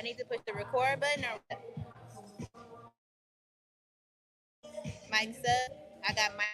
I need to push the record button or mic's up. I got my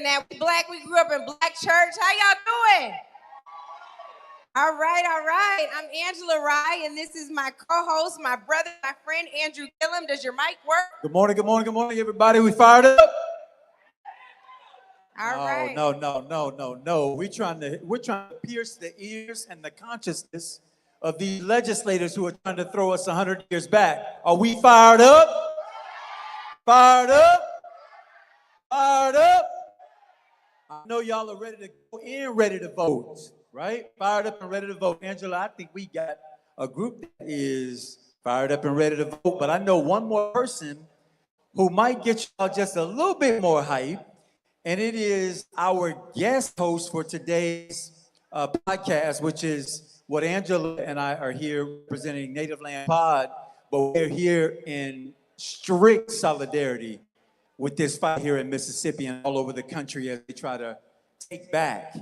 Now we black, we grew up in black church. How y'all doing? All right, all right. I'm Angela Rye, and this is my co-host, my brother, my friend, Andrew Gillum. Does your mic work? Good morning, good morning, good morning, everybody. We fired up? All right. No. We're trying to pierce the ears and the consciousness of these legislators who are trying to throw us 100 years back. Are we fired up? Fired up? Fired up? I know y'all are ready to go in, ready to vote, right? Fired up and ready to vote. Angela, I think we got a group that is fired up and ready to vote, but I know one more person who might get y'all just a little bit more hype, and it is our guest host for today's podcast, which is what Angela and I are here representing Native Land Pod, but we're here in strict solidarity with this fight here in Mississippi and all over the country as we try to take back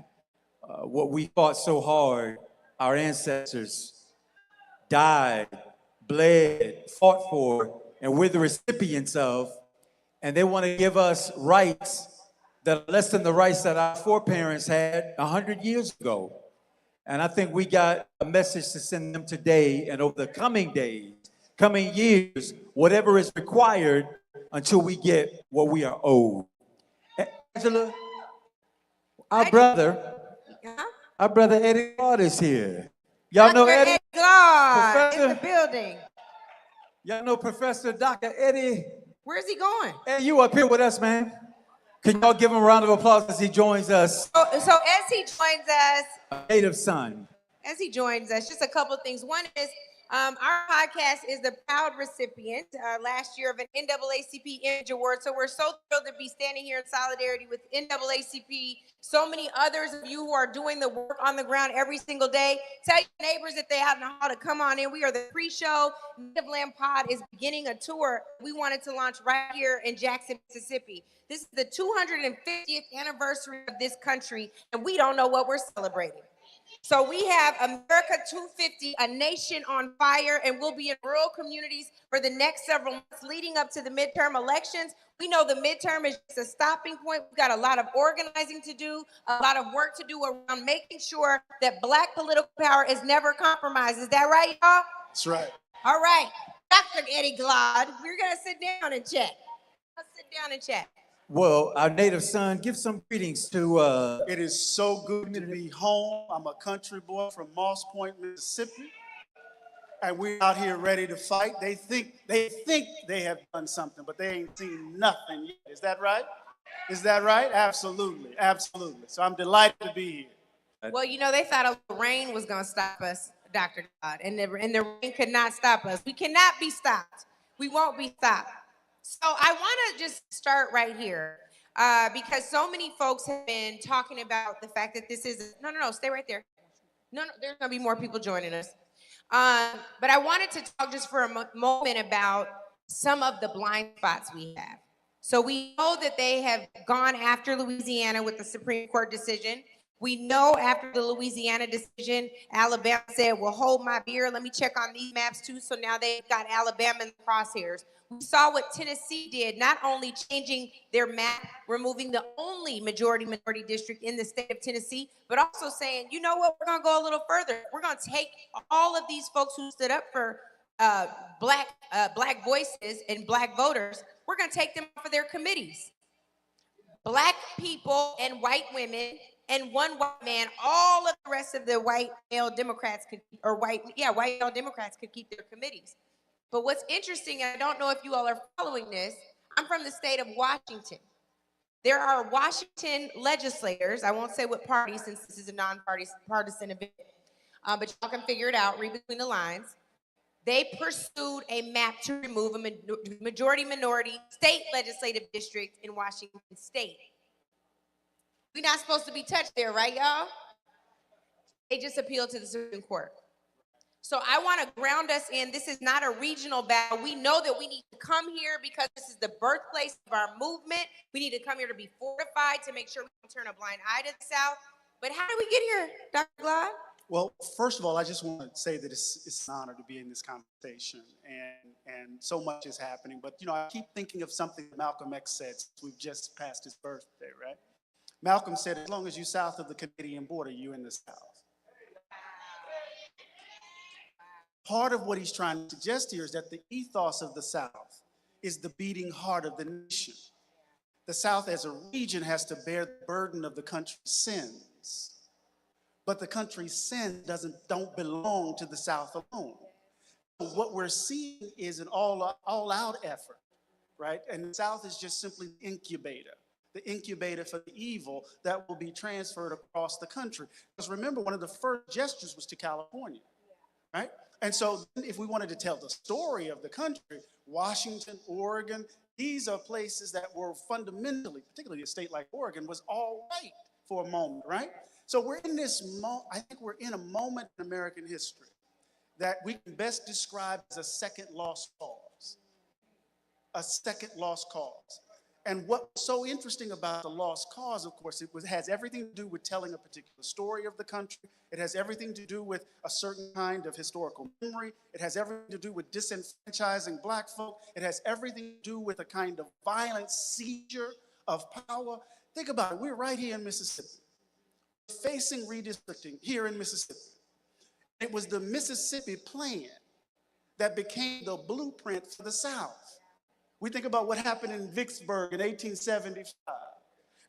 what we fought so hard, our ancestors died, bled, fought for, and we're the recipients of, and they want to give us rights that are less than the rights that our foreparents had 100 years ago. And I think we got a message to send them today and over the coming days, coming years, whatever is required until we get what we are owed. Angela, our brother Eddie Claude is here. Y'all know Dr. Eddie? Claude in Professor? the building. Y'all know Professor Dr. Eddie? Where's he going? Hey, you up here with us, man. Can y'all give him a round of applause as he joins us? So as he joins us, A native son. just a couple of things. One is our podcast is the proud recipient last year of an NAACP Image Award. So we're so thrilled to be standing here in solidarity with NAACP. So many others of you who are doing the work on the ground every single day. Tell your neighbors if they have how to come on in. We are the pre-show. Native Land Pod is beginning a tour we wanted to launch right here in Jackson, Mississippi. This is the 250th anniversary of this country, and we don't know what we're celebrating. So we have America 250, a nation on fire, and we'll be in rural communities for the next several months leading up to the midterm elections. We know the midterm is just a stopping point. We've got a lot of organizing to do, a lot of work to do around making sure that Black political power is never compromised. Is that right, y'all? That's right. All right. Dr. Eddie Claude, we're going to sit down and chat. Let's sit down and chat. Well, our native son, give some greetings to It is so good to be home. I'm a country boy from Moss Point, Mississippi, and we're out here ready to fight. They think they have done something, but they ain't seen nothing yet. Is that right? Is that right? Absolutely, absolutely. So I'm delighted to be here. Well, you know, they thought the rain was going to stop us, Dr. Claude, and the rain could not stop us. We cannot be stopped. We won't be stopped. So I want to just start right here because so many folks have been talking about the fact that this is, no, stay right there. No, there's going to be more people joining us. But I wanted to talk just for a moment about some of the blind spots we have. So we know that they have gone after Louisiana with the Supreme Court decision. We know after the Louisiana decision, Alabama said, well, hold my beer. Let me check on these maps too. So now they've got Alabama in the crosshairs. We saw what Tennessee did, not only changing their map, removing the only majority-minority district in the state of Tennessee, but also saying, you know what, we're going to go a little further. We're going to take all of these folks who stood up for black voices and Black voters, we're going to take them for their committees. Black people and white women and one white man, all of the rest of the white male Democrats could keep their committees. But what's interesting, and I don't know if you all are following this, I'm from the state of Washington. There are Washington legislators, I won't say what party since this is a nonpartisan event, but y'all can figure it out, read between the lines. They pursued a map to remove a majority-minority state legislative district in Washington state. We're not supposed to be touched there, right, y'all? They just appealed to the Supreme Court. So I want to ground us in, this is not a regional battle. We know that we need to come here because this is the birthplace of our movement. We need to come here to be fortified, to make sure we don't turn a blind eye to the South. But how did we get here, Dr. Claude? Well, first of all, I just want to say that it's an honor to be in this conversation, and so much is happening. But, you know, I keep thinking of something Malcolm X said since we've just passed his birthday, right? Malcolm said, as long as you're south of the Canadian border, you're in the South. Part of what he's trying to suggest here is that the ethos of the South is the beating heart of the nation. The South as a region has to bear the burden of the country's sins. But the country's sins don't belong to the South alone. So what we're seeing is an all-out effort, right? And the South is just simply the incubator for the evil that will be transferred across the country. Because remember, one of the first gestures was to California, right? And so if we wanted to tell the story of the country, Washington, Oregon, These are places that were fundamentally, particularly a state like Oregon, was all right for a moment, right? So we're in this moment, I think we're in a moment in American history that we can best describe as a second lost cause. A second lost cause. And what's so interesting about the lost cause, of course, has everything to do with telling a particular story of the country. It has everything to do with a certain kind of historical memory. It has everything to do with disenfranchising Black folk. It has everything to do with a kind of violent seizure of power. Think about it. We're right here in Mississippi, facing redistricting here in Mississippi. It was the Mississippi Plan that became the blueprint for the South. We think about what happened in Vicksburg in 1875.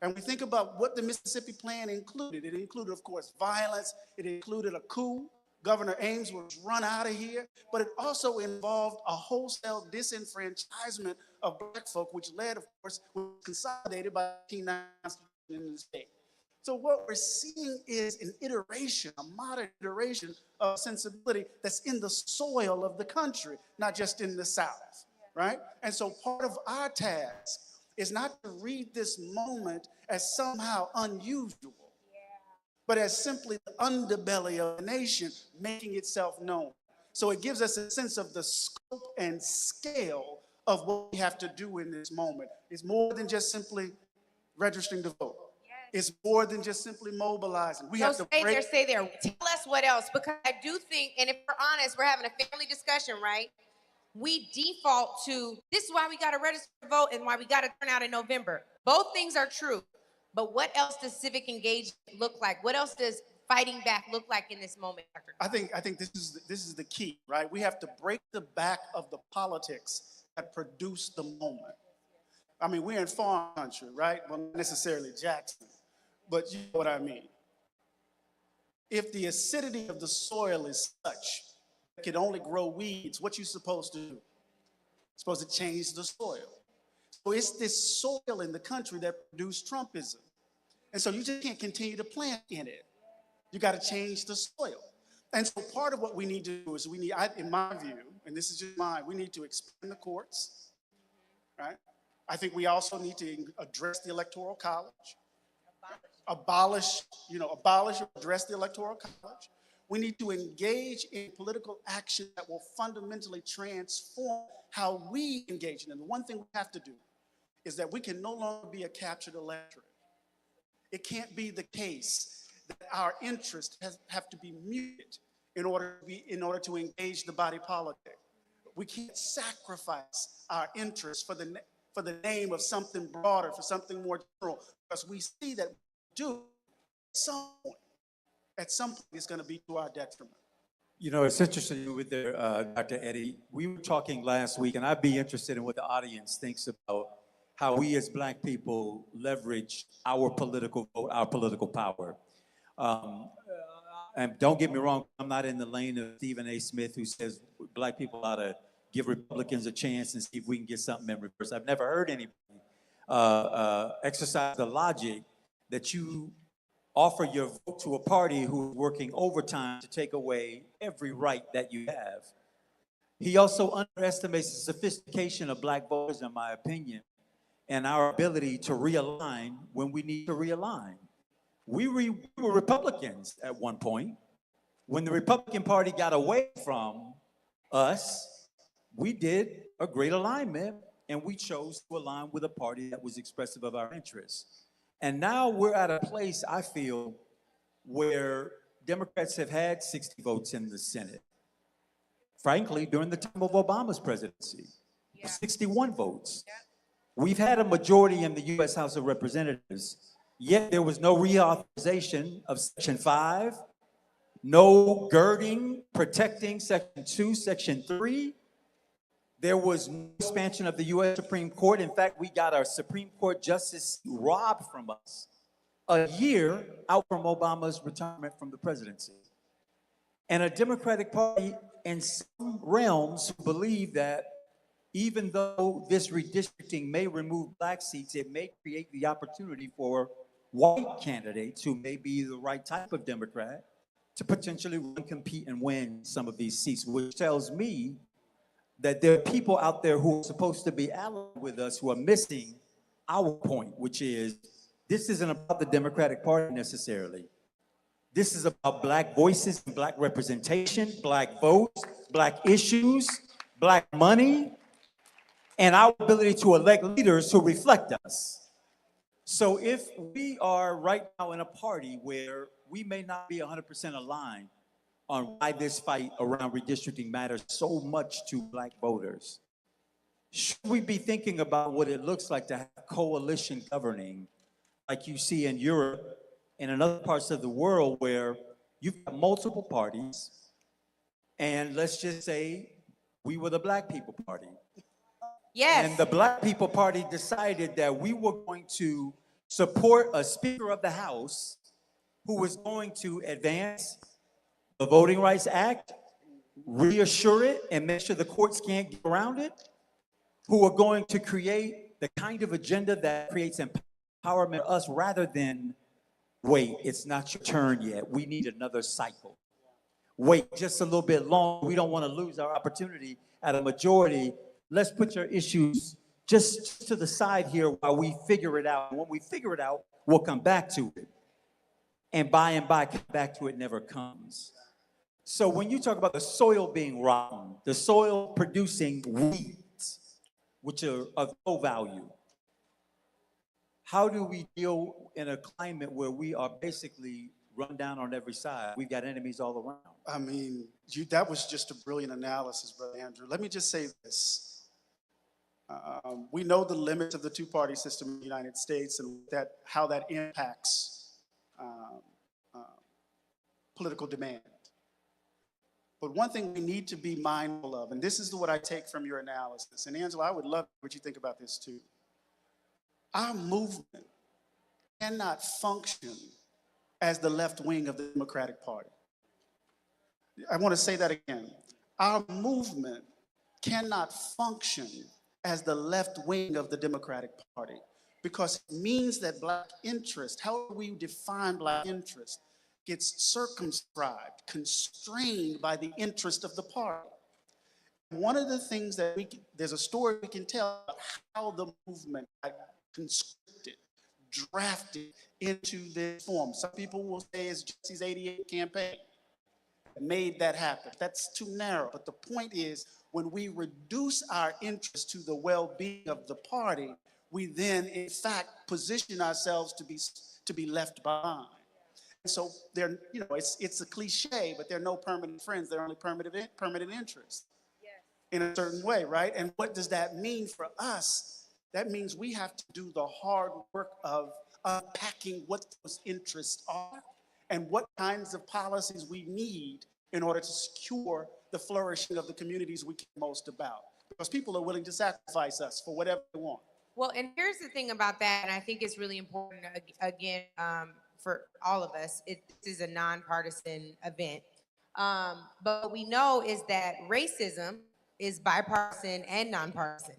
And we think about what the Mississippi Plan included. It included, of course, violence. It included a coup. Governor Ames was run out of here. But it also involved a wholesale disenfranchisement of Black folk, which led, of course, was consolidated by the 1890s in the state. So what we're seeing is an iteration, a modern iteration of sensibility that's in the soil of the country, not just in the South. Right? And so part of our task is not to read this moment as somehow unusual, but as simply the underbelly of the nation making itself known. So it gives us a sense of the scope and scale of what we have to do in this moment. It's more than just simply registering to vote. It's more than just simply mobilizing. We have to stay there. Tell us what else, because I do think, and if we're honest, we're having a family discussion, right? We default to, this is why we got to register to vote and why we got to turn out in November. Both things are true. But what else does civic engagement look like? What else does fighting back look like in this moment, Dr. I think this is the key, right? We have to break the back of the politics that produce the moment. I mean, we're in farm country, right? Well, not necessarily Jackson, but you know what I mean. If the acidity of the soil is such can only grow weeds, what you supposed to do? You're supposed to change the soil. So it's this soil in the country that produced Trumpism. And so you just can't continue to plant in it. You got to change the soil. And so part of what we need to do is in my view, and this is just mine, we need to expand the courts, right? I think we also need to address the Electoral College. Abolish or address the Electoral College. We need to engage in political action that will fundamentally transform how we engage in it. And the one thing we have to do is that we can no longer be a captured electorate. It can't be the case that our interests have to be muted in order to engage the body politic. We can't sacrifice our interests for the name of something broader, for something more general, because we see that we do at some point it's going to be to our detriment. You know, it's interesting with Dr. Eddie. We were talking last week, and I'd be interested in what the audience thinks about how we as Black people leverage our political vote, our political power. And don't get me wrong, I'm not in the lane of Stephen A. Smith, who says Black people ought to give Republicans a chance and see if we can get something in reverse. I've never heard anybody exercise the logic that you offer your vote to a party who's working overtime to take away every right that you have. He also underestimates the sophistication of Black voters, in my opinion, and our ability to realign when we need to realign. We were Republicans at one point. When the Republican Party got away from us, we did a great alignment, and we chose to align with a party that was expressive of our interests. And now we're at a place, I feel, where Democrats have had 60 votes in the Senate. Frankly, during the time of Obama's presidency, 61 votes. We've had a majority in the U.S. House of Representatives, yet there was no reauthorization of Section 5, no girding, protecting Section 2, Section 3. There was no expansion of the U.S. Supreme Court. In fact, we got our Supreme Court justice robbed from us a year out from Obama's retirement from the presidency. And a Democratic Party in some realms believe that even though this redistricting may remove Black seats, it may create the opportunity for white candidates who may be the right type of Democrat to potentially compete and win some of these seats, which tells me that there are people out there who are supposed to be allied with us who are missing our point, which is this isn't about the Democratic Party necessarily. This is about Black voices and Black representation, Black votes, Black issues, Black money, and our ability to elect leaders who reflect us. So if we are right now in a party where we may not be 100% aligned on why this fight around redistricting matters so much to Black voters, should we be thinking about what it looks like to have coalition governing like you see in Europe and in other parts of the world where you've got multiple parties, and let's just say we were the Black People Party. Yes. And the Black People Party decided that we were going to support a Speaker of the House who was going to advance the Voting Rights Act, reassure it, and make sure the courts can't get around it, who are going to create the kind of agenda that creates empowerment for us rather than, wait, it's not your turn yet. We need another cycle. Wait just a little bit longer. We don't want to lose our opportunity at a majority. Let's put your issues just to the side here while we figure it out. And when we figure it out, we'll come back to it. And by, come back to it never comes. So when you talk about the soil being rotten, the soil producing weeds, which are of no value, how do we deal in a climate where we are basically run down on every side? We've got enemies all around. I mean, that was just a brilliant analysis, Brother Andrew. Let me just say this. We know the limits of the two-party system in the United States and how that impacts political demand. But one thing we need to be mindful of, and this is what I take from your analysis, and Angela, I would love what you think about this too. Our movement cannot function as the left wing of the Democratic Party. I want to say that again. Our movement cannot function as the left wing of the Democratic Party because it means that Black interest, how we define Black interest, gets circumscribed, constrained by the interest of the party. One of the things that there's a story we can tell about how the movement got conscripted, drafted into this form. Some people will say it's Jesse's 88 campaign that made that happen. That's too narrow. But the point is, when we reduce our interest to the well-being of the party, we then, in fact, position ourselves to be left behind. And so there, it's a cliche, but there are no permanent friends. There are only permanent interests. In a certain way, right? And what does that mean for us? That means we have to do the hard work of unpacking what those interests are and what kinds of policies we need in order to secure the flourishing of the communities we care most about. Because people are willing to sacrifice us for whatever they want. Well, and here's the thing about that, and I think it's really important, again, for all of us. This is a nonpartisan event. But what we know is that racism is bipartisan and nonpartisan.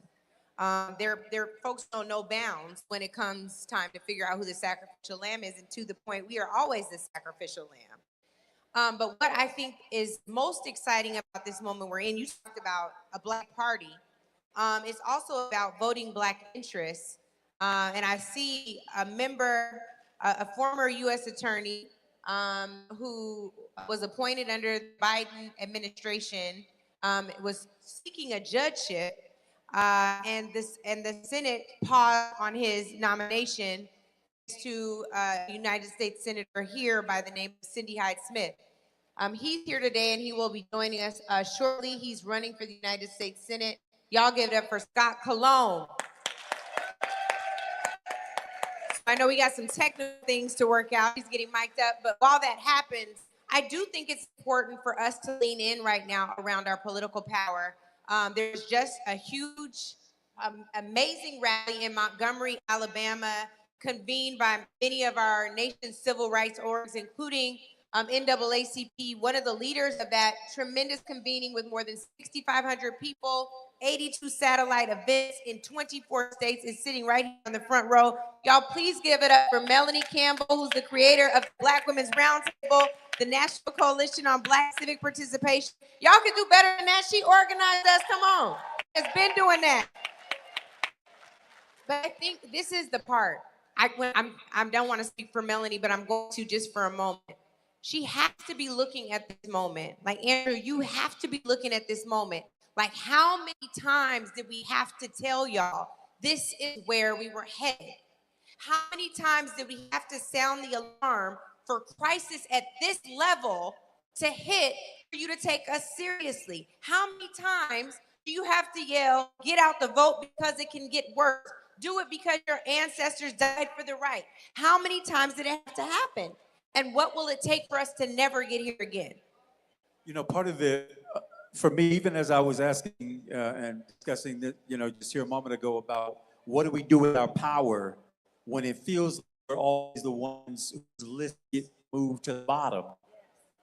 There folks don't know bounds when it comes time to figure out who the sacrificial lamb is, and to the point, we are always the sacrificial lamb. But what I think is most exciting about this moment we're in, you talked about a Black party, it's also about voting Black interests. And I see a member, a former U.S. attorney who was appointed under the Biden administration, was seeking a judgeship, and the Senate paused on his nomination to a United States Senator here by the name of Cindy Hyde-Smith. He's here today, and he will be joining us shortly. He's running for the United States Senate. Y'all give it up for Scott Cologne. I know we got some technical things to work out. He's getting mic'd up, but while that happens, I do think it's important for us to lean in right now around our political power. There's just a huge, amazing rally in Montgomery, Alabama, convened by many of our nation's civil rights orgs, including NAACP. One of the leaders of that tremendous convening with more than 6,500 people, 82 satellite events in 24 states is sitting right here on the front row. Y'all please give it up for Melanie Campbell, who's the creator of the Black Women's Roundtable, the National Coalition on Black Civic Participation. Y'all can do better than that. She organized us. Come on. Has been doing that. But I think this is the part. I don't want to speak for Melanie, but I'm going to just for a moment. She has to be looking at this moment. Like, Andrew, you have to be looking at this moment. Like, how many times did we have to tell y'all this is where we were headed? How many times did we have to sound the alarm for crisis at this level to hit for you to take us seriously? How many times do you have to yell, get out the vote because it can get worse? Do it because your ancestors died for the right. How many times did it have to happen? And what will it take for us to never get here again? You know, part of it, for me, even as I was asking and discussing, just here a moment ago about what do we do with our power when it feels like we're always the ones whose list get moved to the bottom.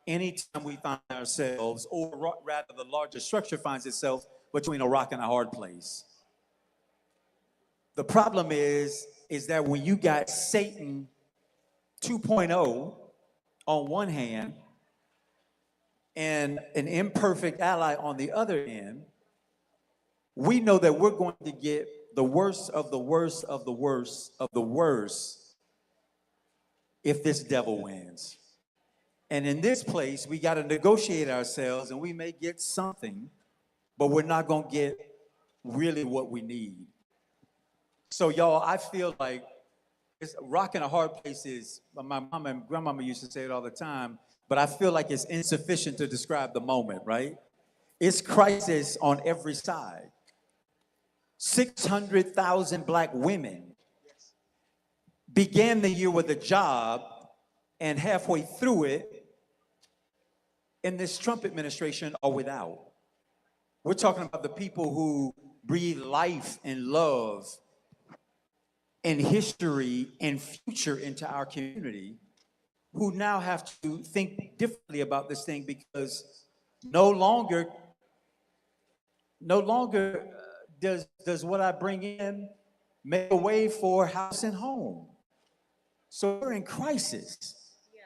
Anytime we find ourselves, or rather the larger structure finds itself between a rock and a hard place. The problem is that when you got Satan 2.0 on one hand and an imperfect ally on the other end, we know that we're going to get the worst of the worst of the worst of the worst if this devil wins. And in this place, we got to negotiate ourselves, and we may get something, but we're not going to get really what we need. So, y'all, I feel like it's rock and a hard place is, my mama and grandmama used to say it all the time, but I feel like it's insufficient to describe the moment, right? It's crisis on every side. 600,000 Black women began the year with a job, and halfway through it, in this Trump administration, are without. We're talking about the people who breathe life and love and history and future into our community, who now have to think differently about this thing because no longer does what I bring in make a way for house and home. So we're in crisis. Yeah.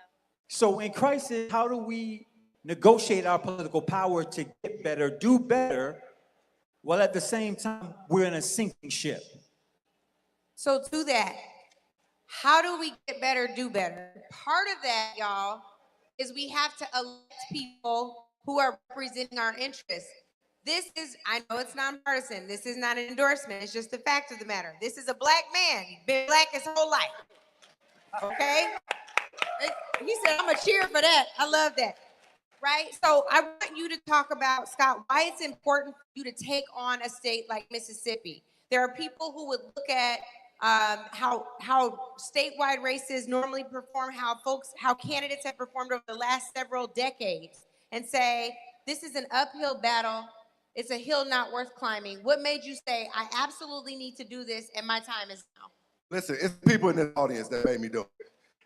So in crisis, how do we negotiate our political power to get better, do better, while at the same time we're in a sinking ship? So to that, how do we get better, do better? Part of that, y'all, is we have to elect people who are representing our interests. This is, I know it's nonpartisan. This is not an endorsement. It's just the fact of the matter. This is a Black man. He's been Black his whole life. Okay? He said, I'm a cheer for that. I love that. Right? So I want you to talk about, Scott, why it's important for you to take on a state like Mississippi. There are people who would look at how statewide races normally perform, how candidates have performed over the last several decades, and say, this is an uphill battle. It's a hill not worth climbing. What made you say, I absolutely need to do this, and my time is now? Listen, it's people in this audience that made me do it.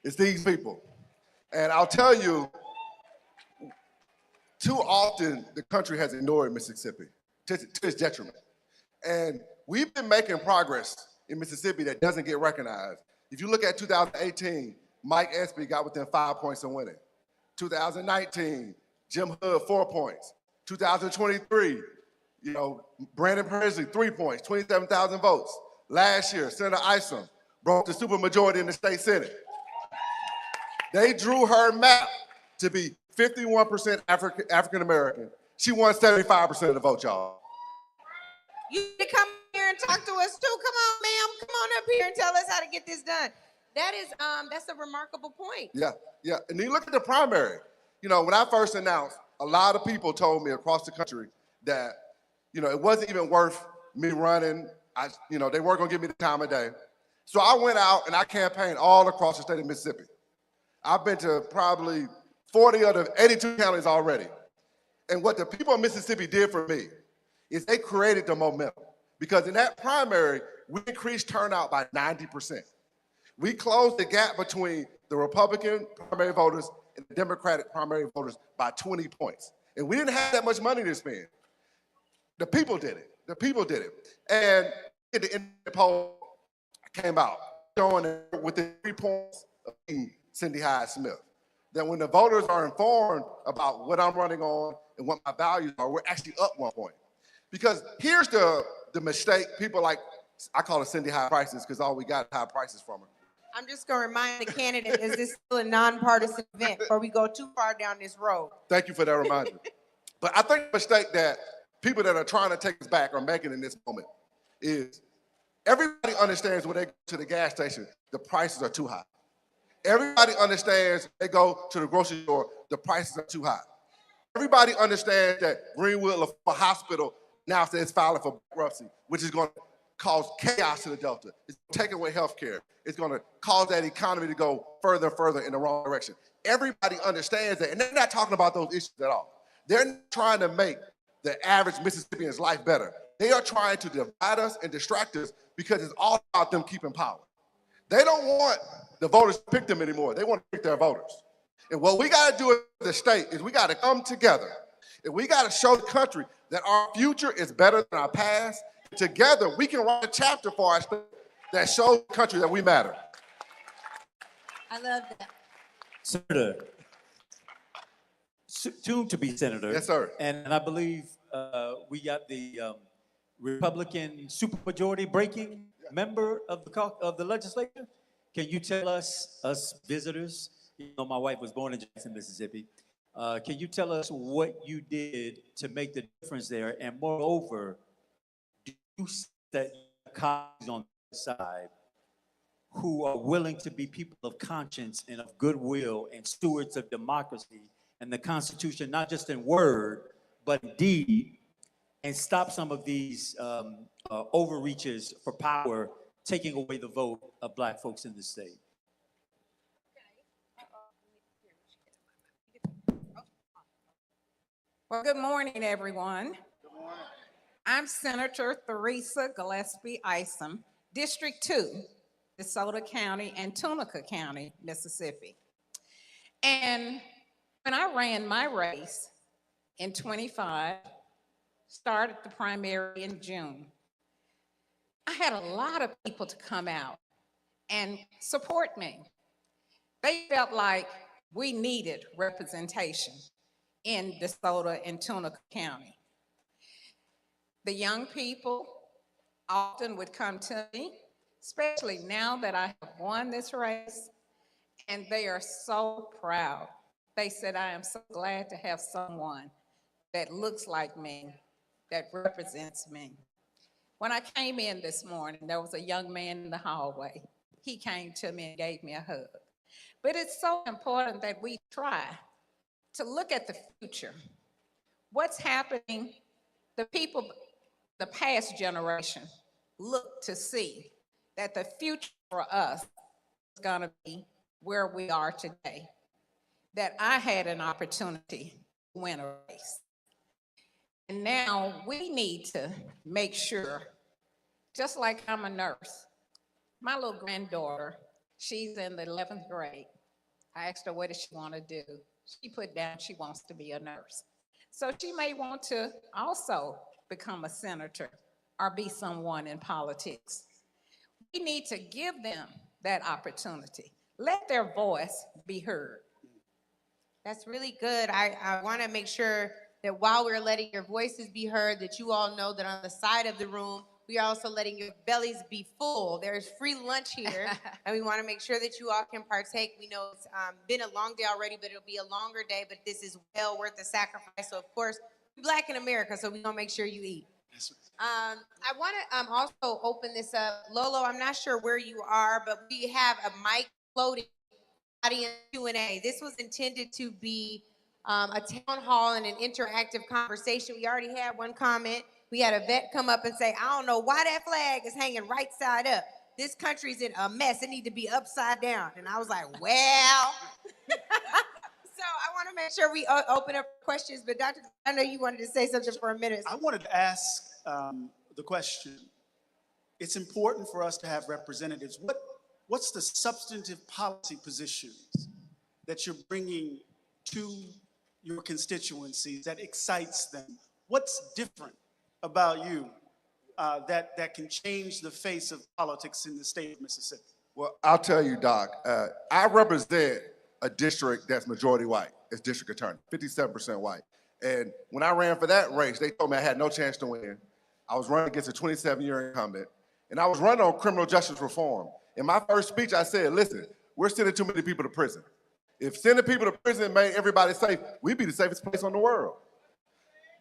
It's these people. And I'll tell you, too often the country has ignored Mississippi to its detriment. And we've been making progress in Mississippi that doesn't get recognized. If you look at 2018, Mike Espy got within 5 points of winning. 2019, Jim Hood, 4 points. 2023, Brandon Persley, 3 points, 27,000 votes. Last year, Senator Isom broke the supermajority in the state Senate. They drew her map to be 51% African American. She won 75% of the vote, y'all. You need to come here and talk to us too. Come on, ma'am. Come on up here and tell us how to get this done. That's a remarkable point. Yeah. And you look at the primary. When I first announced, a lot of people told me across the country that, it wasn't even worth me running. They weren't gonna give me the time of day. So I went out and I campaigned all across the state of Mississippi. I've been to probably 40 of the 82 counties already. And what the people of Mississippi did for me is they created the momentum. Because in that primary, we increased turnout by 90%. We closed the gap between the Republican primary voters and the Democratic primary voters by 20 points. And we didn't have that much money to spend. The people did it. And at the end of the poll came out, showing within 3 points of Cindy Hyde Smith. that when the voters are informed about what I'm running on and what my values are, we're actually up 1 point. Because here's the mistake, people like, I call it Cindy high prices because all we got is high prices from her. I'm just going to remind the candidate, is this still a nonpartisan event before we go too far down this road? Thank you for that reminder. But I think the mistake that people that are trying to take us back are making in this moment is everybody understands when they go to the gas station, the prices are too high. Everybody understands they go to the grocery store, the prices are too high. Everybody understands that Greenwood Hospital now says filing for bankruptcy, which is going to cause chaos to the Delta. It's taking away health care. It's going to cause that economy to go further and further in the wrong direction. Everybody understands that, and they're not talking about those issues at all. They're not trying to make the average Mississippian's life better. They are trying to divide us and distract us because it's all about them keeping power. They don't want the voters to pick them anymore. They want to pick their voters. And what we got to do as a state is we got to come together and we got to show the country that our future is better than our past. Together, we can write a chapter for our state that shows the country that we matter. I love that. Senator, soon to be senator. Yes, sir. And I believe we got the Republican supermajority breaking member of the legislature. Can you tell us visitors, you know, my wife was born in Jackson, Mississippi. Can you tell us what you did to make the difference there? And moreover, do you see that colleagues on the side who are willing to be people of conscience and of goodwill and stewards of democracy and the Constitution, not just in word, but in deed, and stop some of these overreaches for power, taking away the vote of Black folks in the state? Well, good morning, everyone. Good morning. I'm Senator Theresa Gillespie Isom, District 2, DeSoto County and Tunica County, Mississippi. And when I ran my race in 25, started the primary in June, I had a lot of people to come out and support me. They felt like we needed representation in DeSoto and Tunica County. The young people often would come to me, especially now that I have won this race, and they are so proud. They said, I am so glad to have someone that looks like me, that represents me. When I came in this morning, there was a young man in the hallway. He came to me and gave me a hug. But it's so important that we try to look at the future. What's happening, the people, the past generation, look to see that the future for us is gonna be where we are today, that I had an opportunity to win a race. And now we need to make sure, just like I'm a nurse, my little granddaughter, she's in the 11th grade. I asked her, what does she want to do? She put down she wants to be a nurse. So she may want to also become a senator or be someone in politics. We need to give them that opportunity. Let their voice be heard. That's really good. I want to make sure that while we're letting your voices be heard, that you all know that on the side of the room, we are also letting your bellies be full. There's free lunch here, and we want to make sure that you all can partake. We know it's been a long day already, but it'll be a longer day, but this is well worth the sacrifice. So, of course, we're Black in America, so we're going to make sure you eat. I want to also open this up. Lolo, I'm not sure where you are, but we have a mic floating audience Q&A. This was intended to be a town hall and an interactive conversation. We already had one comment. We had a vet come up and say, I don't know why that flag is hanging right side up. This country's in a mess. It needs to be upside down. And I was like, well. So I want to make sure we open up questions. But Dr., I know you wanted to say something for a minute. I wanted to ask the question. It's important for us to have representatives. What's the substantive policy positions that you're bringing to your constituencies that excites them? What's different about you that can change the face of politics in the state of Mississippi? Well, I'll tell you, Doc, I represent a district that's majority white as district attorney, 57% white. And when I ran for that race, they told me I had no chance to win. I was running against a 27-year incumbent, and I was running on criminal justice reform. In my first speech, I said, listen, we're sending too many people to prison. If sending people to prison made everybody safe, we'd be the safest place in the world.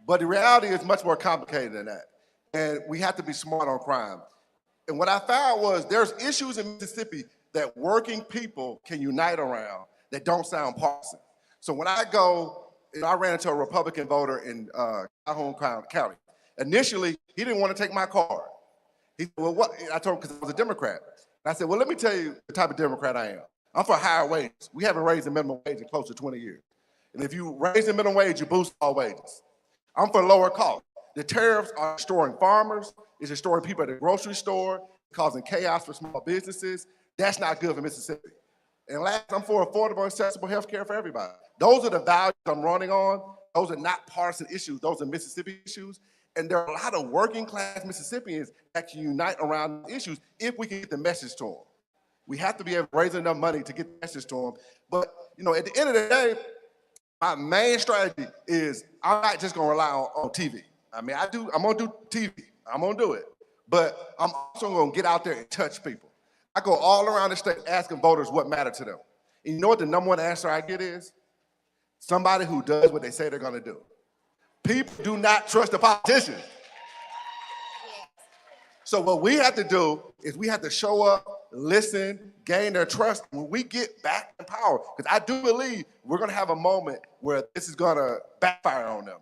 But the reality is much more complicated than that. And we have to be smart on crime. And what I found was there's issues in Mississippi that working people can unite around that don't sound partisan. So when I go, I ran into a Republican voter in Calhoun County. Initially, he didn't want to take my card. He said, well, what? I told him because I was a Democrat. And I said, well, let me tell you the type of Democrat I am. I'm for higher wages. We haven't raised the minimum wage in close to 20 years. And if you raise the minimum wage, you boost all wages. I'm for lower cost. The tariffs are destroying farmers, it's destroying people at the grocery store, causing chaos for small businesses. That's not good for Mississippi. And last, I'm for affordable, accessible health care for everybody. Those are the values I'm running on. Those are not partisan issues. Those are Mississippi issues. And there are a lot of working class Mississippians that can unite around issues if we can get the message to them. We have to be able to raise enough money to get the message to them. But at the end of the day, my main strategy is I'm not just gonna rely on TV. I mean, I'm gonna do TV, I'm gonna do it. But I'm also gonna get out there and touch people. I go all around the state asking voters what matters to them. And you know what the number one answer I get is? Somebody who does what they say they're gonna do. People do not trust the politicians. So what we have to do is we have to show up, listen, gain their trust when we get back in power. Because I do believe we're gonna have a moment where this is gonna backfire on them.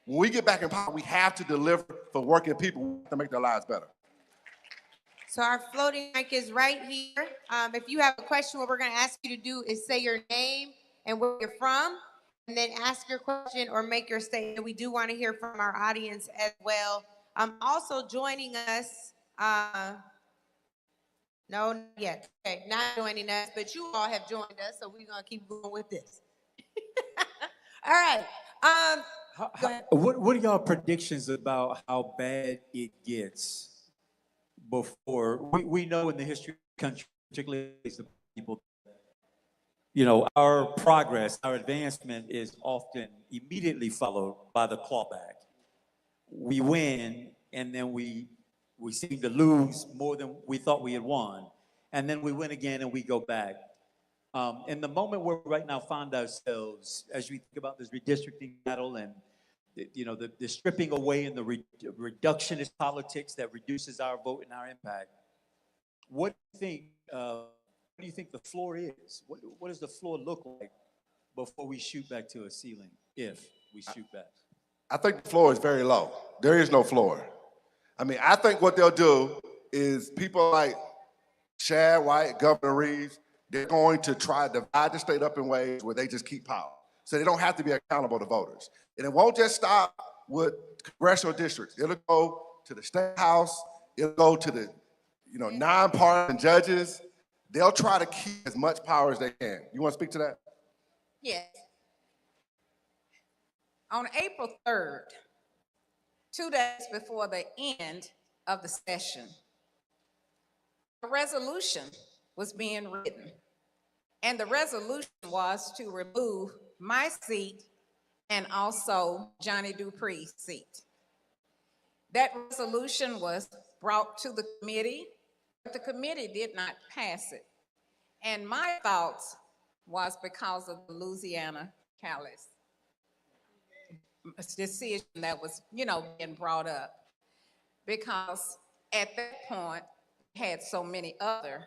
When we get back in power, we have to deliver for working people to make their lives better. So our floating mic is right here. If you have a question, what we're gonna ask you to do is say your name and where you're from, and then ask your question or make your statement. We do wanna hear from our audience as well. Also joining us, no, not yet. Okay, not joining us, but you all have joined us, so we're gonna keep going with this. All right. Go ahead. What are y'all predictions about how bad it gets before? We know in the history of the country, particularly as the people, our progress, our advancement is often immediately followed by the clawback. We win, and then we seem to lose more than we thought we had won. And then we win again and we go back. In the moment where we right now find ourselves, as we think about this redistricting battle and the stripping away and the reductionist politics that reduces our vote and our impact, what do you think the floor is? What does the floor look like before we shoot back to a ceiling, if we shoot back? I think the floor is very low. There is no floor. I mean, I think what they'll do is people like Chad White, Governor Reeves, they're going to try to divide the state up in ways where they just keep power. So they don't have to be accountable to voters. And it won't just stop with congressional districts. It'll go to the state house. It'll go to the nonpartisan judges. They'll try to keep as much power as they can. You want to speak to that? Yes. On April 3rd, 2 days before the end of the session, a resolution was being written. And the resolution was to remove my seat and also Johnny Dupree's seat. That resolution was brought to the committee, but the committee did not pass it. And my thoughts was because of the Louisiana Caucus decision that was, being brought up. Because at that point, we had so many other,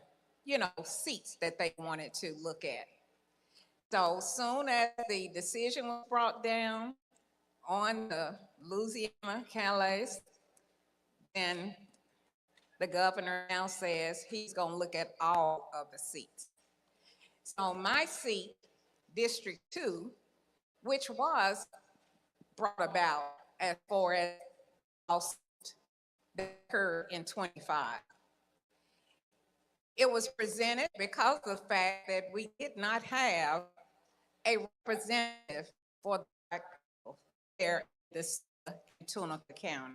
seats that they wanted to look at. So soon as the decision was brought down on the Louisiana Caucus, then the governor now says he's gonna look at all of the seats. So my seat, District 2, which was brought about as far as lawsuit that occurred in 25. It was presented because of the fact that we did not have a representative for the Black people there in Tunica County.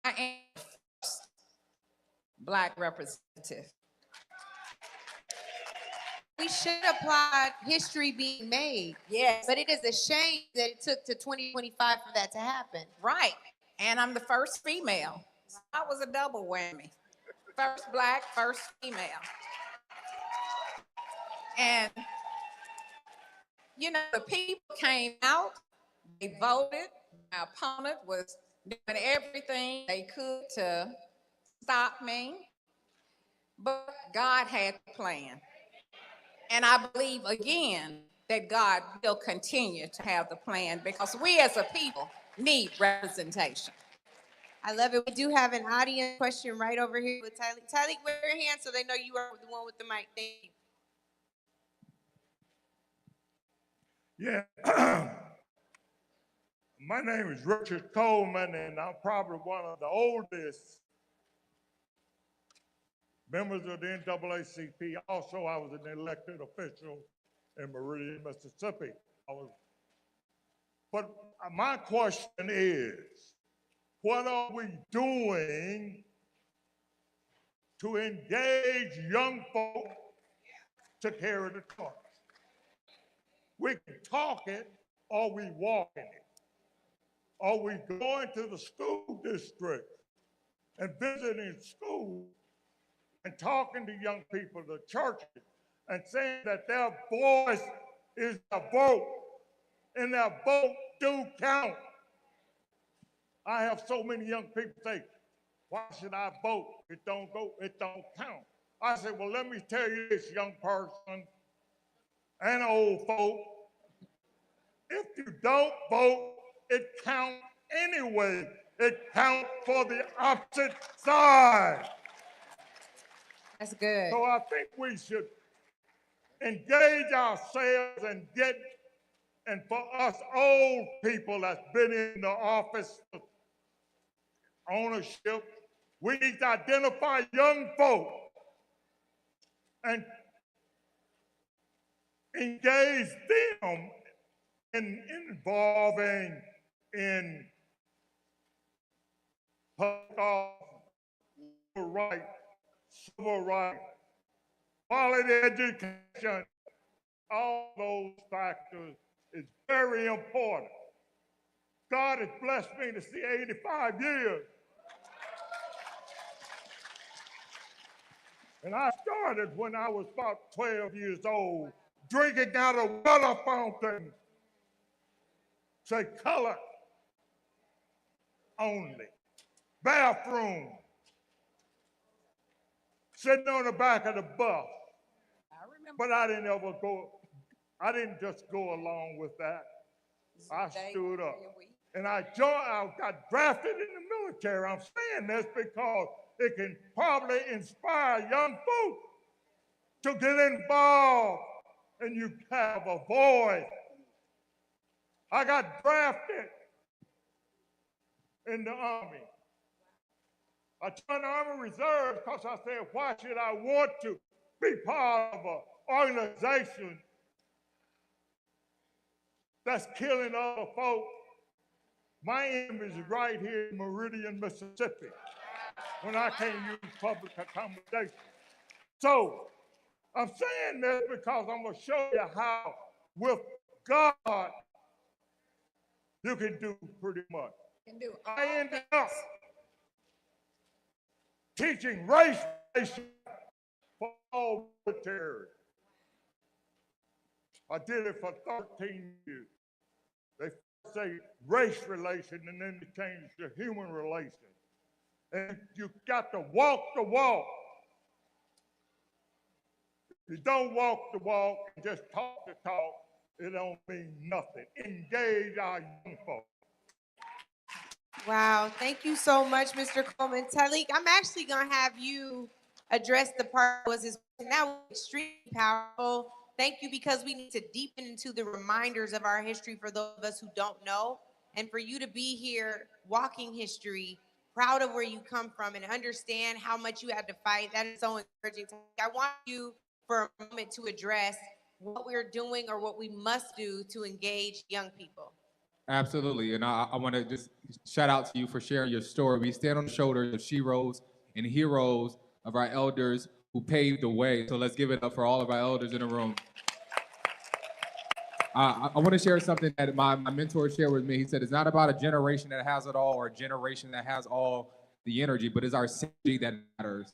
I am the first Black representative. We should applaud history being made. Yes. But it is a shame that it took to 2025 for that to happen. Right. And I'm the first female. So that was a double whammy. First Black, first female. And, you know, the people came out, they voted. My opponent was doing everything they could to stop me. But God had a plan. And I believe, again, that God will continue to have the plan because we as a people need representation. I love it. We do have an audience question right over here with Tyleek. Tyleek, wear your hand so they know you are the one with the mic. Thank you. Yeah. My name is Richard Coleman, and I'm probably one of the oldest members of the NAACP. Also, I was an elected official in Meridian, Mississippi. But my question is, what are we doing to engage young folk to carry the torch? We can talk it or we walk in it. Are we going to the school district and visiting schools and talking to young people, the churches, and saying that their voice is a vote and their vote do count? I have so many young people say, why should I vote? It don't go, it don't count. I said, well, let me tell you this, young person and old folk. If you don't vote, it counts anyway. It counts for the opposite side. That's good. So I think we should engage ourselves and for us old people that's been in the office of ownership, we need to identify young folk and engage them in involving in public rights, civil rights, quality education. All those factors is very important. God has blessed me to see 85 years. And I started when I was about 12 years old, drinking out of water fountain. Say color only. Bathroom. Sitting on the back of the bus. But I didn't just go along with that. I stood up. And I got drafted in the military. I'm saying this because it can probably inspire young folks to get involved and you have a voice. I got drafted in the Army. I joined the Army Reserve because I said, why should I want to be part of an organization that's killing other folks? My aim is right here in Meridian, Mississippi, when I can't use public accommodation. So I'm saying this because I'm going to show you how with God you can do pretty much. I ended up teaching race relations for all military. I did it for 13 years. They say race relation and then they change to human relation. And you got to walk the walk. If you don't walk the walk and just talk the talk, it don't mean nothing. Engage our young folks. Wow, thank you so much, Mr. Coleman. Tyleek, I'm actually gonna have you address the part that was his, that was extremely powerful. Thank you, because we need to deepen into the reminders of our history for those of us who don't know, and for you to be here walking history, proud of where you come from and understand how much you had to fight. That is so encouraging. I want you for a moment to address what we're doing or what we must do to engage young people. Absolutely, and I want to just shout out to you for sharing your story. We stand on the shoulders of sheroes and heroes of our elders who paved the way. So let's give it up for all of our elders in the room. I want to share something that my mentor shared with me. He said, it's not about a generation that has it all or a generation that has all the energy, but it's our synergy that matters.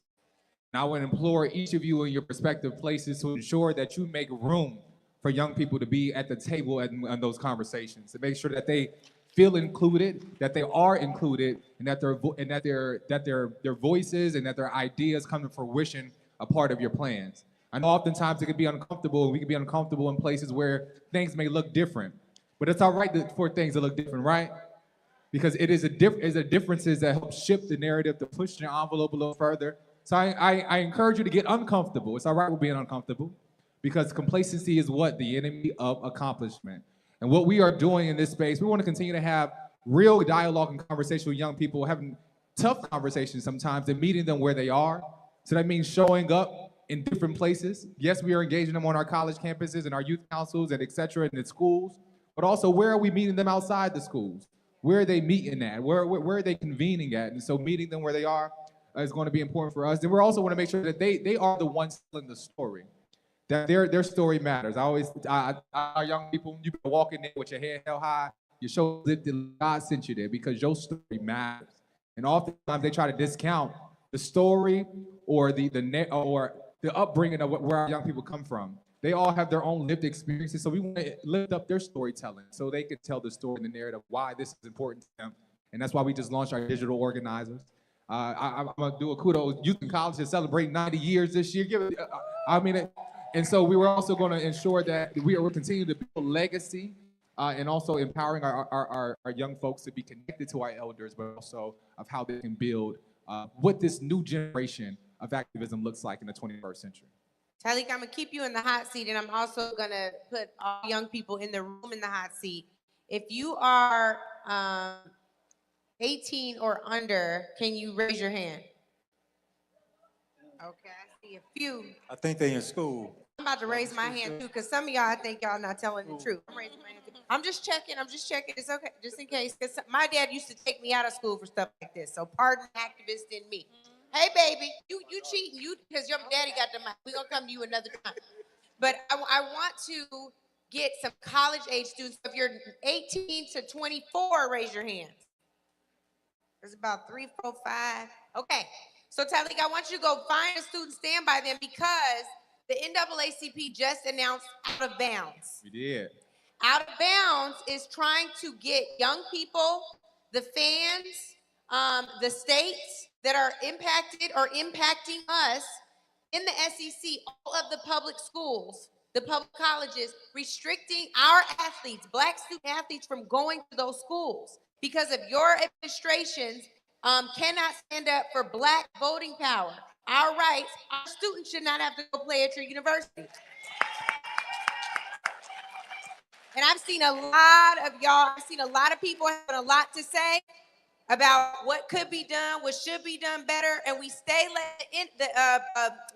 And I would implore each of you in your respective places to ensure that you make room for young people to be at the table in those conversations, to make sure that they feel included, that they are included, and that their voices and that their ideas come to fruition a part of your plans. I know oftentimes it can be uncomfortable, and we can be uncomfortable in places where things may look different, but it's all right for things to look different, right? Because it is the differences that help shift the narrative, to push the envelope a little further. So I encourage you to get uncomfortable. It's all right with being uncomfortable, because complacency is what? The enemy of accomplishment. And what we are doing in this space, we want to continue to have real dialogue and conversation with young people, having tough conversations sometimes and meeting them where they are. So that means showing up in different places. Yes, we are engaging them on our college campuses and our youth councils and et cetera, and in schools, but also where are we meeting them outside the schools? Where are they meeting at? Where are they convening at? And so meeting them where they are is going to be important for us. And we're also want to make sure that they are the ones telling the story, that their story matters. Our young people, you can walk in there with your head held high, your shoulders lifted, God sent you there because your story matters. And oftentimes they try to discount the story or the upbringing of where our young people come from. They all have their own lived experiences, so we want to lift up their storytelling so they can tell the story and the narrative why this is important to them. And that's why we just launched our digital organizers. I'm gonna do a kudos. Youth in College is celebrating 90 years this year. And so we were also going to ensure that we are continuing to build legacy and also empowering our young folks to be connected to our elders, but also of how they can build what this new generation of activism looks like in the 21st century. Tyleek, I'm gonna keep you in the hot seat, and I'm also gonna put all young people in the room in the hot seat. If you are 18 or under, can you raise your hand? Okay, I see a few. I think they're in school. I'm about to raise my hand too, because some of y'all, I think y'all not telling the truth. I'm raising my hand too. I'm just checking. It's okay, just in case. Because my dad used to take me out of school for stuff like this. So pardon activist in me. Hey, baby, you cheating, because your daddy got the mic. We're going to come to you another time. But I want to get some college-age students. If you're 18 to 24, raise your hands. There's about 3, 4, 5. Okay. So, Tyleek, I want you to go find a student, stand by them, because the NAACP just announced Out of Bounds. We did. Out of Bounds is trying to get young people, the fans, the states that are impacted or impacting us in the SEC, all of the public schools, the public colleges, restricting our athletes, Black student athletes, from going to those schools because of your administrations cannot stand up for Black voting power, our rights. Our students should not have to go play at your university. And I've seen a lot of people having a lot to say about what could be done, what should be done better, and we stay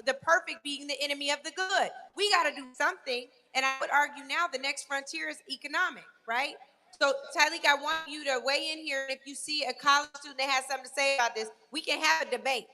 the perfect being the enemy of the good. We got to do something, and I would argue now the next frontier is economic, right? So, Tyleek, I want you to weigh in here. If you see a college student that has something to say about this, we can have a debate.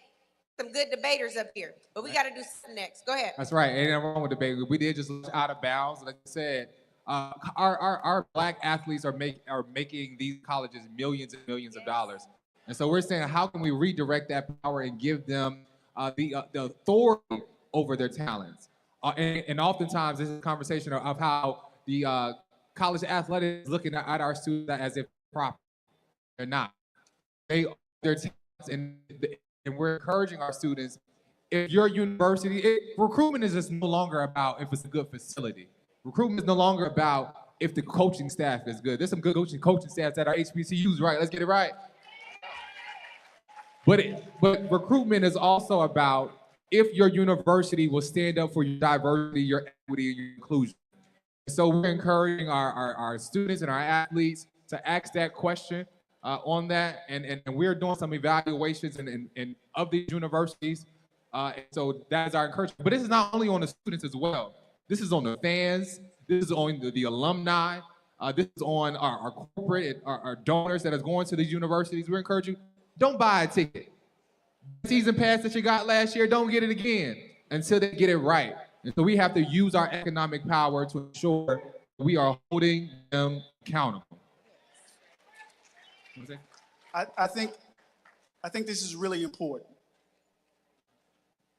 Some good debaters up here, but we got to do something next. Go ahead. That's right. Ain't nothing wrong with debate. We did just Out of Bounds, like I said. Our Black athletes are making these colleges millions and millions of dollars. And so we're saying, how can we redirect that power and give them the authority over their talents? And oftentimes this is a conversation of how the college athletics is looking at our students as if proper. They're not. They are their talents, and we're encouraging our students, if your university, recruitment is just no longer about if it's a good facility. Recruitment is no longer about if the coaching staff is good. There's some good coaching staffs at our HBCUs, right? Let's get it right. But recruitment is also about if your university will stand up for your diversity, your equity, and your inclusion. So we're encouraging our students and our athletes to ask that question on that, and we're doing some evaluations and of these universities. So that is our encouragement. But this is not only on the students as well. This is on the fans. This is on the alumni. This is on our corporate, our donors that is going to these universities. We're encouraging, don't buy a ticket. Season pass that you got last year, don't get it again. until they get it right. And so we have to use our economic power to ensure we are holding them accountable. I think this is really important.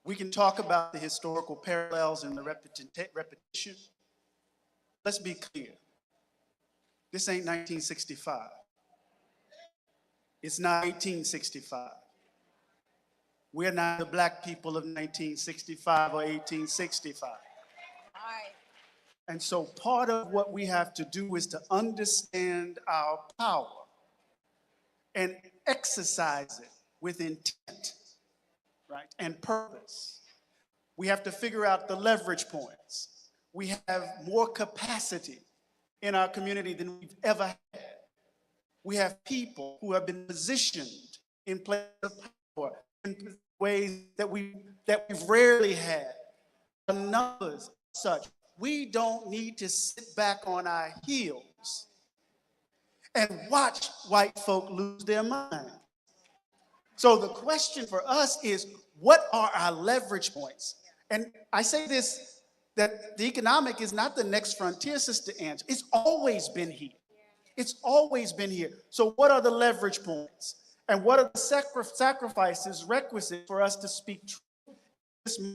We can talk about the historical parallels and the repetition. Let's be clear. This ain't 1965. It's not 1865. We're not the black people of 1965 or 1865. And so part of what we have to do is to understand our power and exercise it with intent, right, and purpose. We have to figure out the leverage points. We have more capacity in our community than we've ever had. We have people who have been positioned in places of power in ways that we've rarely had. The numbers such. We don't need to sit back on our heels and watch white folk lose their mind. So the question for us is, what are our leverage points? And I say this, that the economic is not the next frontier, Sister Ange. It's always been here. It's always been here. So what are the leverage points? And what are the sacrifices requisite for us to speak truth,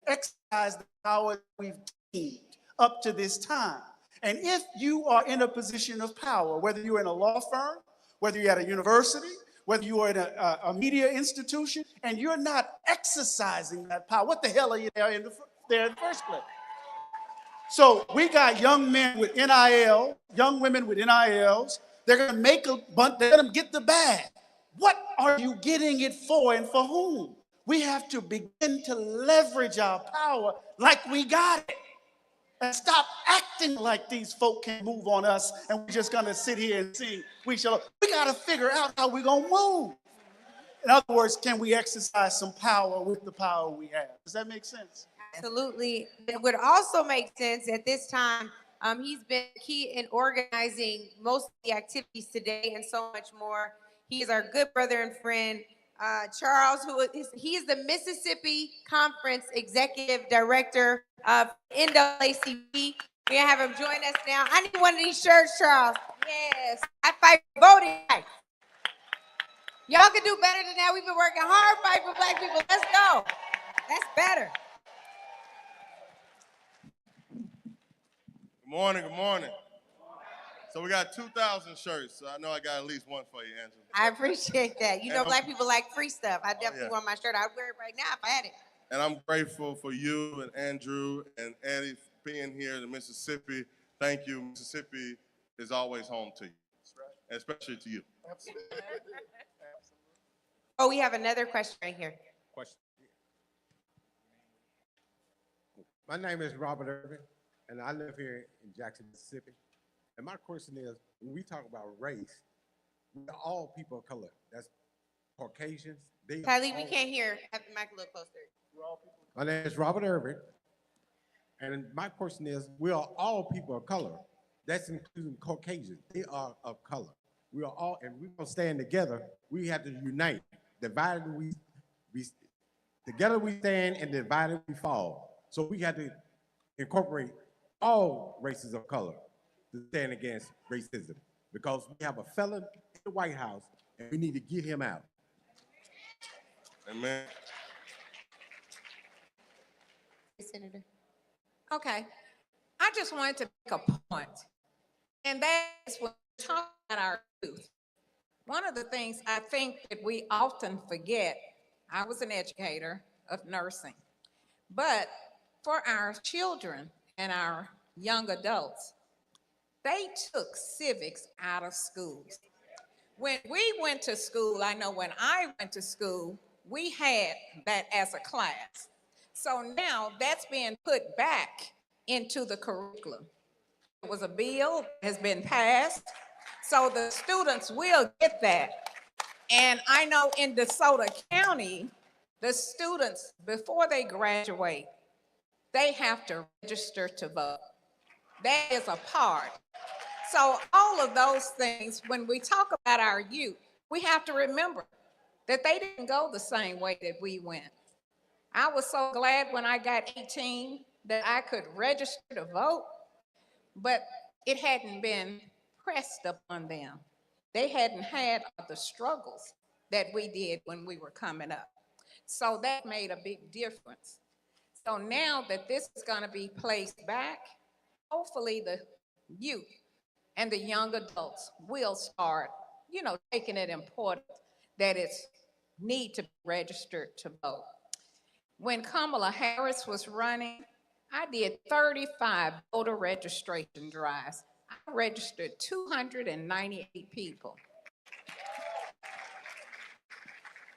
exercise the power we've gained up to this time? And if you are in a position of power, whether you're in a law firm, whether you're at a university, whether you are in a media institution, and you're not exercising that power, what the hell are you there in the first place? So we got young men with NIL, young women with NILs. They're going to make a bunch, they're going to get the bag. What are you getting it for and for whom? We have to begin to leverage our power like we got it. And stop acting like these folk can move on us and we're just going to sit here and sing. We got to figure out how we're going to move. In other words, can we exercise some power with the power we have? Does that make sense? Absolutely. It would also make sense at this time. He's been key in organizing most of the activities today and so much more. He is our good brother and friend, Charles, he is the Mississippi Conference Executive Director of NAACP. We're gonna have him join us now. I need one of these shirts, Charles. Yes, I fight for voting rights. Y'all can do better than that. We've been working hard fighting for black people. Let's go. That's better. Good morning, good morning. So we got 2,000 shirts, so I know I got at least one for you, Angela. I appreciate that. You know, black people like free stuff. I definitely want my shirt. I'd wear it right now if I had it. And I'm grateful for you and Andrew and Eddie being here in Mississippi. Thank you. Mississippi is always home to you, and especially to you. Absolutely. Oh, we have another question right here. Question. My name is Robert Irvin, and I live here in Jackson, Mississippi. And my question is, when we talk about race, we're all people of color. That's Caucasians. Kylie, we can't hear. Have the mic a little closer. My name is Robert Irvin, and my question is, we are all people of color. That's including Caucasians. They are of color. We are all, and we're gonna stand together. We have to unite. Divided we together we stand, and divided we fall. So we have to incorporate all races of color to stand against racism, because we have a felon in the White House and we need to get him out. Amen. Senator. Okay. I just wanted to make a point, and that is when we talk about our youth. One of the things I think that we often forget, I was an educator of nursing, but for our children and our young adults, they took civics out of schools. When we went to school, I know when I went to school, we had that as a class. So now that's being put back into the curriculum. It was a bill that has been passed, so the students will get that. And I know in DeSoto County, the students, before they graduate, they have to register to vote. That is a part. So all of those things, when we talk about our youth, we have to remember that they didn't go the same way that we went. I was so glad when I got 18 that I could register to vote, but it hadn't been pressed upon them. They hadn't had the struggles that we did when we were coming up. So that made a big difference. So now that this is going to be placed back, hopefully the youth and the young adults will start, taking it important that it's need to be registered to vote. When Kamala Harris was running, I did 35 voter registration drives. I registered 298 people.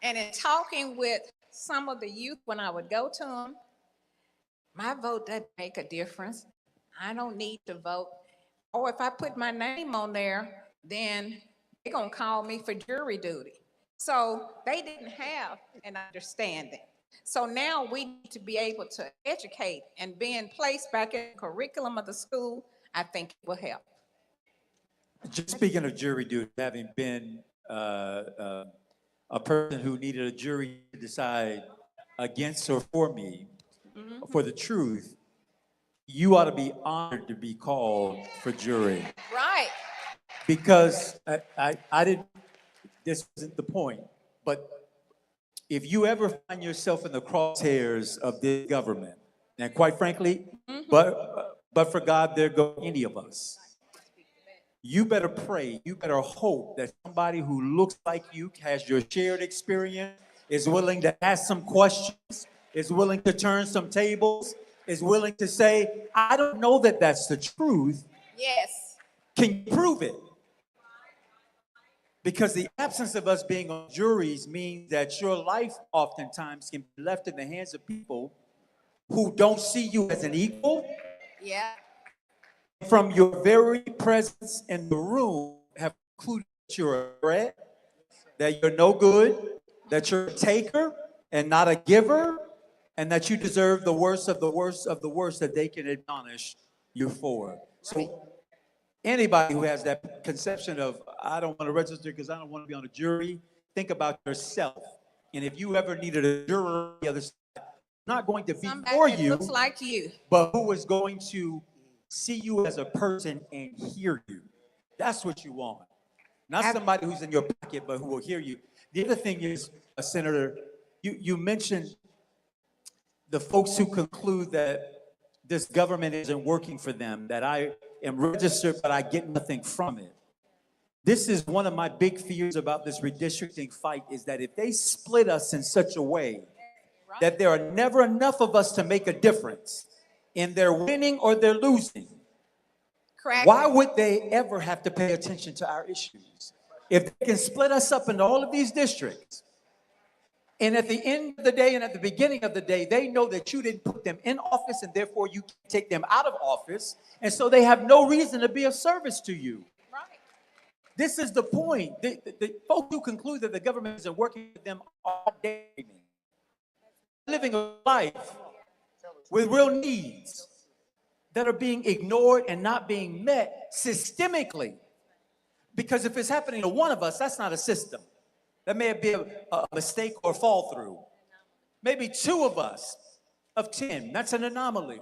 And in talking with some of the youth when I would go to them, my vote doesn't make a difference. I don't need to vote. Or if I put my name on there, then they're going to call me for jury duty. So they didn't have an understanding. So now we need to be able to educate, and being placed back in the curriculum of the school, I think it will help. Just speaking of jury duty, having been a person who needed a jury to decide against or for me, for the truth, you ought to be honored to be called for jury. Right. Because I didn't, this isn't the point, but if you ever find yourself in the crosshairs of this government, and quite frankly, but for God, there go any of us. You better pray, you better hope that somebody who looks like you, has your shared experience, is willing to ask some questions, is willing to turn some tables, is willing to say, I don't know that that's the truth. Yes. Can you prove it? Because the absence of us being on juries means that your life oftentimes can be left in the hands of people who don't see you as an equal. Yeah. From your very presence in the room, have concluded that you're a threat, that you're no good, that you're a taker and not a giver, and that you deserve the worst of the worst of the worst that they can admonish you for. So anybody who has that conception of, I don't want to register because I don't want to be on a jury, think about yourself. And if you ever needed a juror on the other side, not going to be Somebody for that you, looks like you, but who is going to see you as a person and hear you. That's what you want. Not somebody who's in your pocket, but who will hear you. The other thing is, Senator, you mentioned the folks who conclude that this government isn't working for them, that I am registered, but I get nothing from it. This is one of my big fears about this redistricting fight, is that if they split us in such a way that there are never enough of us to make a difference in their winning or their losing, why would they ever have to pay attention to our issues? If they can split us up into all of these districts, and at the end of the day and at the beginning of the day, they know that you didn't put them in office and therefore you can't take them out of office. And so they have no reason to be of service to you. right? This is the point. The folks who conclude that the government isn't working with them are daydreaming. Living a life with real needs that are being ignored and not being met systemically. Because if it's happening to one of us, that's not a system. That may be a mistake or fall through. Maybe 2 of us of 10, that's an anomaly.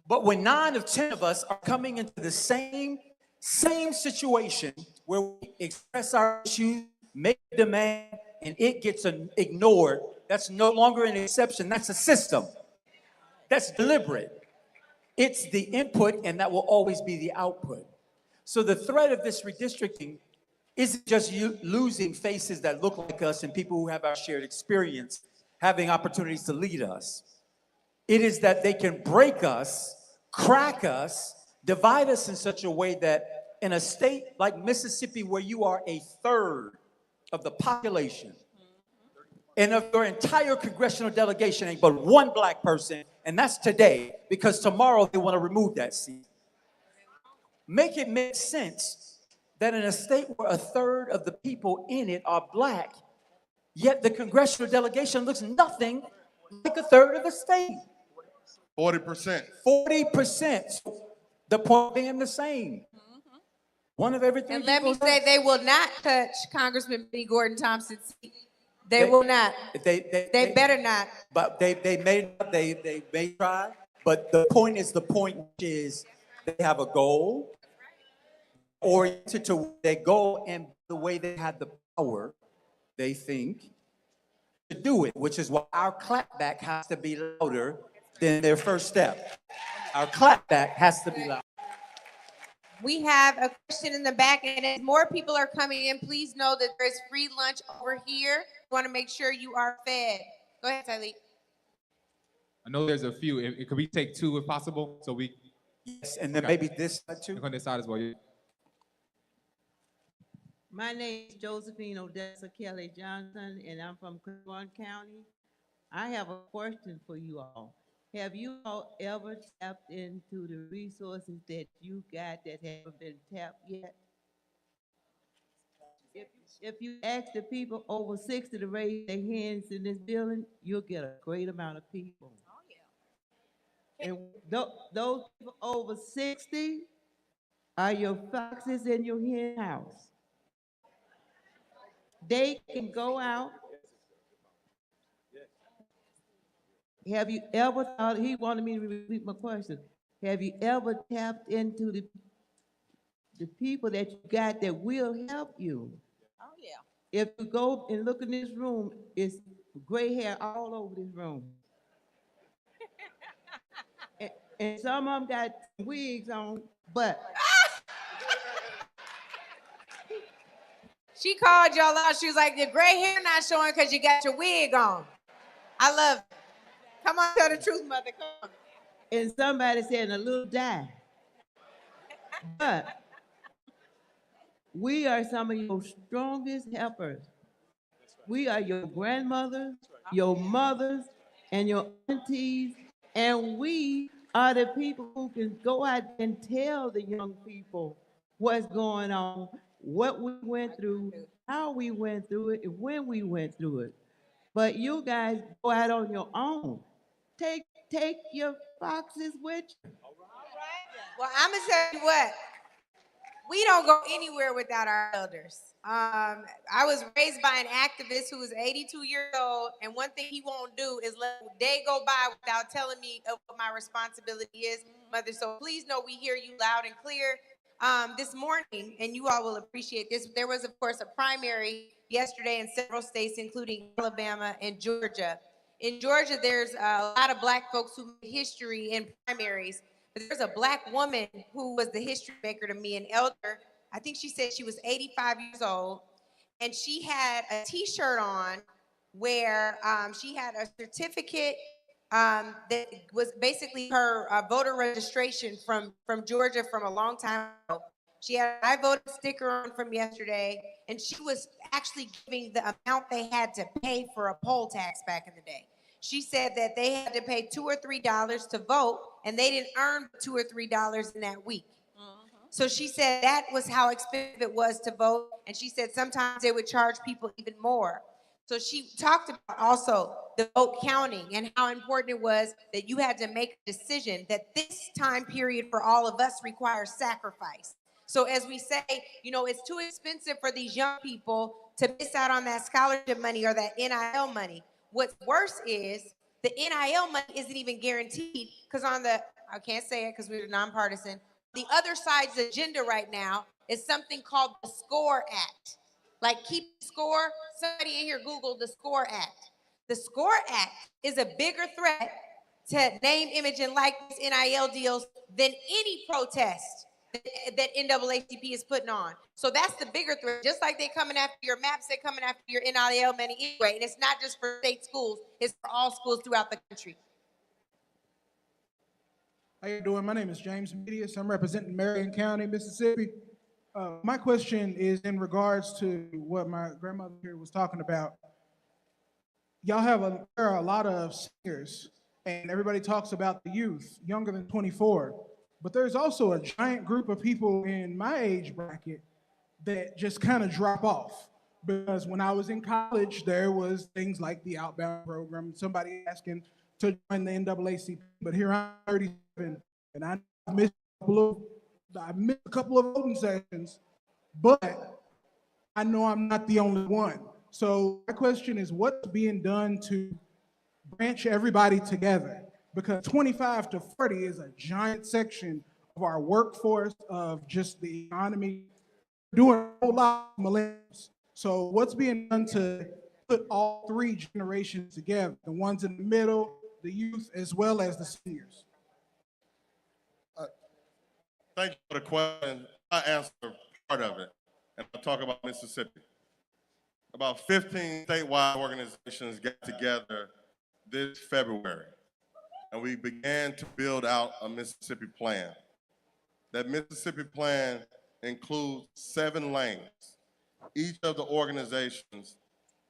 But when 9 of 10 of us are coming into the same situation where we express our issues, make a demand, and it gets ignored, that's no longer an exception, that's a system. That's deliberate. It's the input, and that will always be the output. So the threat of this redistricting isn't just you losing faces that look like us and people who have our shared experience having opportunities to lead us. It is that they can break us, crack us, divide us in such a way that in a state like Mississippi, where you are a third of the population, and of your entire congressional delegation ain't but 1 black person, and that's today, because tomorrow they want to remove that seat. Make it make sense that in a state where a third of the people in it are black, yet the congressional delegation looks nothing like a third of the state. 40%. 40%. The point being the same. One of everything. And let me say, they will not touch Congressman Benny Gordon Thompson's seat. They will not. They Better not. But they may try. But the point is, which is they have a goal oriented to their goal, and the way they have the power, they think, to do it, which is why our clapback has to be louder than their first step. Our clapback has to be louder. We have a question in the back, and as more people are coming in, please know that there's free lunch over here. We want to make sure you are fed. Go ahead, Tylee. I know there's a few. Could we take two if possible? So we. Yes, and then maybe this too. On this side as well. Yeah. My name is Josephine Odessa Kelly Johnson, and I'm from Cleveland County. I have a question for you all. Have you all ever tapped into the resources that you got that haven't been tapped yet? If you ask the people over 60 to raise their hands in this building, you'll get a great amount of people. Oh, yeah. And those people over 60 are your foxes in your hen house. They can go out. Have you ever thought, he wanted me to repeat my question. Have you ever tapped into the people that you got that will help you? Oh, yeah. If you go and look in this room, it's gray hair all over this room. and some of them got wigs on, but. She called y'all out. She was like, the gray hair not showing because you got your wig on. I love it. Come on, tell the truth, mother. Come on. And somebody said a little dye. But we are some of your strongest helpers. We are your grandmothers, your mothers, and your aunties, and we are the people who can go out and tell the young people what's going on, what we went through, how we went through it, and when we went through it. But you guys go out on your own. Take your foxes with you. All right. Well, I'm gonna tell you what. We don't go anywhere without our elders. I was raised by an activist who is 82 years old, and one thing he won't do is let a day go by without telling me of what my responsibility is, mother. So please know we hear you loud and clear. This morning, and you all will appreciate this, there was, of course, a primary yesterday in several states, including Alabama and Georgia. In Georgia, there's a lot of Black folks who made history in primaries. But there's a Black woman who was the history maker to me, an elder. I think she said she was 85 years old, and she had a T-shirt on where she had a certificate that was basically her voter registration from Georgia from a long time ago. She had an I voted sticker on from yesterday, and she was actually giving the amount they had to pay for a poll tax back in the day. She said that they had to pay $2 or $3 to vote, and they didn't earn $2 or $3 in that week. So she said that was how expensive it was to vote, and she said sometimes they would charge people even more. So she talked about also the vote counting and how important it was that you had to make a decision that this time period for all of us requires sacrifice. So as we say, you know, it's too expensive for these young people to miss out on that scholarship money or that NIL money. What's worse is the NIL money isn't even guaranteed because on the, I can't say it because we're nonpartisan, the other side's agenda right now is something called the SCORE Act. Like keep score, somebody in here Google the SCORE Act. The SCORE Act is a bigger threat to name, image, and likeness NIL deals than any protest that NAACP is putting on. So that's the bigger threat. Just like they coming after your maps, they're coming after your NIL money anyway. And it's not just for state schools, it's for all schools throughout the country. How you doing? My name is James Medius. I'm representing Marion County, Mississippi. My question is in regards to what my grandmother here was talking about. Y'all there are a lot of seniors, and everybody talks about the youth, younger than 24. But there's also a giant group of people in my age bracket that just kind of drop off. Because when I was in college, there was things like the Outbound program, somebody asking to join the NAACP. But here I'm 37, and I missed a couple of voting sessions, but I know I'm not the only one. So my question is, what's being done to branch everybody together? Because 25 to 40 is a giant section of our workforce, of just the economy, doing a whole lot of millennials. So what's being done to put all three generations together, the ones in the middle, the youth, as well as the seniors? Thank you for the question. I answer part of it, and I'll talk about Mississippi. About 15 statewide organizations got together this February, and we began to build out a Mississippi plan. That Mississippi plan includes 7 lanes. Each of the organizations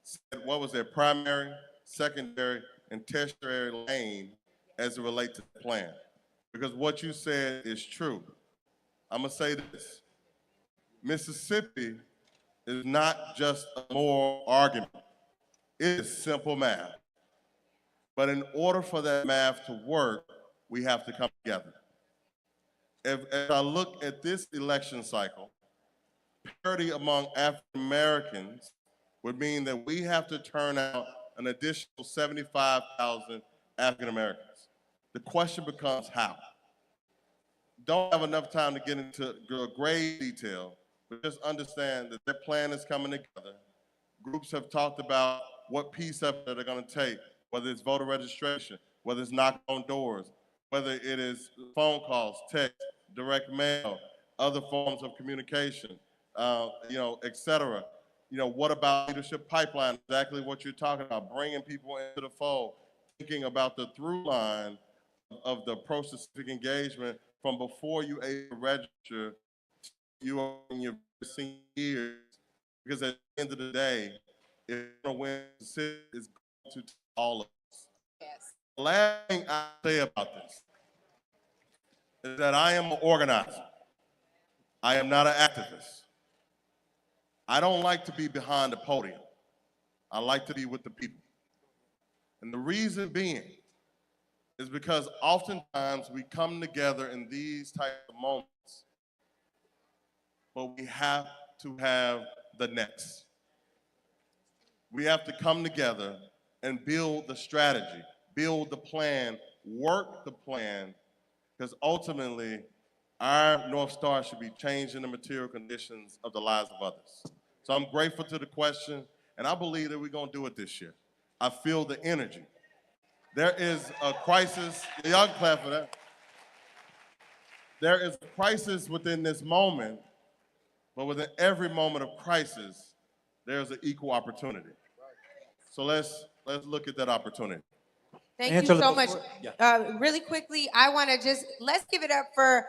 said what was their primary, secondary, and tertiary lane as it relates to the plan. Because what you said is true. I'm gonna say this. Mississippi is not just a moral argument. It is simple math. But in order for that math to work, we have to come together. As I look at this election cycle, parity among African Americans would mean that we have to turn out an additional 75,000 African Americans. The question becomes how. Don't have enough time to get into great detail, but just understand that their plan is coming together. Groups have talked about what piece of it they're going to take, whether it's voter registration, whether it's knocking on doors, whether it is phone calls, text, direct mail, other forms of communication, et cetera. What about leadership pipeline? Exactly what you're talking about, bringing people into the fold, thinking about the through line of the approach to civic engagement from before you able to register, you are in your senior years, because at the end of the day, if you're going to win, the city is going to all of us. Yes. The last thing I say about this is that I am an organizer. I am not an activist. I don't like to be behind the podium. I like to be with the people. And the reason being is because oftentimes we come together in these types of moments, but we have to have the next. We have to come together and build the strategy, build the plan, work the plan, because ultimately our North Star should be changing the material conditions of the lives of others. So I'm grateful to the question, and I believe that we're gonna do it this year. I feel the energy. There is a crisis, y'all can clap for that. There is a crisis within this moment, but within every moment of crisis, there's an equal opportunity. So let's look at that opportunity. Thank Angela, you so much. before- Really quickly, I want to let's give it up for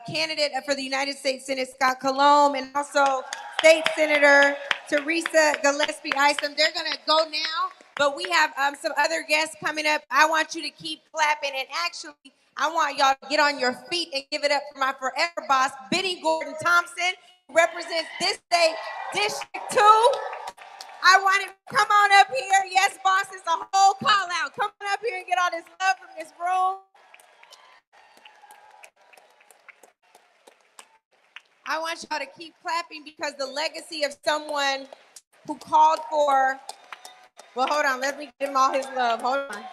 candidate for the United States Senate, Scott Colomb, and also State Senator Teresa Gillespie Isom. They're going to go now, but we have some other guests coming up. I want you to keep clapping, and actually, I want y'all to get on your feet and give it up for my forever boss, Benny Gordon Thompson, who represents this state, District 2. I want him to come on up here. Yes, boss, it's a whole call out. Come on up here and get all this love from this room. I want y'all to keep clapping because the legacy of someone who called for, well, hold on, let me give him all his love. Hold on.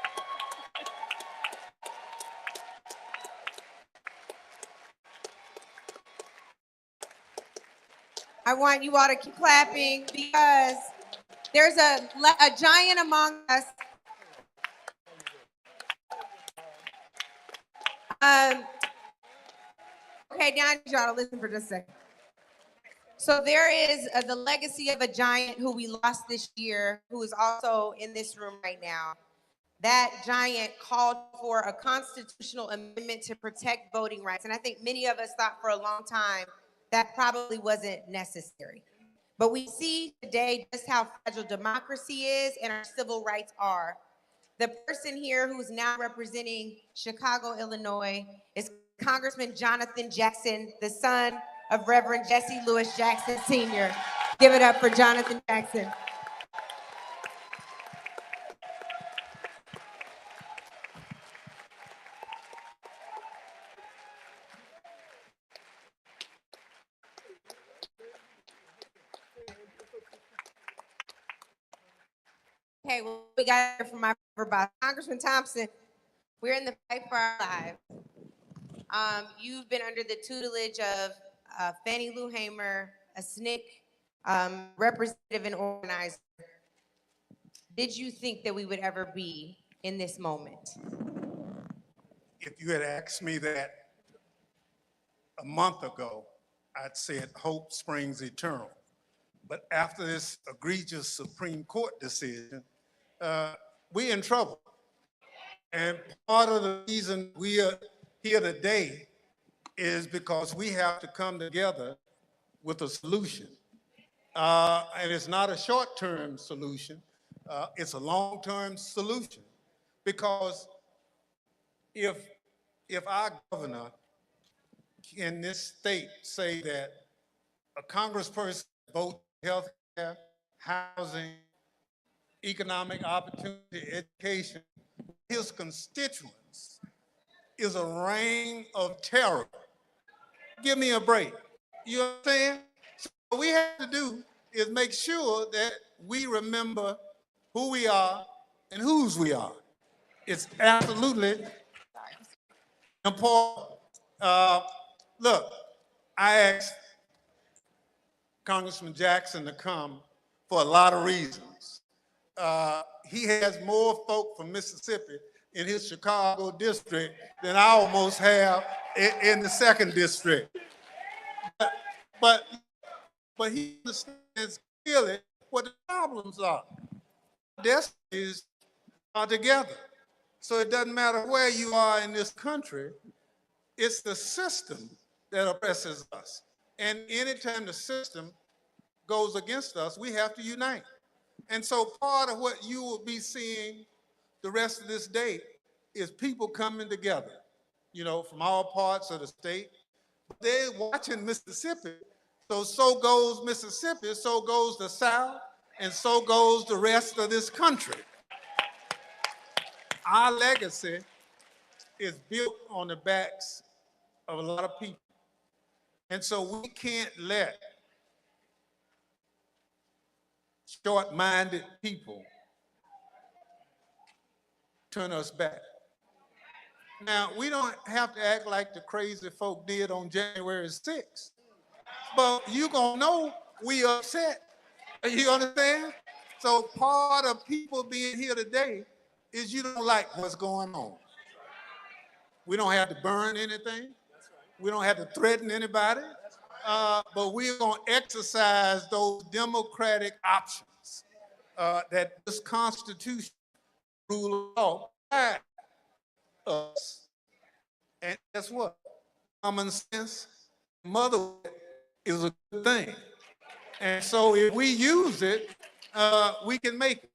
I want you all to keep clapping because there's a giant among us. Okay, now I need y'all to listen for just a second. So there is the legacy of a giant who we lost this year, who is also in this room right now. That giant called for a constitutional amendment to protect voting rights. And I think many of us thought for a long time that probably wasn't necessary. But we see today just how fragile democracy is and our civil rights are. The person here who's now representing Chicago, Illinois, is Congressman Jonathan Jackson, the son of Reverend Jesse Lewis Jackson Sr. Give it up for Jonathan Jackson. Okay, well, we got to hear from my boss, Congressman Thompson. We're in the fight for our lives. You've been under the tutelage of Fannie Lou Hamer, a SNCC representative and organizer. Did you think that we would ever be in this moment? If you had asked me that a month ago, I'd said hope springs eternal. But after this egregious Supreme Court decision, we're in trouble. And part of the reason we are here today is because we have to come together with a solution. And it's not a short-term solution, it's a long-term solution. Because if our governor in this state say that a congressperson votes health care, housing, economic opportunity, education, his constituents is a reign of terror. Give me a break. You understand? So what we have to do is make sure that we remember who we are and whose we are. It's absolutely important. Look, I asked Congressman Jackson to come for a lot of reasons. He has more folk from Mississippi in his Chicago district than I almost have in the 2nd district. But he understands clearly what the problems are. Destinies are together. So it doesn't matter where you are in this country, it's the system that oppresses us. And anytime the system goes against us, we have to unite. And so part of what you will be seeing the rest of this day is people coming together, from all parts of the state. They're watching Mississippi, so goes Mississippi, so goes the South, and so goes the rest of this country. Our legacy is built on the backs of a lot of people. And so we can't let short-minded people turn us back. Now, we don't have to act like the crazy folk did on January 6th, but you're gonna know we upset. You understand? So part of people being here today is you don't like what's going on. We don't have to burn anything. We don't have to threaten anybody, but we're gonna exercise those democratic options that this Constitution, rule of law, provides us. And guess what? Common sense, motherhood is a good thing. And so if we use it, we can make it.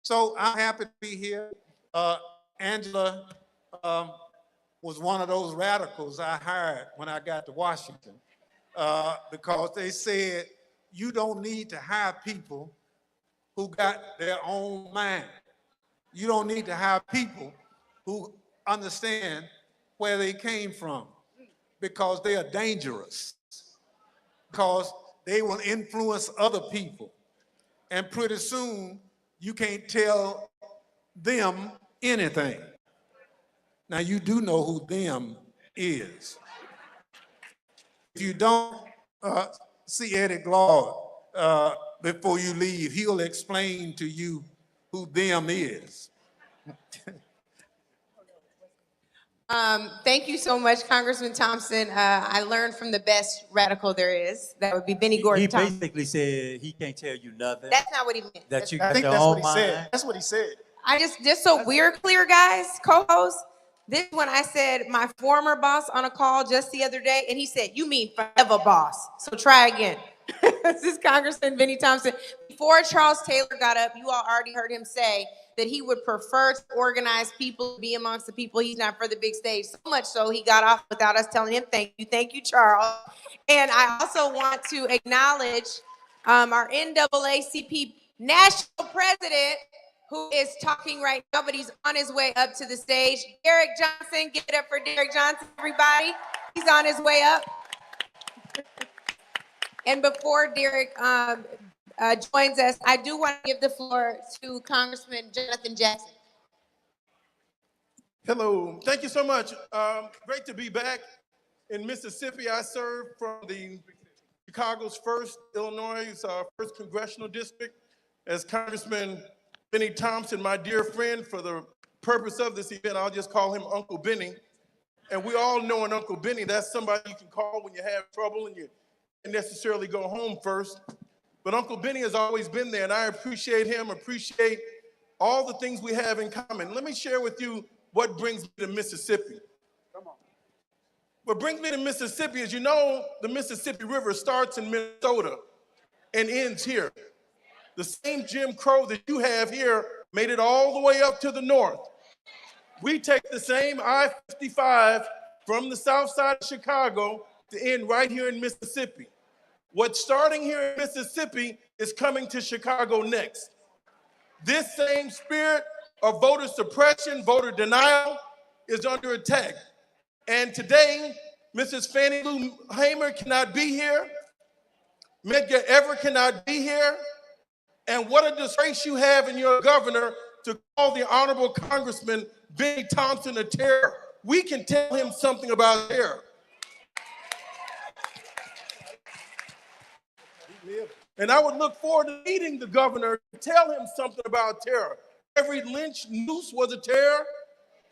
So I'm happy to be here. Angela was one of those radicals I hired when I got to Washington because they said, you don't need to hire people who got their own mind. You don't need to hire people who understand where they came from because they are dangerous, because they will influence other people. And pretty soon, you can't tell them anything. Now, you do know who them is. If you don't see Eddie Glaude before you leave, he'll explain to you who them is. Thank you so much, Congressman Thompson. I learned from the best radical there is. That would be Benny Gordon He Thompson. basically said he can't tell you nothing. That's not what he meant. That you I got think your that's own what he mind. said. That's what he said. I just so we're clear, guys, co-host. This is when I said my former boss on a call just the other day, and he said, you mean forever boss. So try again. This is Congressman Benny Thompson. Before Charles Taylor got up, you all already heard him say that he would prefer to organize people, be amongst the people. He's not for the big stage. So much so he got off without us telling him thank you, Charles. And I also want to acknowledge our NAACP national president, who is talking right now, but he's on his way up to the stage. Derek Johnson, give it up for Derek Johnson, everybody. He's on his way up. And before Derek joins us. I do want to give the floor to Congressman Jonathan Jackson. Hello, thank you so much. Great to be back in Mississippi. I serve from the Chicago's 1st, Illinois' 1st Congressional District as Congressman Benny Thompson, my dear friend. For the purpose of this event, I'll just call him Uncle Benny. And we all know an Uncle Benny, that's somebody you can call when you have trouble and you can't necessarily go home first. But Uncle Benny has always been there, and I appreciate him, appreciate all the things we have in common. Let me share with you what brings me to Mississippi. Come on. What brings me to Mississippi is, you know, the Mississippi River starts in Minnesota and ends here. The same Jim Crow that you have here made it all the way up to the north. We take the same I-55 from the south side of Chicago to end right here in Mississippi. What's starting here in Mississippi is coming to Chicago next. This same spirit of voter suppression, voter denial is under attack. And today, Mrs. Fannie Lou Hamer cannot be here. Medgar Evers cannot be here. And what a disgrace you have in your governor to call the Honorable Congressman Benny Thompson a terror. We can tell him something about terror. And I would look forward to meeting the governor to tell him something about terror. Every lynch noose was a terror.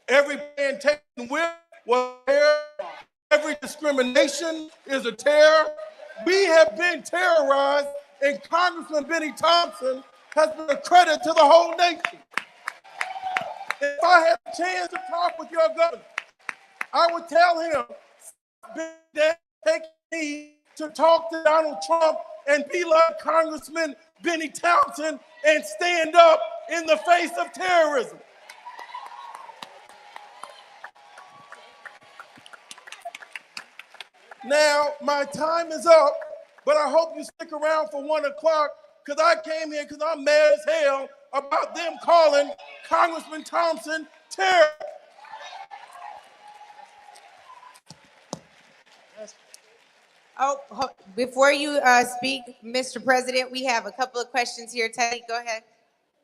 Every plantation whip was a terror. Every discrimination is a terror. We have been terrorized, and Congressman Benny Thompson has been a credit to the whole nation. If I had a chance to talk with your governor, I would tell him, take me to talk to Donald Trump and be like Congressman Benny Thompson and stand up in the face of terrorism. Now, my time is up, but I hope you stick around for 1 o'clock, because I came here because I'm mad as hell about them calling Congressman Thompson terror. Oh, before you speak, Mr. President, we have a couple of questions here. Teddy, go ahead.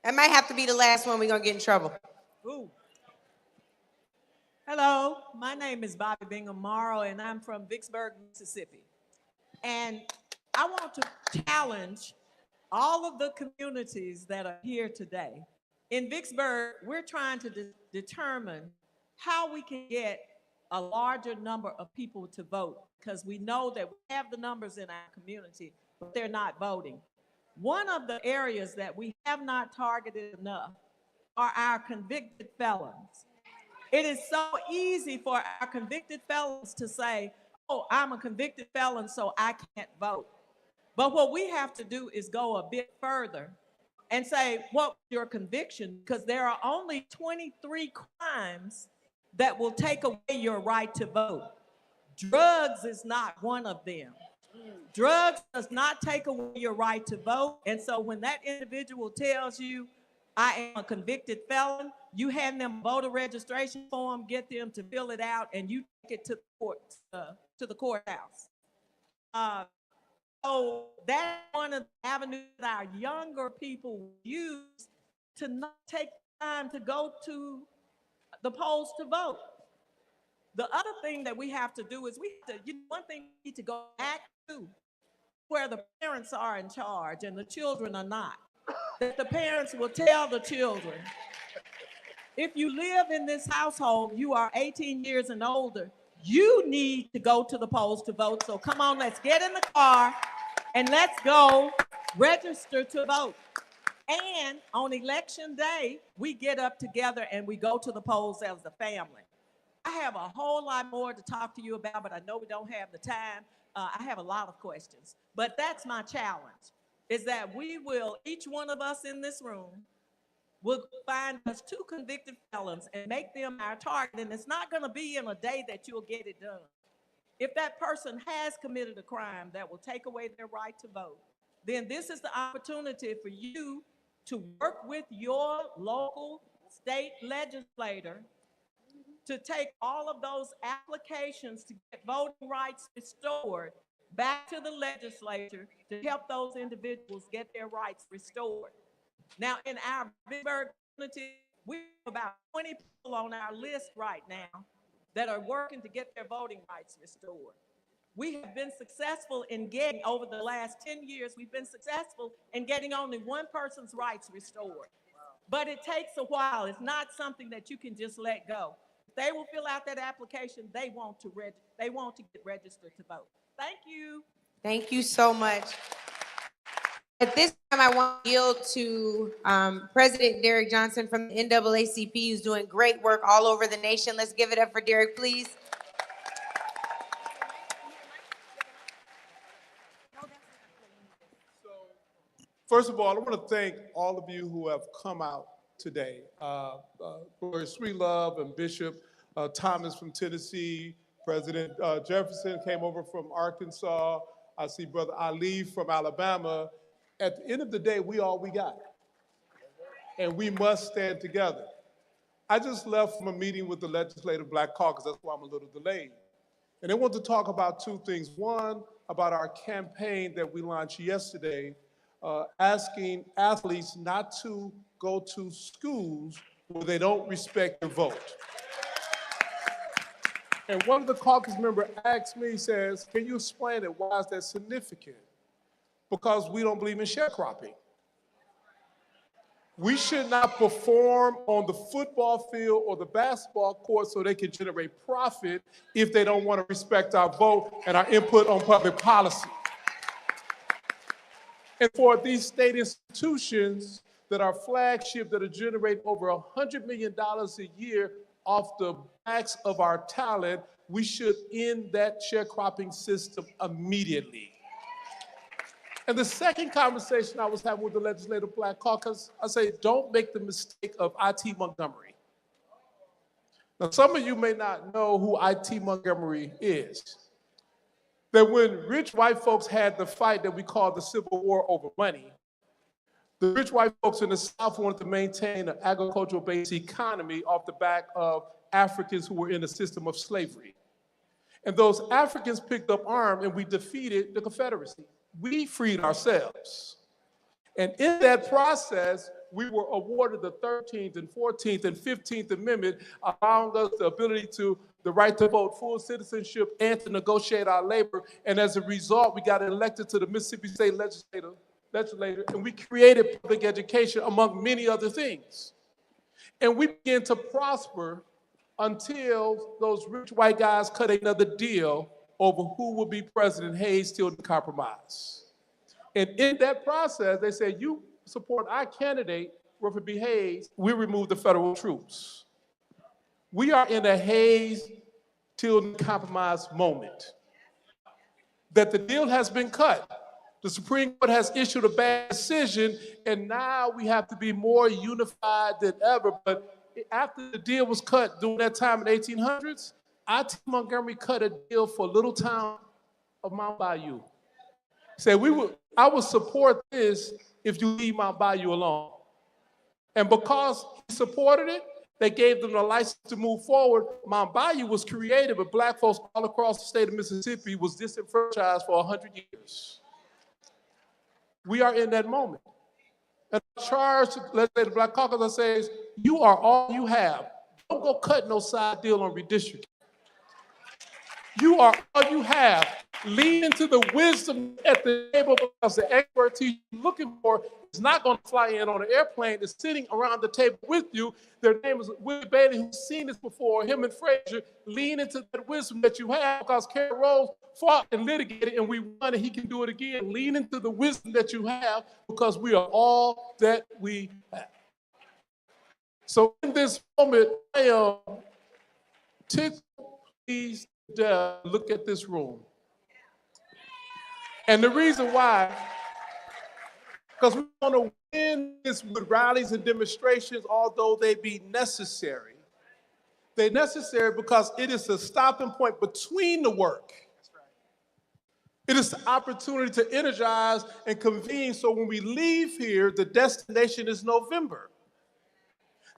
That might have to be the last one. We're going to get in trouble. Ooh. Hello, my name is Bobby Bingham Morrow, and I'm from Vicksburg, Mississippi. And I want to challenge all of the communities that are here today. In Vicksburg, we're trying to determine how we can get a larger number of people to vote, because we know that we have the numbers in our community, but they're not voting. One of the areas that we have not targeted enough are our convicted felons. It is so easy for our convicted felons to say, oh, I'm a convicted felon, so I can't vote. But what we have to do is go a bit further and say, what's your conviction? Because there are only 23 crimes that will take away your right to vote. Drugs is not one of them. Drugs does not take away your right to vote. And so when that individual tells you, I am a convicted felon, you hand them a voter registration form, get them to fill it out, and you take it to the courthouse. So that's one of the avenues that our younger people use to not take time to go to the polls to vote. The other thing that we have to do is one thing we need to go back to where the parents are in charge and the children are not. That the parents will tell the children, if you live in this household, you are 18 years and older, you need to go to the polls to vote. So come on, let's get in the car and let's go register to vote. And on election day, we get up together and we go to the polls as a family. I have a whole lot more to talk to you about, but I know we don't have the time. I have a lot of questions, but that's my challenge, is that we will, each one of us in this room, will find us 2 convicted felons and make them our target. And it's not going to be in a day that you'll get it done. If that person has committed a crime that will take away their right to vote, then this is the opportunity for you to work with your local state legislator to take all of those applications to get voting rights restored back to the legislature to help those individuals get their rights restored. Now, in our Vicksburg community, we have about 20 people on our list right now that are working to get their voting rights restored. We have been successful in getting, over the last 10 years, we've been successful in getting only one person's rights restored. But it takes a while. It's not something that you can just let go. If they will fill out that application, they want to get registered to vote. Thank you. Thank you so much. At this time, I want to yield to President Derek Johnson from the NAACP, who's doing great work all over the nation. Let's give it up for Derek, please. First of all, I want to thank all of you who have come out today. Brother Sweet Love and Bishop Thomas from Tennessee, President Jefferson came over from Arkansas. I see Brother Ali from Alabama. At the end of the day, we all we got. And we must stand together. I just left from a meeting with the Legislative Black Caucus. That's why I'm a little delayed. And I want to talk about two things. One, about our campaign that we launched yesterday, asking athletes not to go to schools where they don't respect their vote. And one of the caucus members asked me, says, can you explain it? Why is that significant? Because we don't believe in sharecropping. We should not perform on the football field or the basketball court so they can generate profit if they don't want to respect our vote and our input on public policy. And for these state institutions that are flagship, that are generating over $100 million a year off the backs of our talent, we should end that sharecropping system immediately. And the second conversation I was having with the Legislative Black Caucus, I say, don't make the mistake of I.T. Montgomery. Now, some of you may not know who I.T. Montgomery is. That when rich white folks had the fight that we call the Civil War over money, the rich white folks in the South wanted to maintain an agricultural-based economy off the back of Africans who were in a system of slavery. And those Africans picked up arms and we defeated the Confederacy. We freed ourselves. And in that process, we were awarded the 13th and 14th and 15th Amendment, allowing us the ability to the right to vote, full citizenship, and to negotiate our labor. And as a result, we got elected to the Mississippi State Legislature, and we created public education, among many other things. And we began to prosper until those rich white guys cut another deal over who would be president. Hayes still didn't compromise. And in that process, they said, you support our candidate, Rutherford B. Hayes, we remove the federal troops. We are in a Hayes-Tilden compromise moment. That the deal has been cut. The Supreme Court has issued a bad decision, and now we have to be more unified than ever. But after the deal was cut during that time in the 1800s, I.T. Montgomery cut a deal for a little town of Mount Bayou. Said, I would support this if you leave Mount Bayou alone. And because he supported it, they gave them the license to move forward. Mount Bayou was created, but black folks all across the state of Mississippi was disenfranchised for 100 years. We are in that moment. And I charge, let's say the Black Caucus, I say, you are all you have. Don't go cut no side deal on redistricting. You are all you have. Lean into the wisdom at the table, because the expertise you're looking for is not going to fly in on an airplane. It's sitting around the table with you. Their name is Willie Bailey, who's seen this before, him and Frazier. Lean into that wisdom that you have, because Carol Rose fought and litigated, and we won, and he can do it again. Lean into the wisdom that you have, because we are all that we have. So in this moment, I am tickled, pleased to death. Look at this room. And the reason why, because we want to win this with rallies and demonstrations, although they be necessary. They're necessary because it is a stopping point between the work. It is the opportunity to energize and convene, so when we leave here, the destination is November.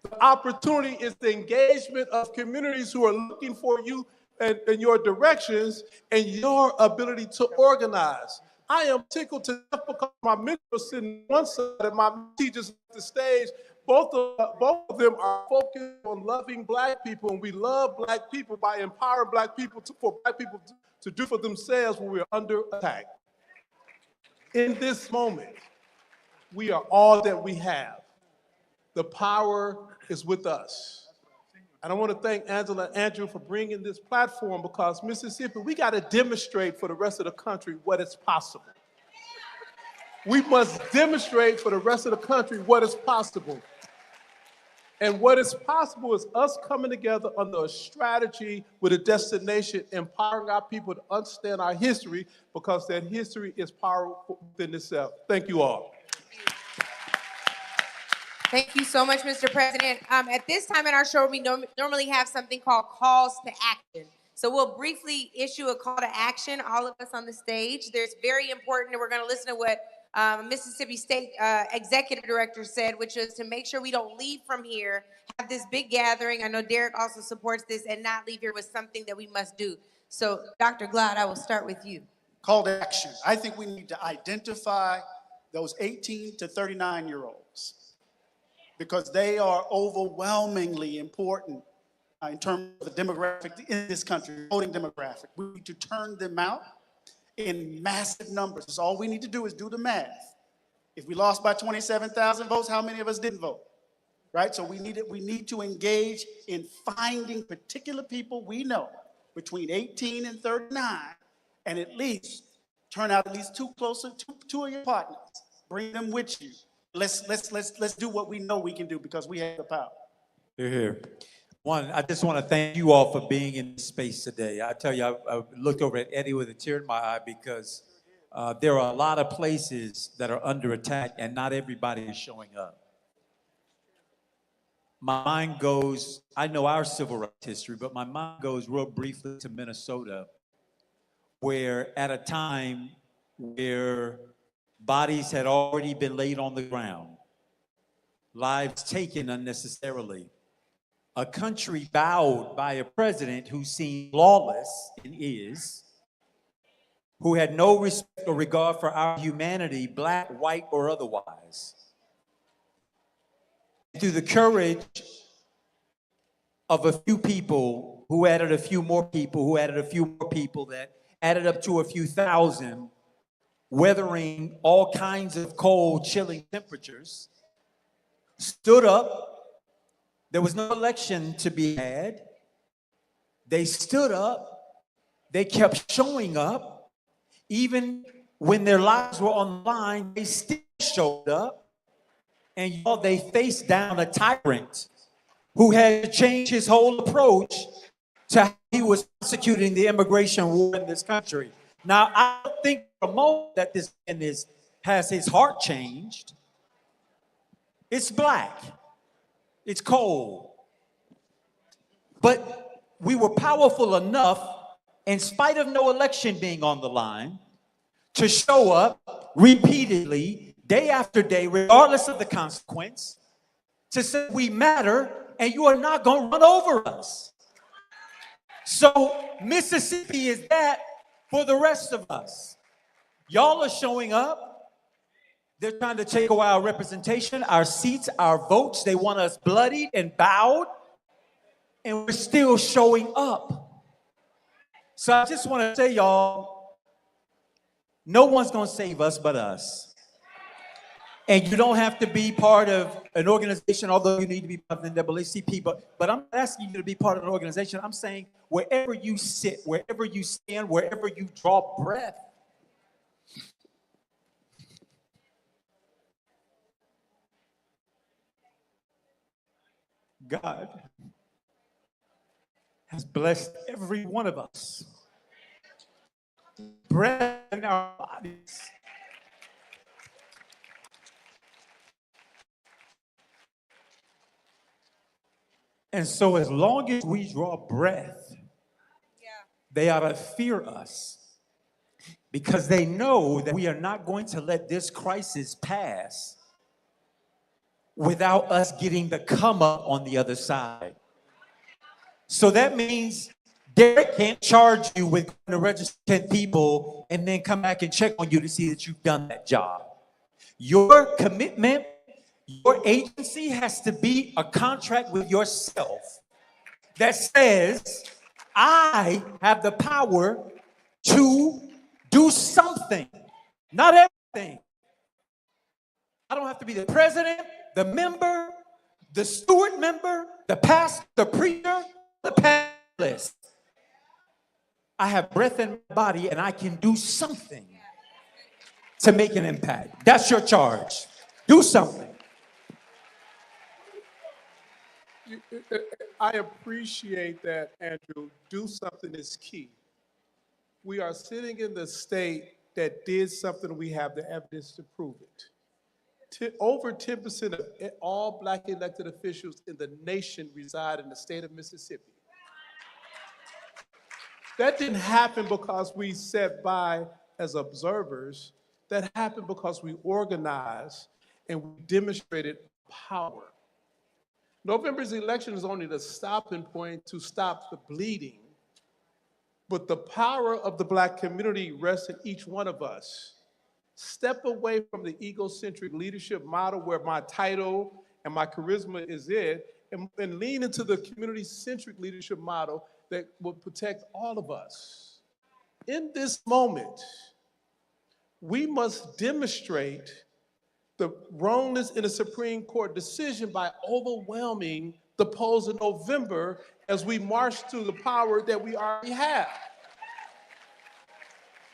The opportunity is the engagement of communities who are looking for you and your directions and your ability to organize. I am tickled to death because my mentors sitting on one side and my teachers at the stage. Both of them are focused on loving Black people, and we love Black people by empowering Black people for Black people to do for themselves when we're under attack. In this moment, we are all that we have. The power is with us. And I want to thank Angela and Andrew for bringing this platform, because Mississippi, we got to demonstrate for the rest of the country what is possible. We must demonstrate for the rest of the country what is possible. And what is possible is us coming together under a strategy with a destination, empowering our people to understand our history, because that history is powerful within itself. Thank you all. Thank you so much, Mr. President. At this time in our show, we normally have something called calls to action. So we'll briefly issue a call to action, all of us on the stage. There's very important, and we're going to listen to what Mississippi State Executive Director said, which is to make sure we don't leave from here, have this big gathering. I know Derek also supports this, and not leave here with something that we must do. So, Dr. Glad, I will start with you. Call to action. I think we need to identify those 18 to 39-year-olds, because they are overwhelmingly important in terms of the demographic in this country, voting demographic. We need to turn them out in massive numbers. So all we need to do is do the math. If we lost by 27,000 votes, how many of us didn't vote? Right? So we need to engage in finding particular people we know between 18 and 39, and at least turn out at least two of your partners. Bring them with you. Let's do what we know we can do, because we have the power. Here. One, I just want to thank you all for being in this space today. I tell you, I looked over at Eddie with a tear in my eye, because there are a lot of places that are under attack, and not everybody is showing up. My mind goes, I know our civil rights history, but my mind goes real briefly to Minnesota, where at a time where bodies had already been laid on the ground, lives taken unnecessarily, a country bowed by a president who seemed lawless and is, who had no respect or regard for our humanity, Black, white, or otherwise. Through the courage of a few people who added a few more people, who added a few more people, that added up to a few thousand, weathering all kinds of cold, chilling temperatures, stood up. There was no election to be had. They stood up. They kept showing up. Even when their lives were on the line, they still showed up. And y'all, they faced down a tyrant who had to change his whole approach to how he was prosecuting the immigration war in this country. Now, I don't think for a moment that this man has his heart changed. It's Black. It's cold. But we were powerful enough, in spite of no election being on the line, to show up repeatedly, day after day, regardless of the consequence, to say we matter and you are not going to run over us. So Mississippi is that for the rest of us. Y'all are showing up. They're trying to take away our representation, our seats, our votes. They want us bloodied and bowed, and we're still showing up. So I just want to say, y'all, no one's going to save us but us. And you don't have to be part of an organization, although you need to be part of the NAACP, but I'm not asking you to be part of an organization. I'm saying wherever you sit, wherever you stand, wherever you draw breath, God has blessed every one of us. Breath in our bodies. And so as long as we draw breath, they ought to fear us, because they know that we are not going to let this crisis pass without us getting the come up on the other side. So that means Derek can't charge you with going to register 10 people and then come back and check on you to see that you've done that job. Your commitment, your agency has to be a contract with yourself that says, I have the power to do something, not everything. I don't have to be the president, the member, the steward member, the pastor, the preacher, the panelist. I have breath in my body and I can do something to make an impact. That's your charge. Do something. I appreciate that, Andrew. Do something is key. We are sitting in the state that did something. We have the evidence to prove it. Over 10% of all Black elected officials in the nation reside in the state of Mississippi. That didn't happen because we sat by as observers. That happened because we organized and we demonstrated power. November's election is only the stopping point to stop the bleeding, but the power of the Black community rests in each one of us. Step away from the egocentric leadership model where my title and my charisma is it, and lean into the community-centric leadership model that will protect all of us. In this moment, we must demonstrate the wrongness in a Supreme Court decision by overwhelming the polls in November as we march to the power that we already have.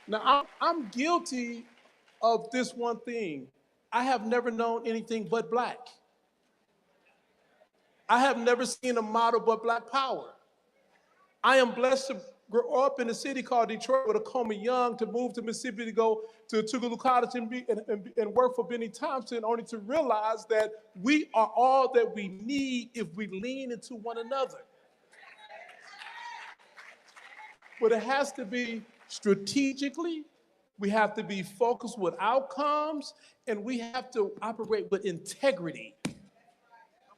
Now, I'm guilty of this one thing. I have never known anything but Black. I have never seen a model but Black power. I am blessed to grow up in a city called Detroit with a Tacoma Young, to move to Mississippi to go to Tougaloo College and work for Benny Thompson, only to realize that we are all that we need if we lean into one another. But it has to be strategically, we have to be focused with outcomes, and we have to operate with integrity.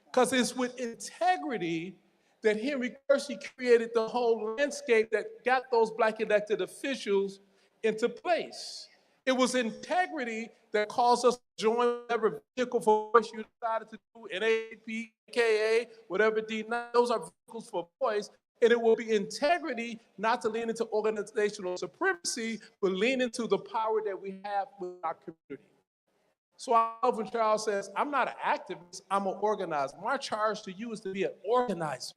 Because it's with integrity that Henry Kersey created the whole landscape that got those Black elected officials into place. It was integrity that caused us to join whatever vehicle for voice you decided to do, NAP, AKA, whatever D9, those are vehicles for voice. And it will be integrity not to lean into organizational supremacy, but lean into the power that we have with our community. So I love when Charles says, I'm not an activist, I'm an organizer. My charge to you is to be an organizer.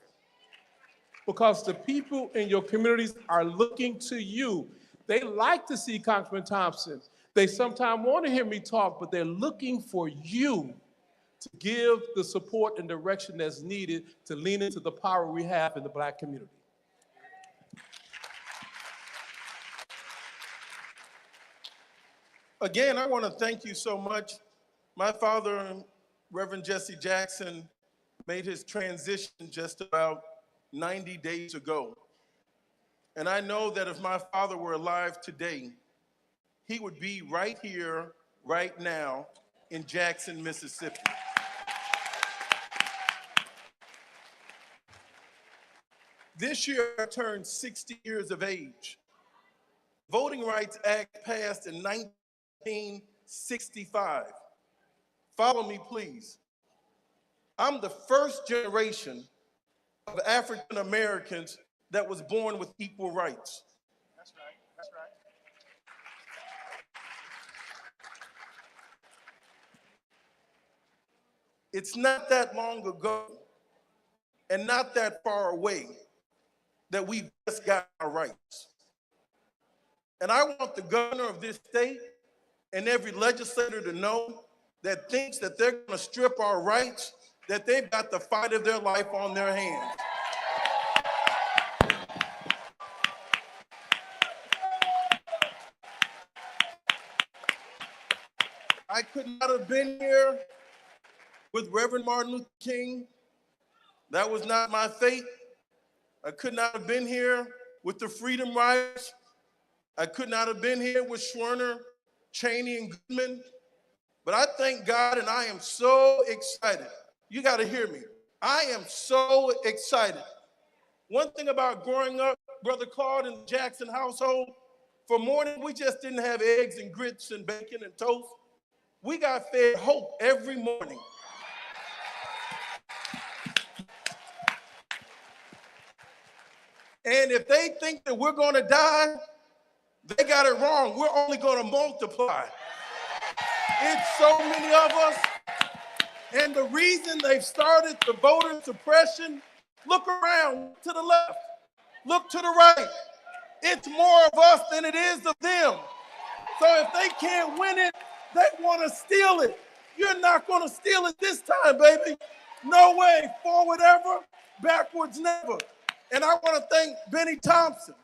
Because the people in your communities are looking to you. They like to see Congressman Thompson. They sometimes want to hear me talk, but they're looking for you to give the support and direction that's needed to lean into the power we have in the Black community. Again, I want to thank you so much. My father, Reverend Jesse Jackson, made his transition just about 90 days ago. And I know that if my father were alive today, he would be right here, right now, in Jackson, Mississippi. This year, I turned 60 years of age. Voting Rights Act passed in 1965. Follow me, please. I'm the first generation of African Americans that was born with equal rights. That's right, that's right. It's not that long ago and not that far away that we just got our rights. And I want the governor of this state and every legislator to know that thinks that they're going to strip our rights, that they've got the fight of their life on their hands. I could not have been here with Reverend Martin Luther King. That was not my fate. I could not have been here with the Freedom Riders. I could not have been here with Schwerner, Cheney, and Goodman. But I thank God, and I am so excited. You got to hear me. I am so excited. One thing about growing up Brother Claude and the Jackson household, for morning, we just didn't have eggs and grits and bacon and toast. We got fed hope every morning. And if they think that we're going to die, they got it wrong. We're only going to multiply. It's so many of us. And the reason they've started the voter suppression, look around, look to the left, look to the right. It's more of us than it is of them. So if they can't win it, they want to steal it. You're not going to steal it this time, baby. No way. Forward ever, backwards never. And I want to thank Benny Thompson,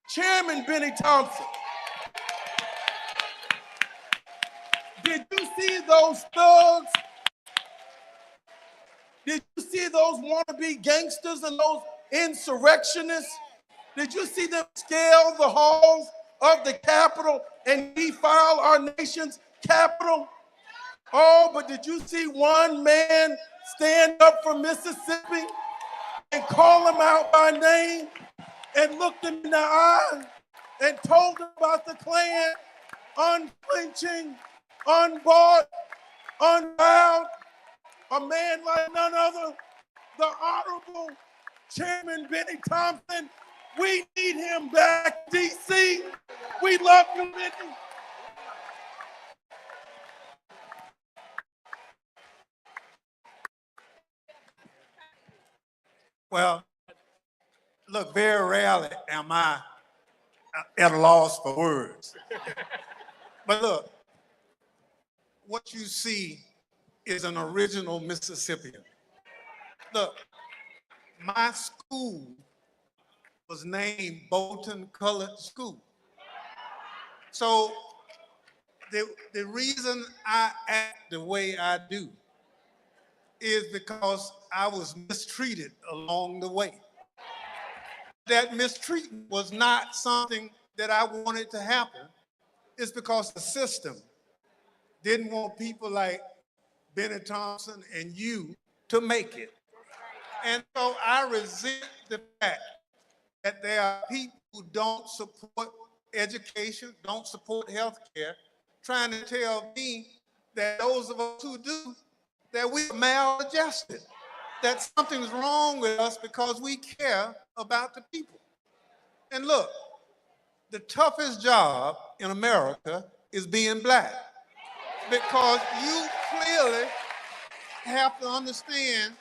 Chairman Benny Thompson. Did you see those thugs? Did you see those wannabe gangsters and those insurrectionists? Did you see them scale the halls of the Capitol and defile our nation's capital? Oh, but did you see one man stand up for Mississippi and call him out by name and looked him in the eye and told him about the Klan, unflinching, unbought, unbowed? A man like none other, the Honorable Chairman Benny Thompson. We need him back, D.C. We love you, Benny. Well, look, very rarely am I at a loss for words. But look, what you see is an original Mississippian. Look, my school was named Bolton Colored School. So the reason I act the way I do is because I was mistreated along the way. That mistreatment was not something that I wanted to happen. It's because the system didn't want people like Benny Thompson and you to make it. And so I resent the fact that there are people who don't support education, don't support health care, trying to tell me that those of us who do, that we're maladjusted, that something's wrong with us because we care about the people. And look, the toughest job in America is being Black, because you clearly have to understand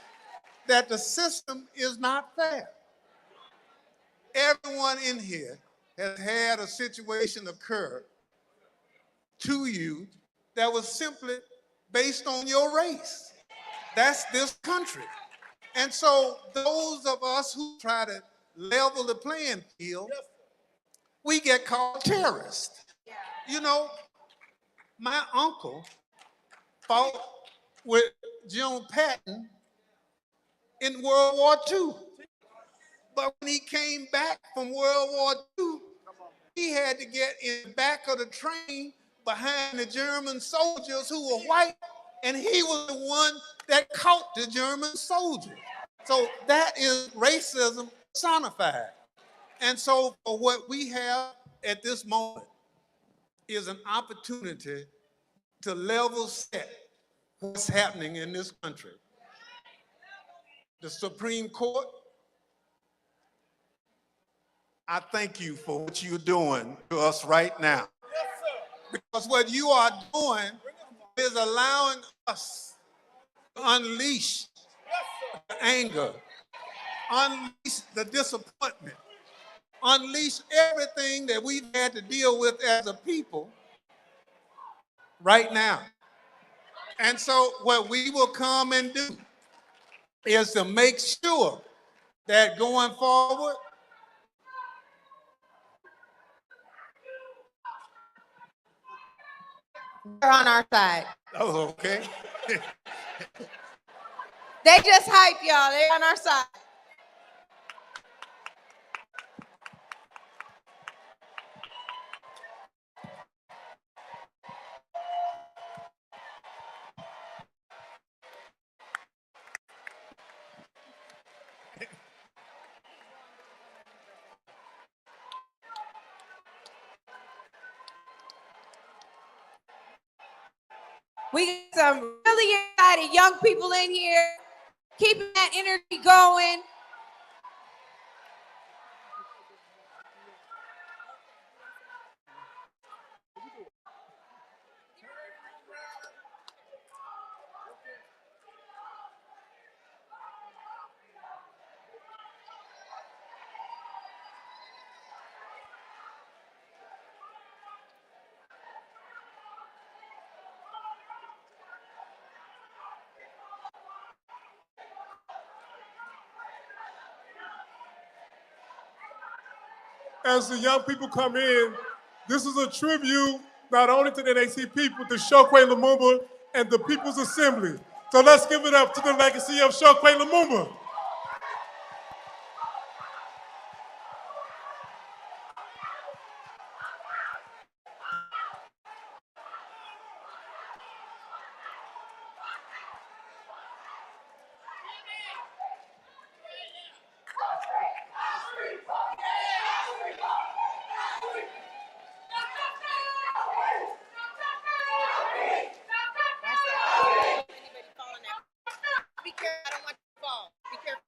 that the system is not fair. Everyone in here has had a situation occur to you that was simply based on your race. That's this country. And so those of us who try to level the playing field, we get called terrorists. You know, my uncle fought with Joan Patton in World War II. But when he came back from World War II, he had to get in the back of the train behind the German soldiers who were white, and he was the one that caught the German soldiers. So that is racism personified. And so for what we have at this moment is an opportunity to level set what's happening in this country. The Supreme Court, I thank you for what you're doing to us right now. Because what you are doing is allowing us to unleash the anger, unleash the disappointment, unleash everything that we've had to deal with as a people right now. And so what we will come and do is to make sure that going forward, They're on our side. oh, okay. They just hype y'all. They're on our side. We got some really excited young people in here, keeping that energy going. As the young people come in, this is a tribute not only to the NACP, but to Chokwe Lumumba and the People's Assembly. So let's give it up to the legacy of Chokwe Lumumba. Be careful, I don't want you to fall. Be careful.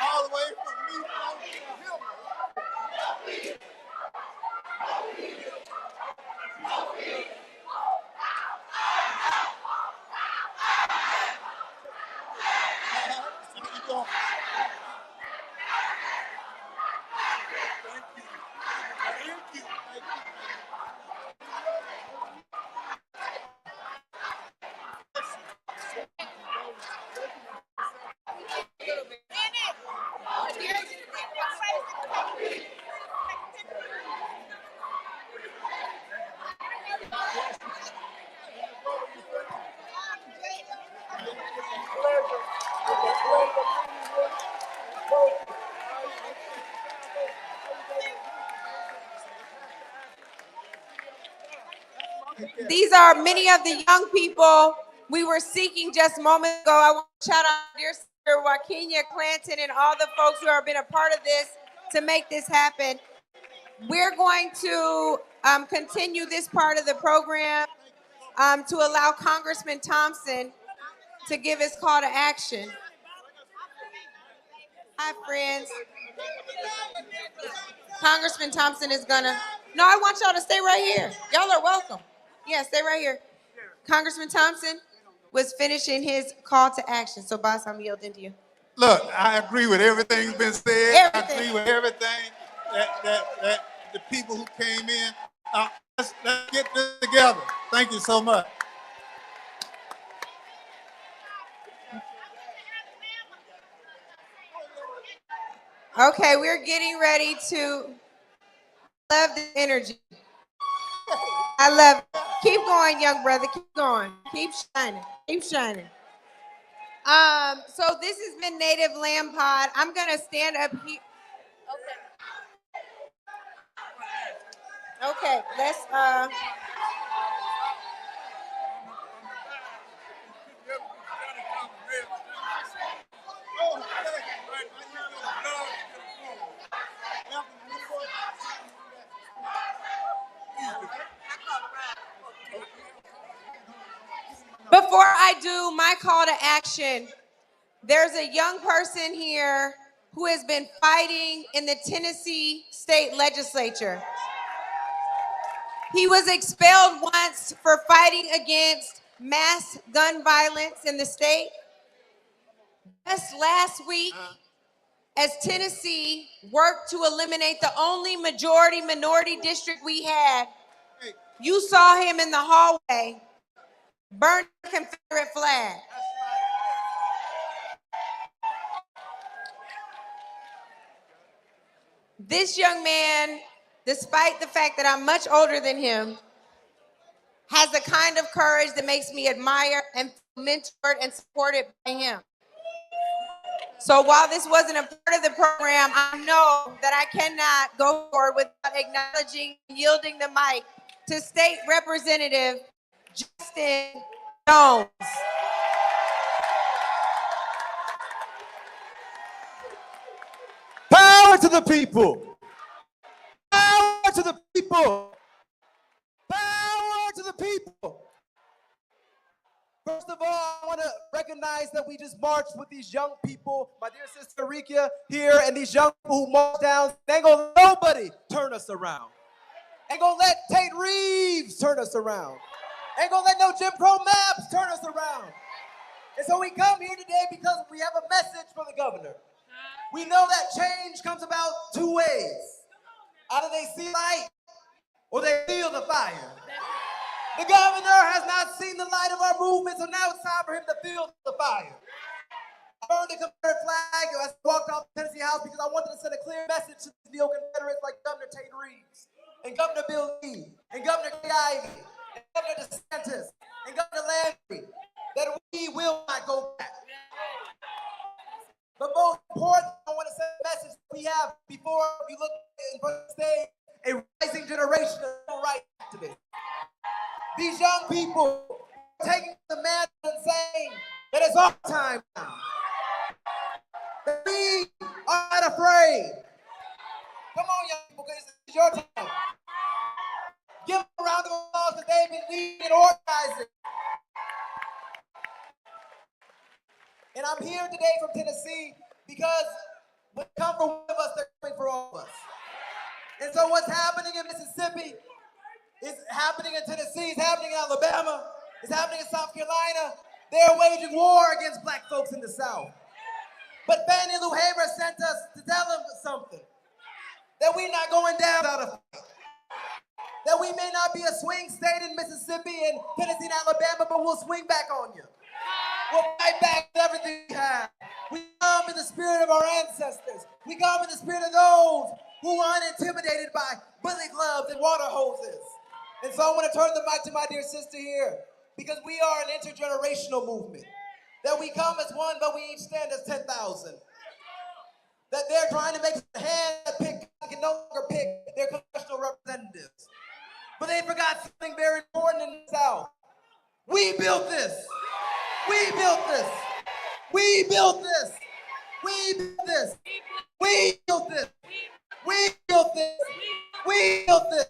All the way from me. These are many of the young people we were seeking just moments ago. I want to shout out dear Senator Wakinia Clanton and all the folks who have been a part of this to make this happen. We're going to continue this part of the program to allow Congressman Thompson to give his call to action. Hi, friends. Congressman Thompson is gonna, no, I want y'all to stay right here. Y'all are welcome. Yeah, stay right here. Congressman Thompson was finishing his call to action. So, boss, I'm yielding to you. Look, I agree with everything that's been said. I agree with everything that the people who came in. Let's get this together. Thank you so much. Okay, we're getting ready to. Love the energy. I love it. Keep going, young brother. Keep going. Keep shining. Keep shining. So this has been Native Land Pod. I'm gonna stand up here. Okay, let's before I do my call to action, there's a young person here who has been fighting in the Tennessee state legislature. He was expelled once for fighting against mass gun violence in the state. Just last week, as Tennessee worked to eliminate the only majority minority district we had, you saw him in the hallway burn the Confederate flag. This young man, despite the fact that I'm much older than him, has the kind of courage that makes me admire and feel mentored and supported by him. So while this wasn't a part of the program, I know that I cannot go forward without acknowledging and yielding the mic to State Representative Justin Jones. Power to the people. Power to the people. Power to the people. First of all, I want to recognize that we just marched with these young people, my dear sister Rikia here, and these young people who marched down. They ain't gonna let nobody turn us around. Ain't gonna let Tate Reeves turn us around. Ain't gonna let no Jim Crow maps turn us around. And so we come here today because we have a message for the governor. We know that change comes about two ways. Either they see light or they feel the fire. The governor has not seen the light of our movement, so now it's time for him to feel the fire. I burned the Confederate flag as I walked off the Tennessee House because I wanted to send a clear message to the neo-Confederates like Governor Tate Reeves, and Governor Bill Lee, and Governor Kay Ivey, and Governor DeSantis, and Governor Landry, that we will not go back. But most important, I want to send a message we have before we look in front of the stage, a rising generation of civil rights activists. These young people are taking the mantle and saying that it's our time now. That we are not afraid. Come on, young people, because it's your time. Give them a round of applause that they've been leading and organizing. And I'm here today from Tennessee because when they come for one of us, they're coming for all of us. And so what's happening in Mississippi is happening in Tennessee, it's happening in Alabama, it's happening in South Carolina. They're waging war against black folks in the South. But Fannie Lou Hamer sent us to tell them something, that we're not going down without a fight. That we may not be a swing state in Mississippi and Tennessee and Alabama, but we'll swing back on you. We'll fight back with everything we have. We come in the spirit of our ancestors. We come in the spirit of those who are unintimidated by bullet gloves and water hoses. And so I want to turn the mic to my dear sister here, because we are an intergenerational movement. That we come as one, but we each stand as 10,000. That they're trying to make a hand that can no longer pick their congressional representatives. But they forgot something very important in the South. We built this. We built this. We built this. We built this. We built this. We built this. We built this.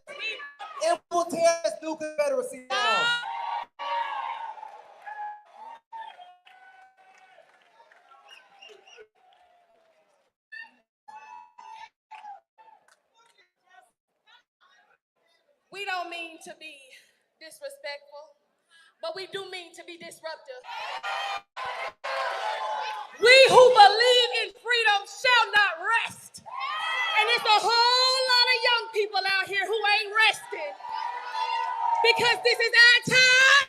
And we'll tear this new Confederacy down. We don't mean to be disrespectful, but we do mean to be disruptive. We who believe in freedom shall not rest. And it's a whole lot of young people out here who ain't resting. Because this is our time.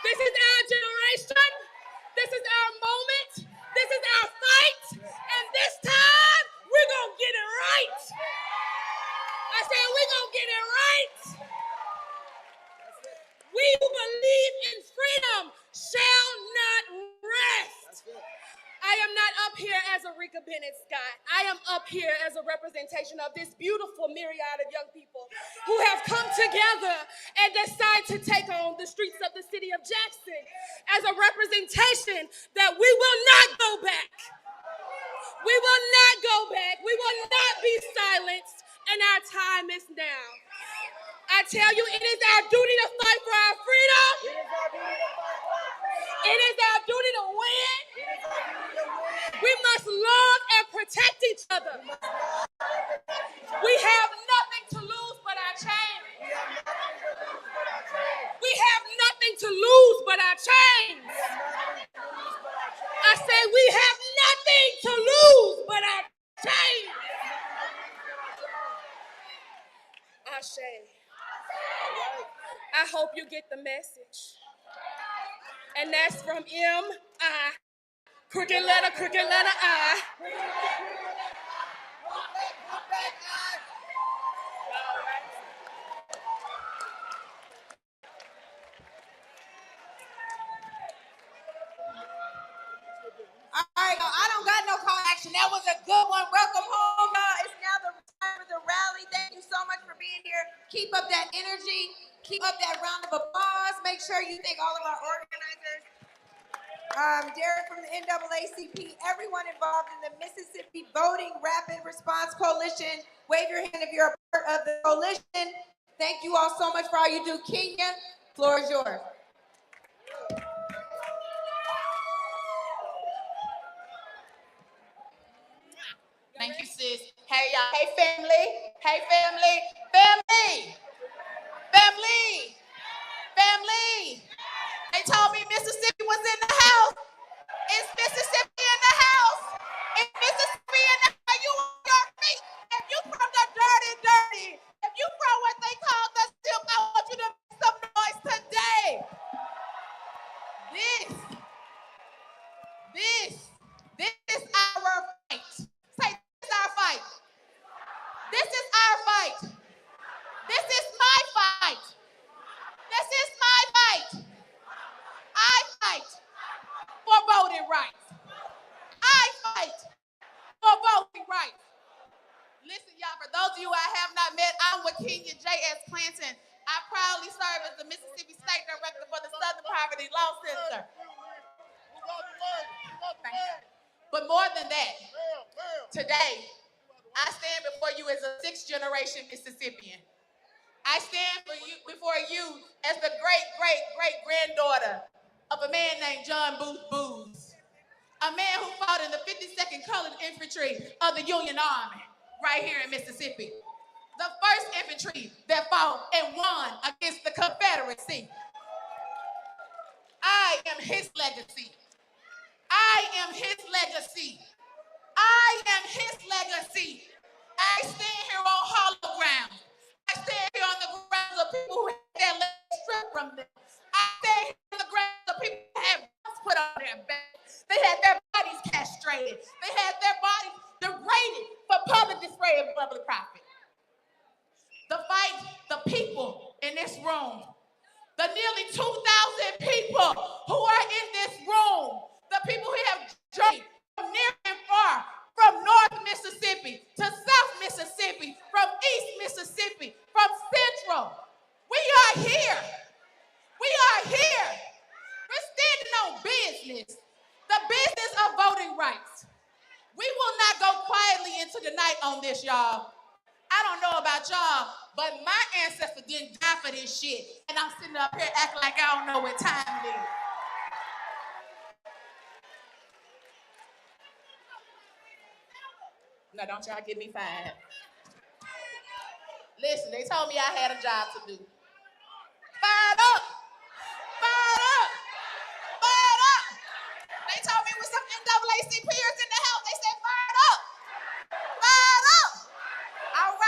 This is our generation. This is our moment. This is our fight. And this time, we're going to get it right. I said, we're going to get it right. We who believe in freedom shall not rest. I am not up here as a Rika Bennett Scott. I am up here as a representation of this beautiful myriad of young people who have come together and decided to take on the streets of the city of Jackson as a representation that we will not go back. We will not go back. We will not be silenced, and our time is now. I tell you, it is our duty to fight for our freedom. It is our duty to win. We must love and protect each other. We have nothing to lose but our chains. We have nothing to lose but our chains. I say we have hope you get the message. And that's from M.I. Crooked letter I. All right, I don't got no call to action. That was a good one. Welcome home, y'all. It's now the time of the rally. Thank you so much for being here. Keep up that energy. Keep up that round of applause. Make sure you thank all of our organizers. Derek from the NAACP, everyone involved in the Mississippi Voting Rapid Response Coalition. Wave your hand if you're a part of the coalition. Thank you all so much for all you do. Kenya, floor is yours. Thank you, sis. Hey, y'all. Hey, family. Hey, family. Family. Family. Family. They told me Mississippi was in the house. Is Mississippi in the house? Is Mississippi in the house? Are you on your feet? If you from the dirty, if you from what they call the silk, I want you to make some noise today. This is our fight. Say, this is our fight. This is our fight. This is my fight. This is my fight. I fight for voting rights. I fight for voting rights. Listen, y'all, for those of you I have not met, I'm with Kenya J.S. Clinton. I proudly serve as the Mississippi State Director for the Southern Poverty Law Center. But more than that, today, I stand before you as a sixth-generation Mississippian. I stand before you as the great-great-great-granddaughter of a man named John Booth Booth, a man who fought in the 52nd Colored Infantry of the Union Army right here in Mississippi. The first infantry that fought and won against the Confederacy. I am his legacy. I am his legacy. I am his legacy. I stand here on hollow ground. I stand here on the grounds of people who had their legs stripped from them. I stand here on the grounds of people who had guns put on their backs. They had their bodies castrated. They had their bodies degraded for public display and public profit. The fight, the people in this room, the nearly 2,000 people who are in this room, the people who have journeyed from near and far, from North Mississippi to South Mississippi, from East Mississippi, from Central. We are here. We are here. We're standing on business, the business of voting rights. We will not go quietly into the night on this, y'all. I don't know about y'all, but my ancestors didn't die for this shit, and I'm sitting up here acting like I don't know what time it is. No, don't y'all give me fired. Listen, they told me I had a job to do. Fired up! Fired up! Fired up! They told me with some NAACPers in the house, they said fired up! Fired up! All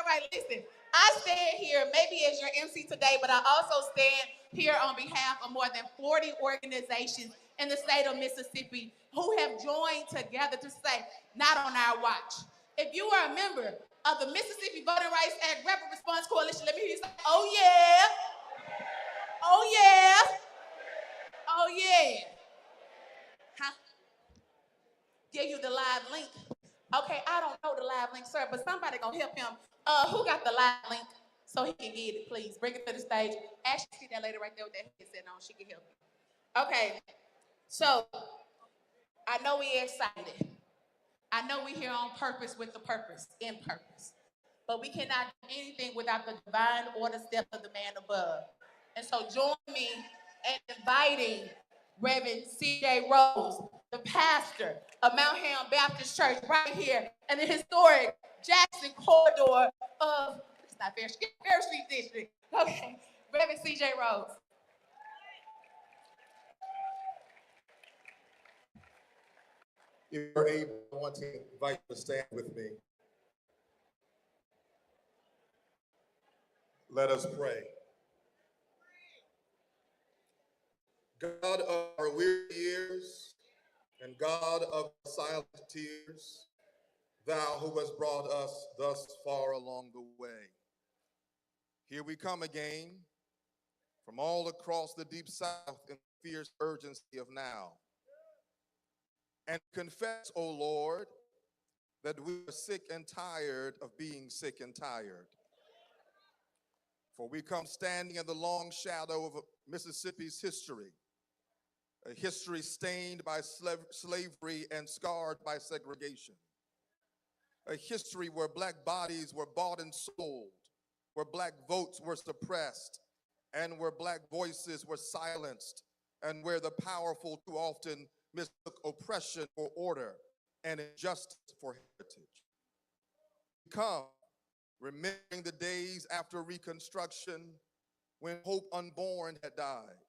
right. Listen, I stand here maybe as your MC today, but I also stand here on behalf of more than 40 organizations in the state of Mississippi who have joined together to say, not on our watch. If you are a member of the Mississippi Voting Rights Act Rapid Response Coalition, let me hear you say, oh yeah, oh yeah, oh yeah. Huh? Give you the live link. Okay, I don't know the live link, sir, but somebody gonna help him. Who got the live link so he can get it, please? Bring it to the stage. Ashley, see that lady right there with that headset on. She can help you. Okay, so I know we're excited. I know we're here on purpose with the purpose, in purpose. But we cannot do anything without the divine order step of the man above. And so join me in inviting Reverend C.J. Rose, the pastor of Mount Ham Baptist Church right here in the historic Jackson corridor of, it's not Fair Street District. Okay, Reverend C.J. Rose. If you're able, I want to invite you to stand with me. Let us pray. God of our weary years, and God of silent tears, thou who hast brought us thus far along the way. Here we come again from all across the deep south in the fierce urgency of now. And confess, O Lord, that we are sick and tired of being sick and tired. For we come standing in the long shadow of Mississippi's history, a history stained by slavery and scarred by segregation, a history where black bodies were bought and sold, where black votes were suppressed, and where black voices were silenced, and where the powerful too often mistook oppression for order and injustice for heritage. Come, remembering the days after Reconstruction, when hope unborn had died,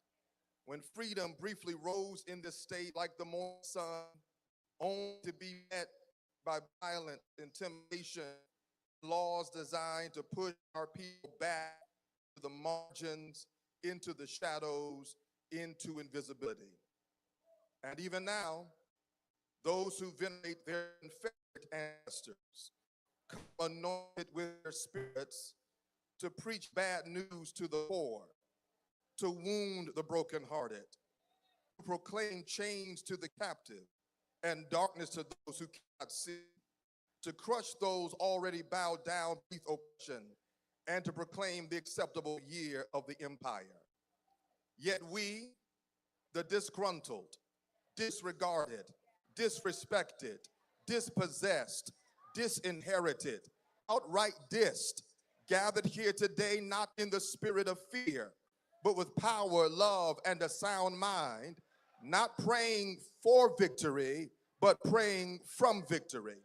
when freedom briefly rose in this state like the morning sun, only to be met by violent intimidation, laws designed to push our people back to the margins, into the shadows, into invisibility. And even now, those who venerate their Confederate ancestors come anointed with their spirits to preach bad news to the poor, to wound the brokenhearted, to proclaim chains to the captive and darkness to those who cannot see, to crush those already bowed down beneath oppression, and to proclaim the acceptable year of the empire. Yet we, the disgruntled, disregarded, disrespected, dispossessed, disinherited, outright dissed, gathered here today not in the spirit of fear, but with power, love, and a sound mind, not praying for victory, but praying from victory.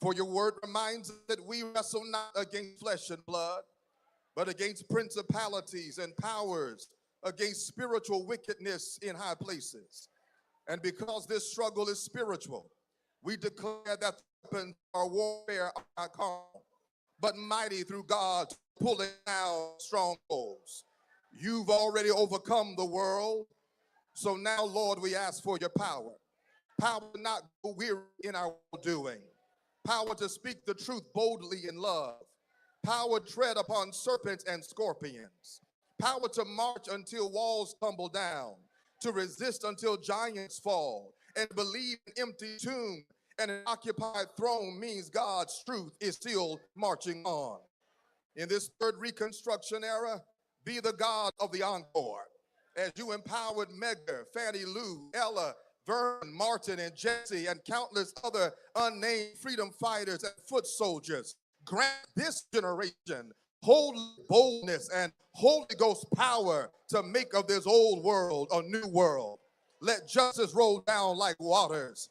For your word reminds us that we wrestle not against flesh and blood, but against principalities and powers, against spiritual wickedness in high places. And because this struggle is spiritual, we declare that the weapons of our warfare are not carnal, but mighty through God, pulling down strongholds. You've already overcome the world, so now, Lord, we ask for your power. Power to not go weary in our doing. Power to speak the truth boldly in love. Power to tread upon serpents and scorpions. Power to march until walls tumble down, to resist until giants fall, and believe an empty tomb and an occupied throne means God's truth is still marching on. In this third Reconstruction era, be the God of the encore, as you empowered Medgar, Fannie Lou, Ella, Vern, Martin, and Jesse, and countless other unnamed freedom fighters and foot soldiers. Grant this generation holy boldness and Holy Ghost power to make of this old world a new world. Let justice roll down like waters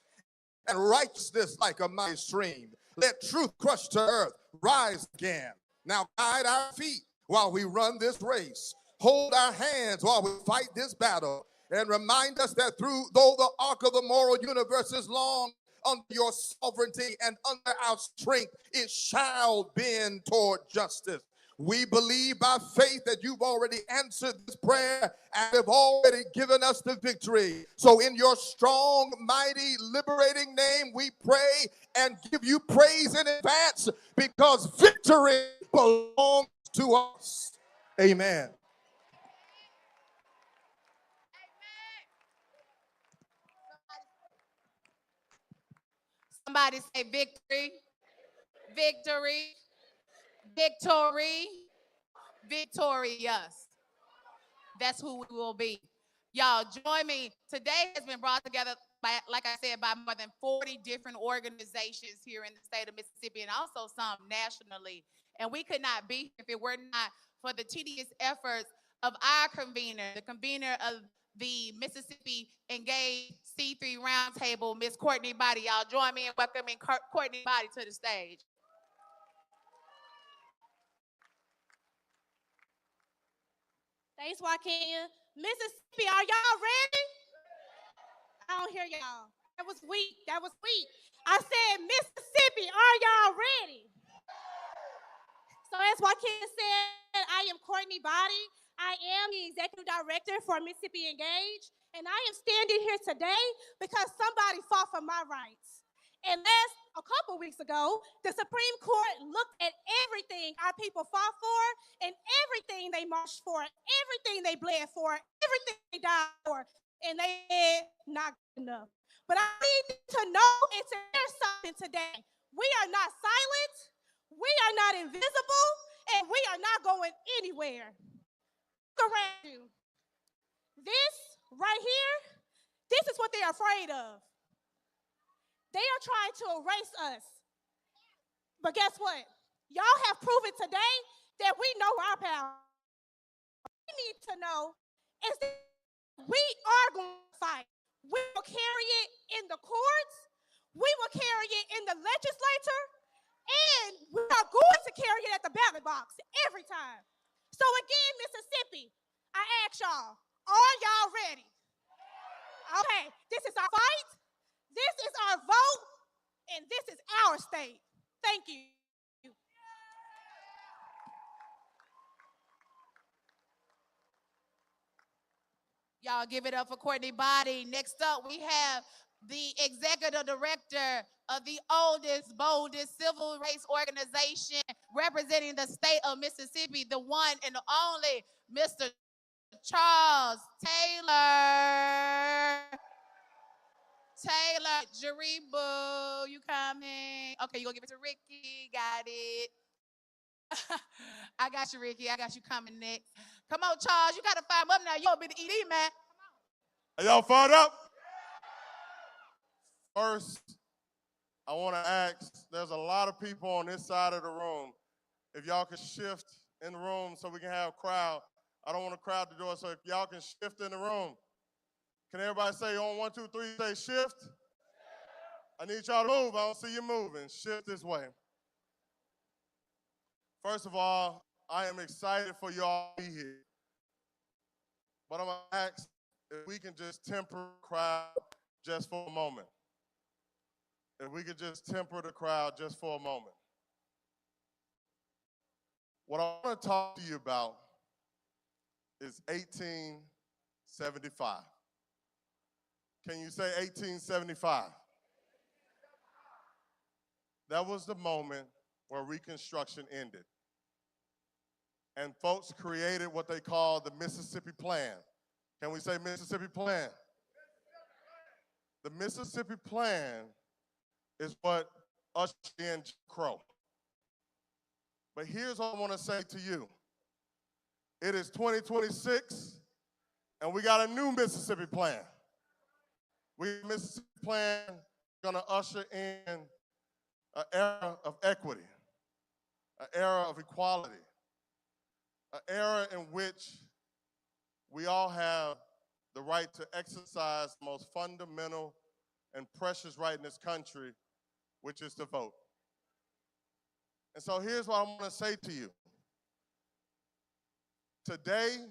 and righteousness like a mighty stream. Let truth crush to earth rise again. Now guide our feet while we run this race. Hold our hands while we fight this battle. And remind us that though the arc of the moral universe is long, under your sovereignty and under our strength, it shall bend toward justice. We believe by faith that you've already answered this prayer and have already given us the victory. So in your strong, mighty, liberating name, we pray and give you praise in advance, because victory belongs to us. Amen. Somebody say victory, victory, victory, victorious. That's who we will be. Y'all join me. Today has been brought together by, like I said, by more than 40 different organizations here in the state of Mississippi, and also some nationally. And we could not be here if it were not for the tedious efforts of our convener, the convener of the Mississippi Engaged C3 Roundtable, Miss Courtney Body. Y'all join me in welcoming Courtney Body to the stage. Thanks, Joaquin. Mississippi, are y'all ready? I don't hear y'all. That was weak. That was weak. I said, Mississippi, are y'all ready? So as Joaquin said, I am Courtney Body. I am the executive director for Mississippi Engage, and I am standing here today because somebody fought for my rights. And a couple weeks ago, the Supreme Court looked at everything our people fought for and everything they marched for, everything they bled for, everything they died for, and they said not good enough. But I need to know and to hear something today. We are not silent, we are not invisible, and we are not going anywhere. Look around you. This right here, this is what they're afraid of. They are trying to erase us. But guess what? Y'all have proven today that we know our power. We need to know is that we are going to fight. We will carry it in the courts. We will carry it in the legislature. And we are going to carry it at the ballot box every time. So again, Mississippi, I ask y'all, are y'all ready? Okay, this is our fight. This is our vote, and this is our state. Thank you. Y'all give it up for Courtney Body. Next up, we have the executive director of the oldest, boldest civil rights organization representing the state of Mississippi, the one and the only Mr. Charles Taylor. Jaribu, you coming? Okay, you gonna give it to Ricky. Got it. I got you, Ricky. I got you coming next. Come on, Charles. You gotta fire him up now. You gonna be the ED, man. Are y'all fired up? First, I want to ask, there's a lot of people on this side of the room. If y'all could shift in the room so we can have a crowd. I don't want to crowd the door, so if y'all can shift in the room. Can everybody say on 1, 2, 3, say shift? I need y'all to move. I don't see you moving. Shift this way. First of all, I am excited for y'all to be here. But I'm going to ask if we can just temper the crowd just for a moment. If we could just temper the crowd just for a moment. What I want to talk to you about is 1875. Can you say 1875? That was the moment where Reconstruction ended. And folks created what they call the Mississippi Plan. Can we say Mississippi Plan? The Mississippi Plan is what ushered in Jim Crow. But here's what I want to say to you. It is 2026, and we got a new Mississippi Plan. Mississippi Plan going to usher in an era of equity, an era of equality, an era in which we all have the right to exercise the most fundamental and precious right in this country, which is to vote. And so here's what I want to say to you. Today,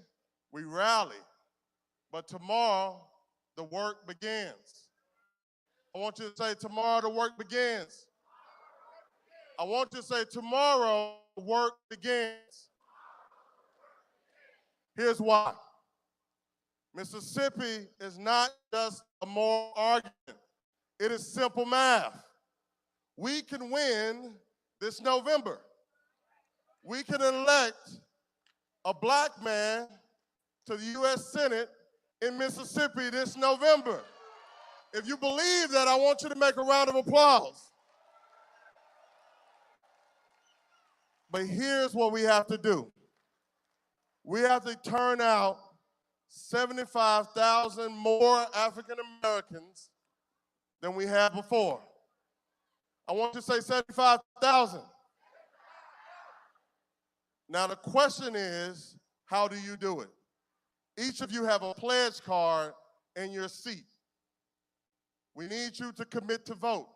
we rally, but tomorrow, the work begins. I want you to say, tomorrow the work begins. I want you to say, tomorrow the work begins. Here's why. Mississippi is not just a moral argument. It is simple math. We can win this November. We can elect a black man to the U.S. Senate in Mississippi this November. If you believe that, I want you to make a round of applause. But here's what we have to do. We have to turn out 75,000 more African Americans than we had before. I want you to say 75,000. Now the question is, how do you do it? Each of you have a pledge card in your seat. We need you to commit to vote.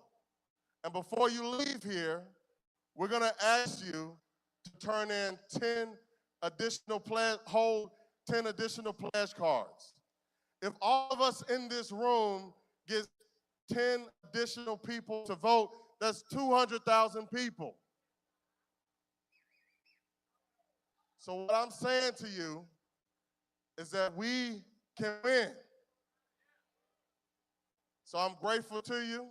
And before you leave here, we're going to ask you to turn in 10 additional pledge cards. If all of us in this room get 10 additional people to vote, that's 200,000 people. So what I'm saying to you is that we can win. So I'm grateful to you.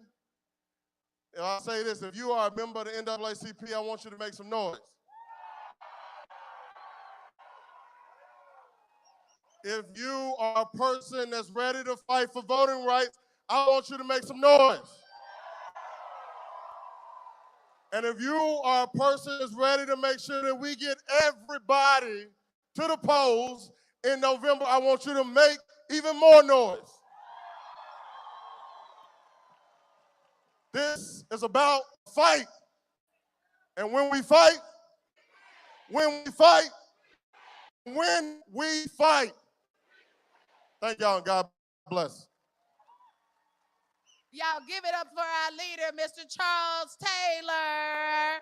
And I'll say this, if you are a member of the NAACP, I want you to make some noise. If you are a person that's ready to fight for voting rights, I want you to make some noise. And if you are a person that's ready to make sure that we get everybody to the polls in November, I want you to make even more noise. This is about fight. And when we fight, thank y'all and God bless. Y'all give it up for our leader, Mr. Charles Taylor.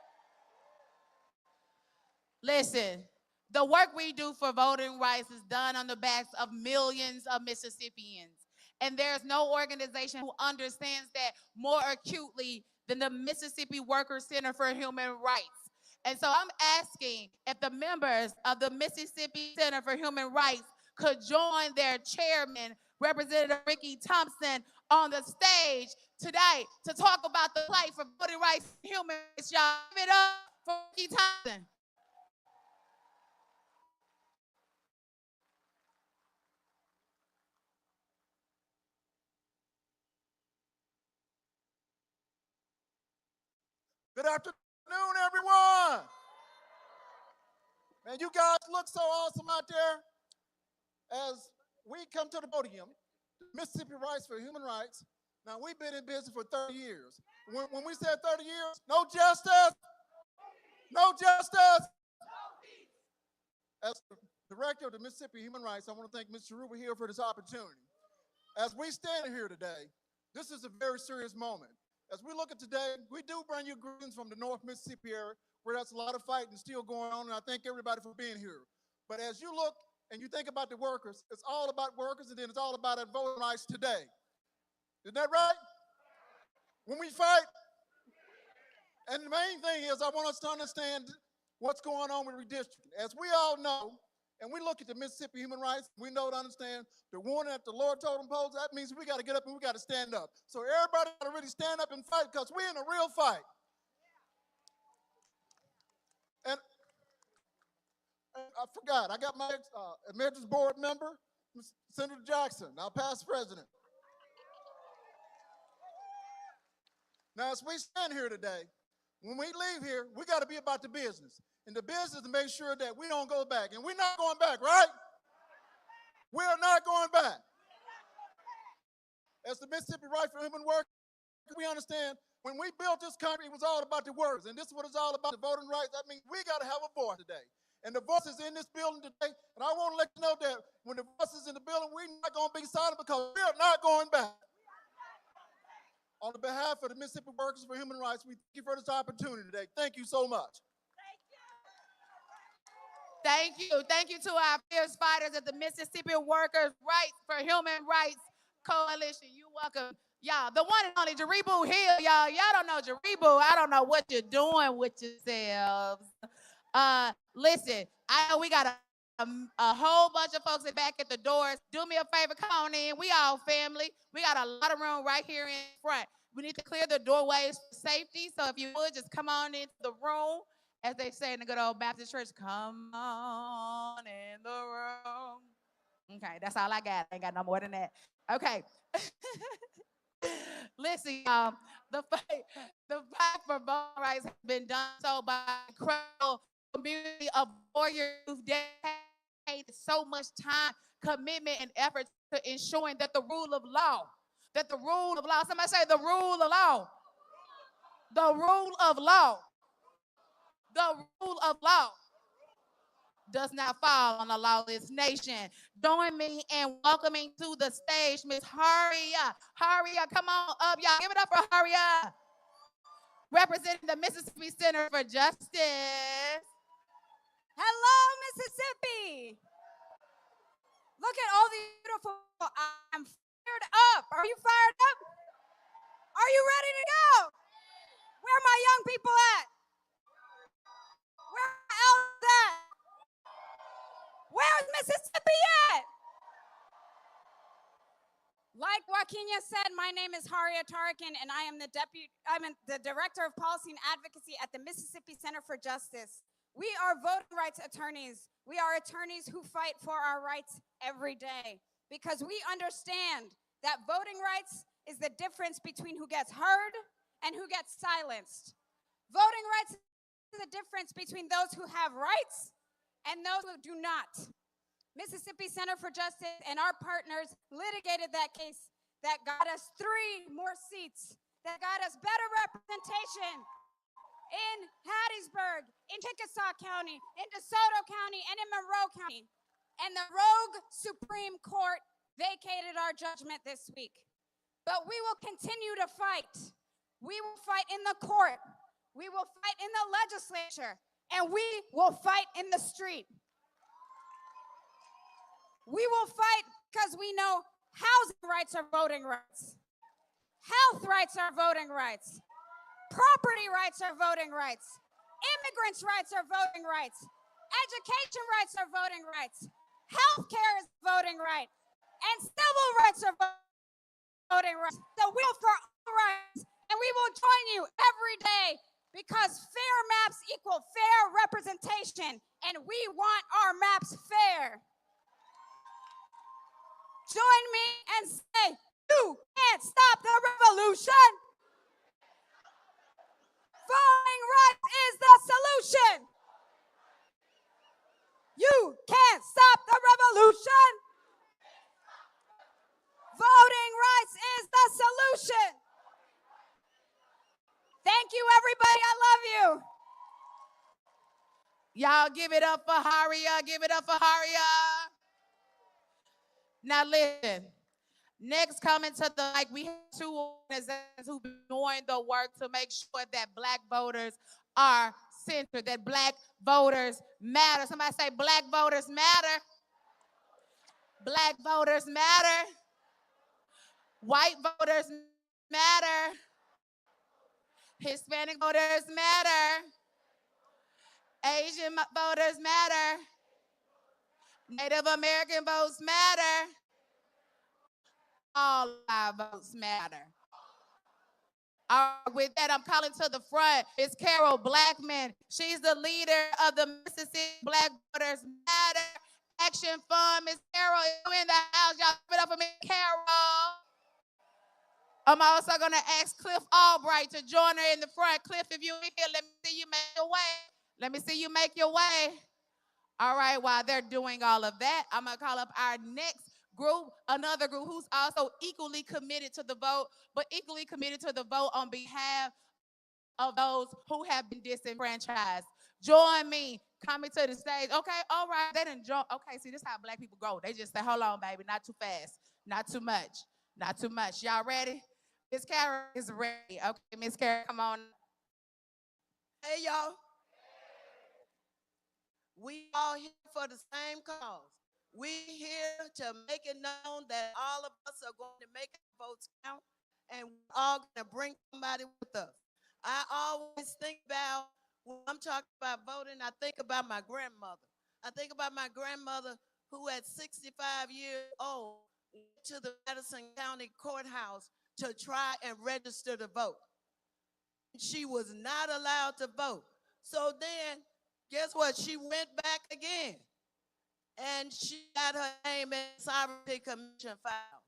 Listen, the work we do for voting rights is done on the backs of millions of Mississippians. And there's no organization who understands that more acutely than the Mississippi Workers Center for Human Rights. And so I'm asking if the members of the Mississippi Center for Human Rights could join their chairman, Representative Ricky Thompson, on the stage today to talk about the plight for voting rights and human rights. Y'all give it up for Ricky Thompson. Good afternoon, everyone. Man, you guys look so awesome out there. As we come to the podium, Mississippi Rights for Human Rights. Now, we've been in business for 30 years. When we said 30 years, no justice, no justice. As the director of the Mississippi Human Rights, I want to thank Mr. Ruber here for this opportunity. As we stand here today, this is a very serious moment. As we look at today, we do bring you greetings from the North Mississippi area, where there's a lot of fighting still going on, and I thank everybody for being here. But as you look and you think about the workers, it's all about workers, and then it's all about our voting rights today. Isn't that right? When we fight, and the main thing is I want us to understand what's going on with redistricting. As we all know, and we look at the Mississippi human rights, we know to understand the warning that the Lord told them pose, that means we got to get up and we got to stand up. So everybody got to really stand up and fight, because we're in a real fight. And I forgot, I got my Emeritus Board member, Senator Jackson, our past president. Now, as we stand here today, when we leave here, we got to be about the business. And the business to make sure that we don't go back. And we're not going back, right? We are not going back. As the Mississippi Right for Human Work, we understand when we built this country, it was all about the workers. And this is what it's all about, the voting rights. That means we got to have a voice today. And the voice is in this building today. And I want to let you know that when the voice is in the building, we're not going to be silent, because we are not going back. On behalf of the Mississippi Workers for Human Rights, we thank you for this opportunity today. Thank you so much. Thank you. Thank you to our fierce fighters at the Mississippi Workers Rights for Human Rights Coalition. You're welcome. Y'all, the one and only Jaribu Hill, y'all. Y'all don't know Jaribu. I don't know what you're doing with yourselves. Listen, I know we got a whole bunch of folks back at the doors. Do me a favor, come on in. We all family. We got a lot of room right here in front. We need to clear the doorways for safety. So if you would, just come on into the room. As they say in the good old Baptist church, come on in the room. Okay, that's all I got. I ain't got no more than that. Okay. Listen, the fight for voting rights has been done so by an incredible community of warriors who've dedicated so much time, commitment, and effort to ensuring that the rule of law, somebody say the rule of law, the rule of law, the rule of law does not fall on a lawless nation. Join me in welcoming to the stage Miss Haria. Haria, come on up, y'all. Give it up for Haria. Representing the Mississippi Center for Justice. Hello, Mississippi. Look at all the beautiful. I'm fired up. Are you fired up? Are you ready to go? Where are my young people at? Where are my elders at? Where's Mississippi at? Joaquina said, my name is Haria Tarakan, and I'm the Director of Policy and Advocacy at the Mississippi Center for Justice. We are voting rights attorneys. We are attorneys who fight for our rights every day because we understand that voting rights is the difference between who gets heard and who gets silenced. Voting rights is the difference between those who have rights and those who do not. Mississippi Center for Justice and our partners litigated that case that got us 3 more seats, that got us better representation in Hattiesburg, in Chickasaw County, in DeSoto County, and in Monroe County. And the rogue Supreme Court vacated our judgment this week. But we will continue to fight. We will fight in the court. We will fight in the legislature. And we will fight in the street. We will fight because we know housing rights are voting rights. Health rights are voting rights. Property rights are voting rights. Immigrants' rights are voting rights. Education rights are voting rights. Healthcare is voting right. And civil rights are voting rights. So we will for all rights. And we will join you every day because fair maps equal fair representation. And we want our maps fair. Join me and say, you can't stop the revolution. Voting rights is the solution. You can't stop the revolution. Voting rights is the solution. Thank you, everybody. I love you. Y'all give it up for Haria. Give it up for Haria. Now listen, next coming to the mic, we have 2 organizations who've been doing the work to make sure that Black voters are centered, that Black voters matter. Somebody say Black voters matter. Black voters matter. White voters matter. Hispanic voters matter. Asian voters matter. Native American votes matter. All our votes matter. With that, I'm calling to the front. It's Carol Blackman. She's the leader of the Mississippi Black Voters Matter Action Fund. Miss Carol, you in the house. Y'all give it up for me, Carol. I'm also going to ask Cliff Albright to join her in the front. Cliff, if you're here, let me see you make your way. Let me see you make your way. All right, while they're doing all of that, I'm going to call up our next group, another group who's also equally committed to the vote, but equally committed to the vote on behalf of those who have been disenfranchised. Join me coming to the stage. Okay, all right, they didn't join. Okay, see, this is how Black people go. They just say, hold on, baby, not too fast, not too much, not too much. Y'all ready? Miss Karen is ready. Okay, Miss Karen, come on. Hey, y'all. We all here for the same cause. We here to make it known that all of us are going to make our votes count, and we're all going to bring somebody with us. I always think about, when I'm talking about voting, I think about my grandmother. I think about my grandmother who at 65 years old went to the Madison County Courthouse to try and register to vote. She was not allowed to vote. So then, guess what? She went back again. And she got her name in the Sovereignty Commission file.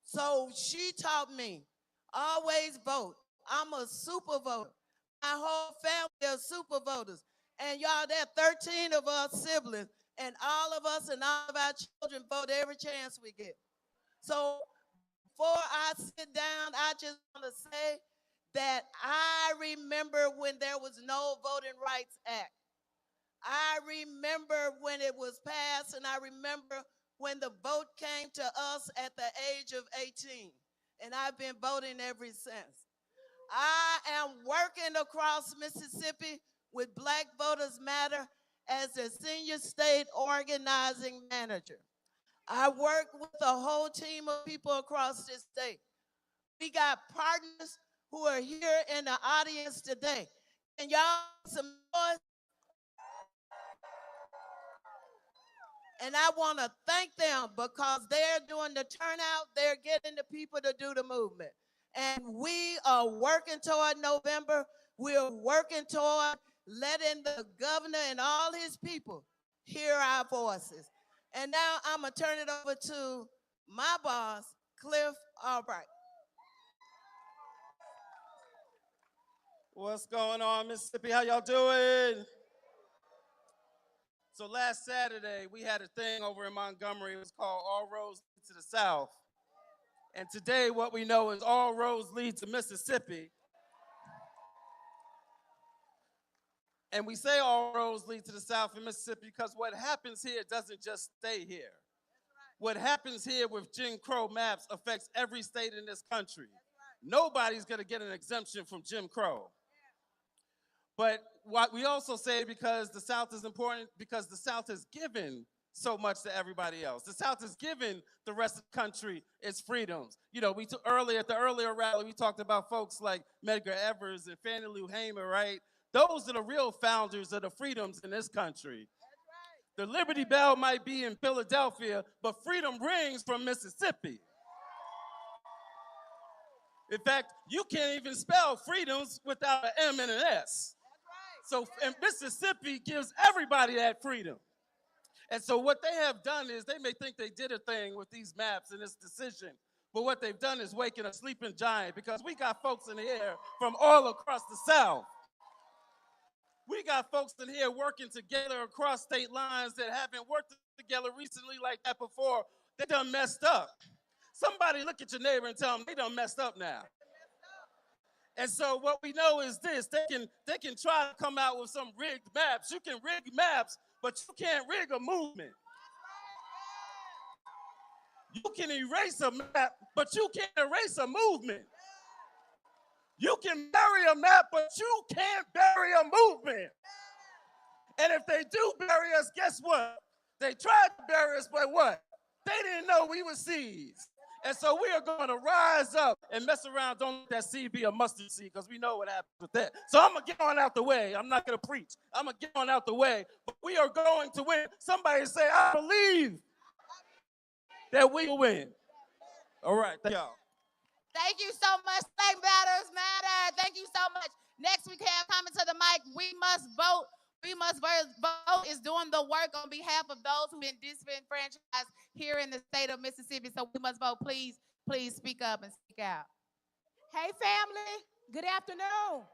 So she taught me, always vote. I'm a super voter. My whole family are super voters. And y'all, there are 13 of us siblings, and all of us and all of our children vote every chance we get. So before I sit down, I just want to say that I remember when there was no Voting Rights Act. I remember when it was passed, and I remember when the vote came to us at the age of 18. And I've been voting ever since. I am working across Mississippi with Black Voters Matter as the senior state organizing manager. I work with a whole team of people across this state. We got partners who are here in the audience today. And y'all, some noise. And I want to thank them because they're doing the turnout. They're getting the people to do the movement. And we are working toward November. We're working toward letting the governor and all his people hear our voices. And now I'm going to turn it over to my boss, Cliff Albright. What's going on, Mississippi? How y'all doing? So last Saturday, we had a thing over in Montgomery. It was called All Roads Lead to the South. And today, what we know is all roads lead to Mississippi. And we say all roads lead to the South in Mississippi because what happens here doesn't just stay here. What happens here with Jim Crow maps affects every state in this country. Nobody's going to get an exemption from Jim Crow. But what we also say, because the South is important, because the South has given so much to everybody else. The South has given the rest of the country its freedoms. You know, at the earlier rally, we talked about folks like Medgar Evers and Fannie Lou Hamer, right? Those are the real founders of the freedoms in this country. The Liberty Bell might be in Philadelphia, but freedom rings from Mississippi. In fact, you can't even spell freedoms without an M and an S. So and Mississippi gives everybody that freedom. And so what they have done is they may think they did a thing with these maps and this decision, but what they've done is waking a sleeping giant, because we got folks in here from all across the South. We got folks in here working together across state lines that haven't worked together recently like that before. They done messed up. Somebody look at your neighbor and tell them they done messed up now. And so what we know is this: they can try to come out with some rigged maps. You can rig maps, but you can't rig a movement. You can erase a map, but you can't erase a movement. You can bury a map, but you can't bury a movement. And if they do bury us, guess what? They tried to bury us, but what? They didn't know we were seeds. And so we are going to rise up and mess around. Don't let that seed be a mustard seed, because we know what happens with that. So I'm going to get on out the way. I'm not going to preach. I'm going to get on out the way. But we are going to win. Somebody say, I believe that we will win. All right. Thank y'all. Thank you so much. Black Matters Matter. Thank you so much. Next we have coming to the mic. We Must Vote. We Must Vote is doing the work on behalf of those who've been disenfranchised here in the state of Mississippi. So We Must Vote. Please speak up and speak out. Hey, family. Good afternoon.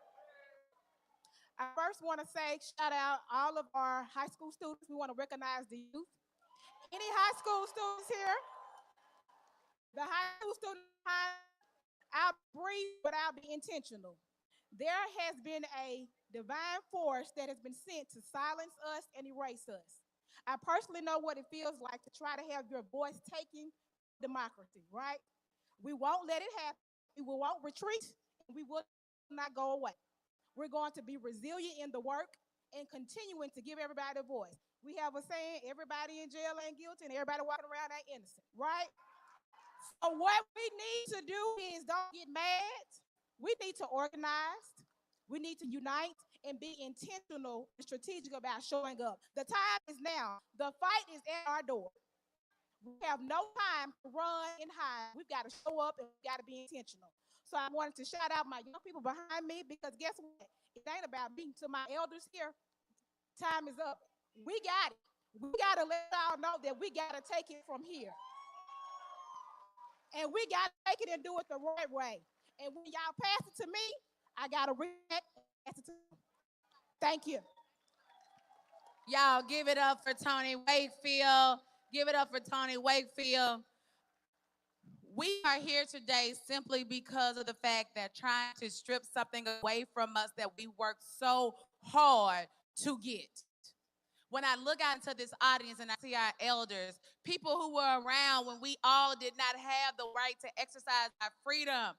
I first want to say shout out all of our high school students. We want to recognize the youth. Any high school students here? The high school students, I'll breathe, but I'll be intentional. There has been a divine force that has been sent to silence us and erase us. I personally know what it feels like to try to have your voice taken democracy, right? We won't let it happen. We won't retreat. We will not go away. We're going to be resilient in the work and continuing to give everybody a voice. We have a saying, everybody in jail ain't guilty and everybody walking around ain't innocent, right? So what we need to do is don't get mad. We need to organize. We need to unite and be intentional and strategic about showing up. The time is now. The fight is at our door. We have no time to run and hide. We've got to show up and we've got to be intentional. So I wanted to shout out my young people behind me, because guess what? It ain't about me. To my elders here, time is up. We got it. We got to let y'all know that we got to take it from here. And we got to take it and do it the right way. And when y'all pass it to me, I got to react and pass it to them. Thank you. Y'all give it up for Tony Wakefield. Give it up for Tony Wakefield. We are here today simply because of the fact that trying to strip something away from us that we worked so hard to get. When I look out into this audience and I see our elders, people who were around when we all did not have the right to exercise our freedom,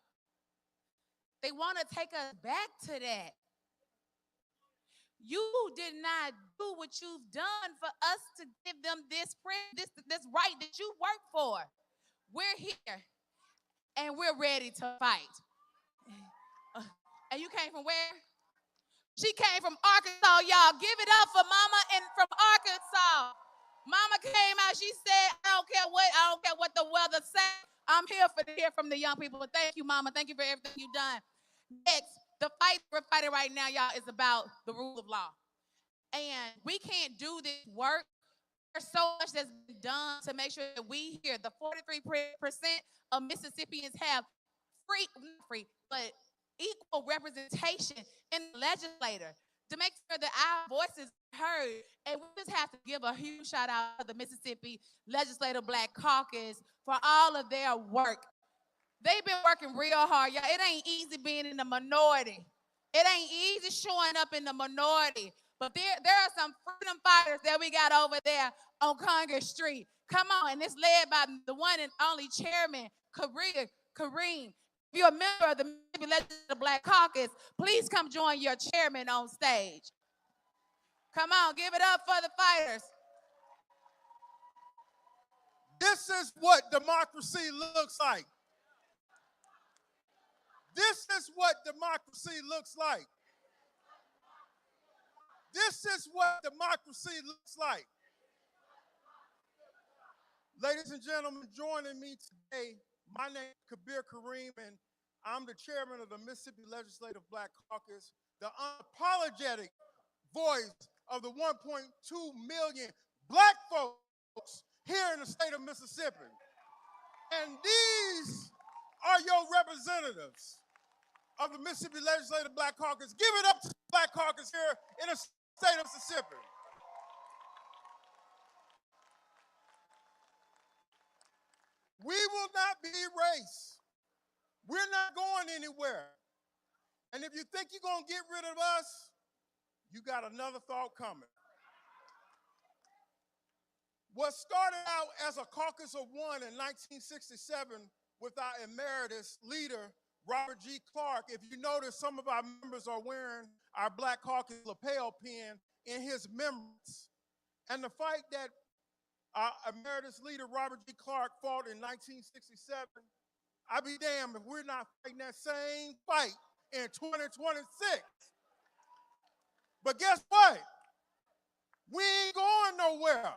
they want to take us back to that. You did not do what you've done for us to give them this right that you work for. We're here, and we're ready to fight. And you came from where? She came from Arkansas, y'all. Give it up for Mama and from Arkansas. Mama came out, she said, I don't care what the weather says. I'm here to hear from the young people. But thank you, Mama. Thank you for everything you've done. Next, the fight we're fighting right now, y'all, is about the rule of law. And we can't do this work. There's so much that's been done to make sure that we here, the 43% of Mississippians have but equal representation in the legislature to make sure that our voices are heard. And we just have to give a huge shout out to the Mississippi Legislative Black Caucus for all of their work. They've been working real hard, y'all. It ain't easy being in the minority. It ain't easy showing up in the minority. But there are some freedom fighters that we got over there on Congress Street. Come on, and it's led by the one and only chairman, Kareem. If you're a member of the Mississippi Legislative Black Caucus, please come join your chairman on stage. Come on, give it up for the fighters. This is what democracy looks like. This is what democracy looks like. This is what democracy looks like. Ladies and gentlemen, joining me today, my name is Kabir Kareem, and I'm the chairman of the Mississippi Legislative Black Caucus, the unapologetic voice of the 1.2 million black folks here in the state of Mississippi. And these are your representatives of the Mississippi Legislative Black Caucus. Give it up to the Black Caucus here in the state of Mississippi. We will not be erased. We're not going anywhere. And if you think you're going to get rid of us, you got another thought coming. What started out as a caucus of one in 1967 with our emeritus leader, Robert G. Clark, if you notice, some of our members are wearing our Black Caucus lapel pin in his memories. And the fight that our emeritus leader, Robert G. Clark, fought in 1967, I'll be damned if we're not fighting that same fight in 2026. But guess what? We ain't going nowhere.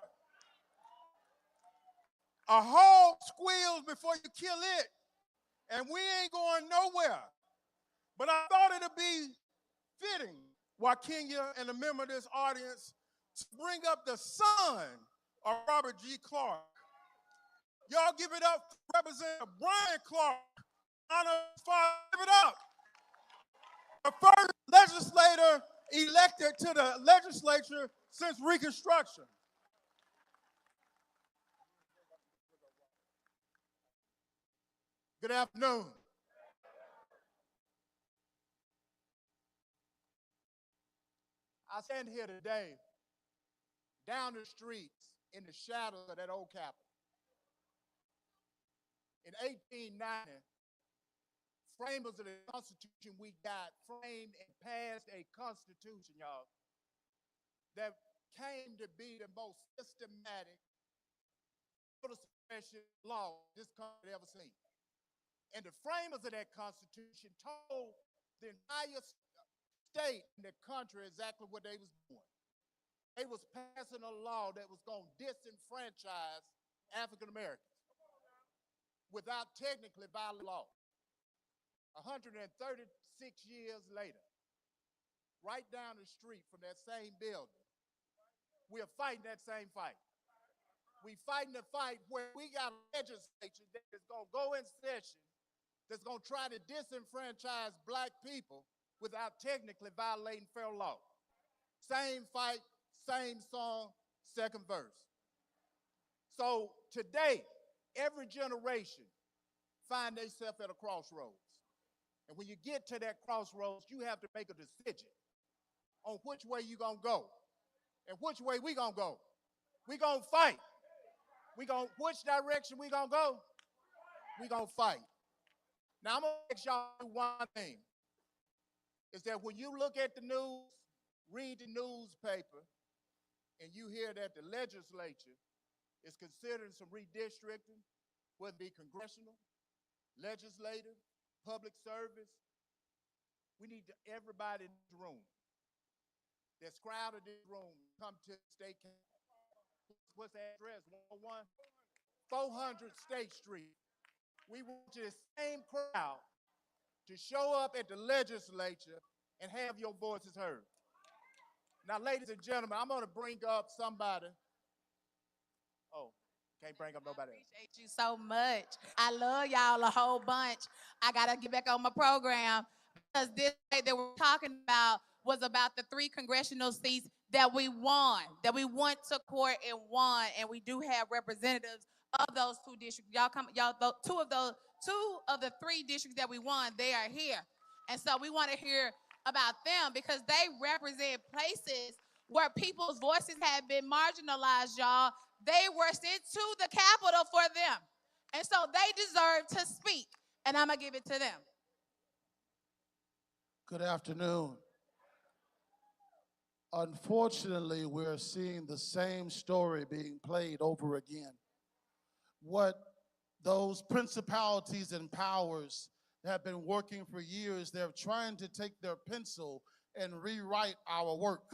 A hog squeals before you kill it, and we ain't going nowhere. But I thought it'd be fitting, Wakenya and a member of this audience, to bring up the son of Robert G. Clark. Y'all give it up for Representative Brian Clark. Honor his father, give it up. The first legislator elected to the legislature since Reconstruction. Good afternoon. I stand here today down the streets in the shadows of that old Capitol. In 1890, framers of the Constitution we got framed and passed a Constitution, y'all, that came to be the most systematic voter suppression law this country had ever seen. And the framers of that Constitution told the entire state and the country exactly what they was doing. They was passing a law that was going to disenfranchise African Americans without technically violating law. 136 years later, right down the street from that same building, we're fighting that same fight. We fighting the fight where we got a legislature that is going to go in session that's going to try to disenfranchise black people without technically violating federal law. Same fight, same song, second verse. So today, every generation find themselves at a crossroads. And when you get to that crossroads, you have to make a decision on which way you're going to go and which way we going to go. We going to fight. Which direction we going to go? We going to fight. Now, I'm going to ask y'all one thing, is that when you look at the news, read the newspaper, and you hear that the legislature is considering some redistricting, whether it be congressional, legislative, public service, we need everybody in this room that's crowded in this room come to the state capitol. What's the address? 101? 400 State Street. We want you, the same crowd, to show up at the legislature and have your voices heard. Now, ladies and gentlemen, I'm going to bring up somebody. Oh, can't bring up nobody else. Appreciate you so much. I love y'all a whole bunch. I got to get back on my program because this that we're talking about was about the 3 congressional seats that we won, that we went to court and won, and we do have representatives of those 2 districts. Two of the 3 districts that we won, they are here. And so we want to hear about them because they represent places where people's voices have been marginalized, y'all. They were sent to the Capitol for them. And so they deserve to speak. And I'm going to give it to them. Good afternoon. Unfortunately, we're seeing the same story being played over again. What those principalities and powers have been working for years, they're trying to take their pencil and rewrite our work.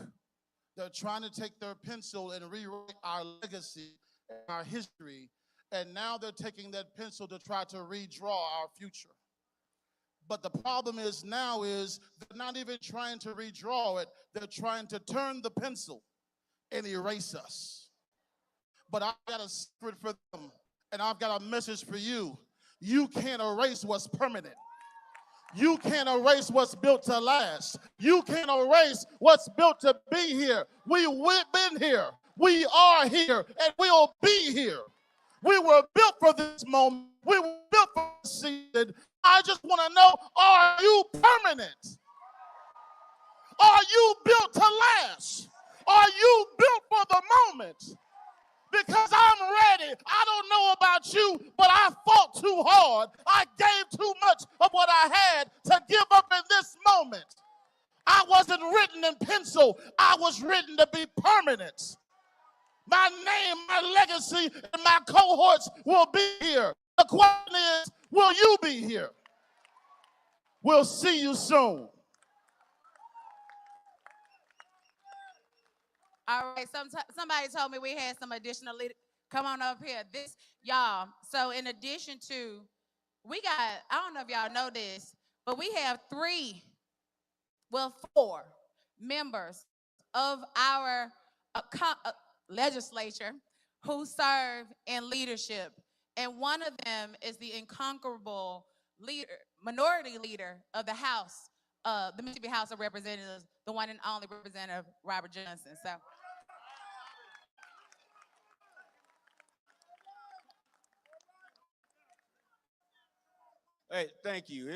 They're trying to take their pencil and rewrite our legacy, our history, and now they're taking that pencil to try to redraw our future. But the problem is now is they're not even trying to redraw it, they're trying to turn the pencil and erase us. But I've got a secret for them, and I've got a message for you. You can't erase what's permanent. You can't erase what's built to last. You can't erase what's built to be here. We've been here. We are here, and we'll be here. We were built for this moment. We were built for this season. I just want to know, are you permanent? Are you built to last? Are you built for the moment? Because I'm ready. I don't know about you, but I fought too hard. I gave too much of what I had to give up in this moment. I wasn't written in pencil. I was written to be permanent. My name, my legacy, and my cohorts will be here. The question is, will you be here? We'll see you soon. All right, somebody told me we had some additional leaders. Come on up here. Y'all, so in addition to, we got, I don't know if y'all know this, but we have 4 members of our legislature who serve in leadership. And one of them is the incomparable minority leader of the House, the Mississippi House of Representatives, the one and only Representative Robert Johnson. So. Hey, thank you.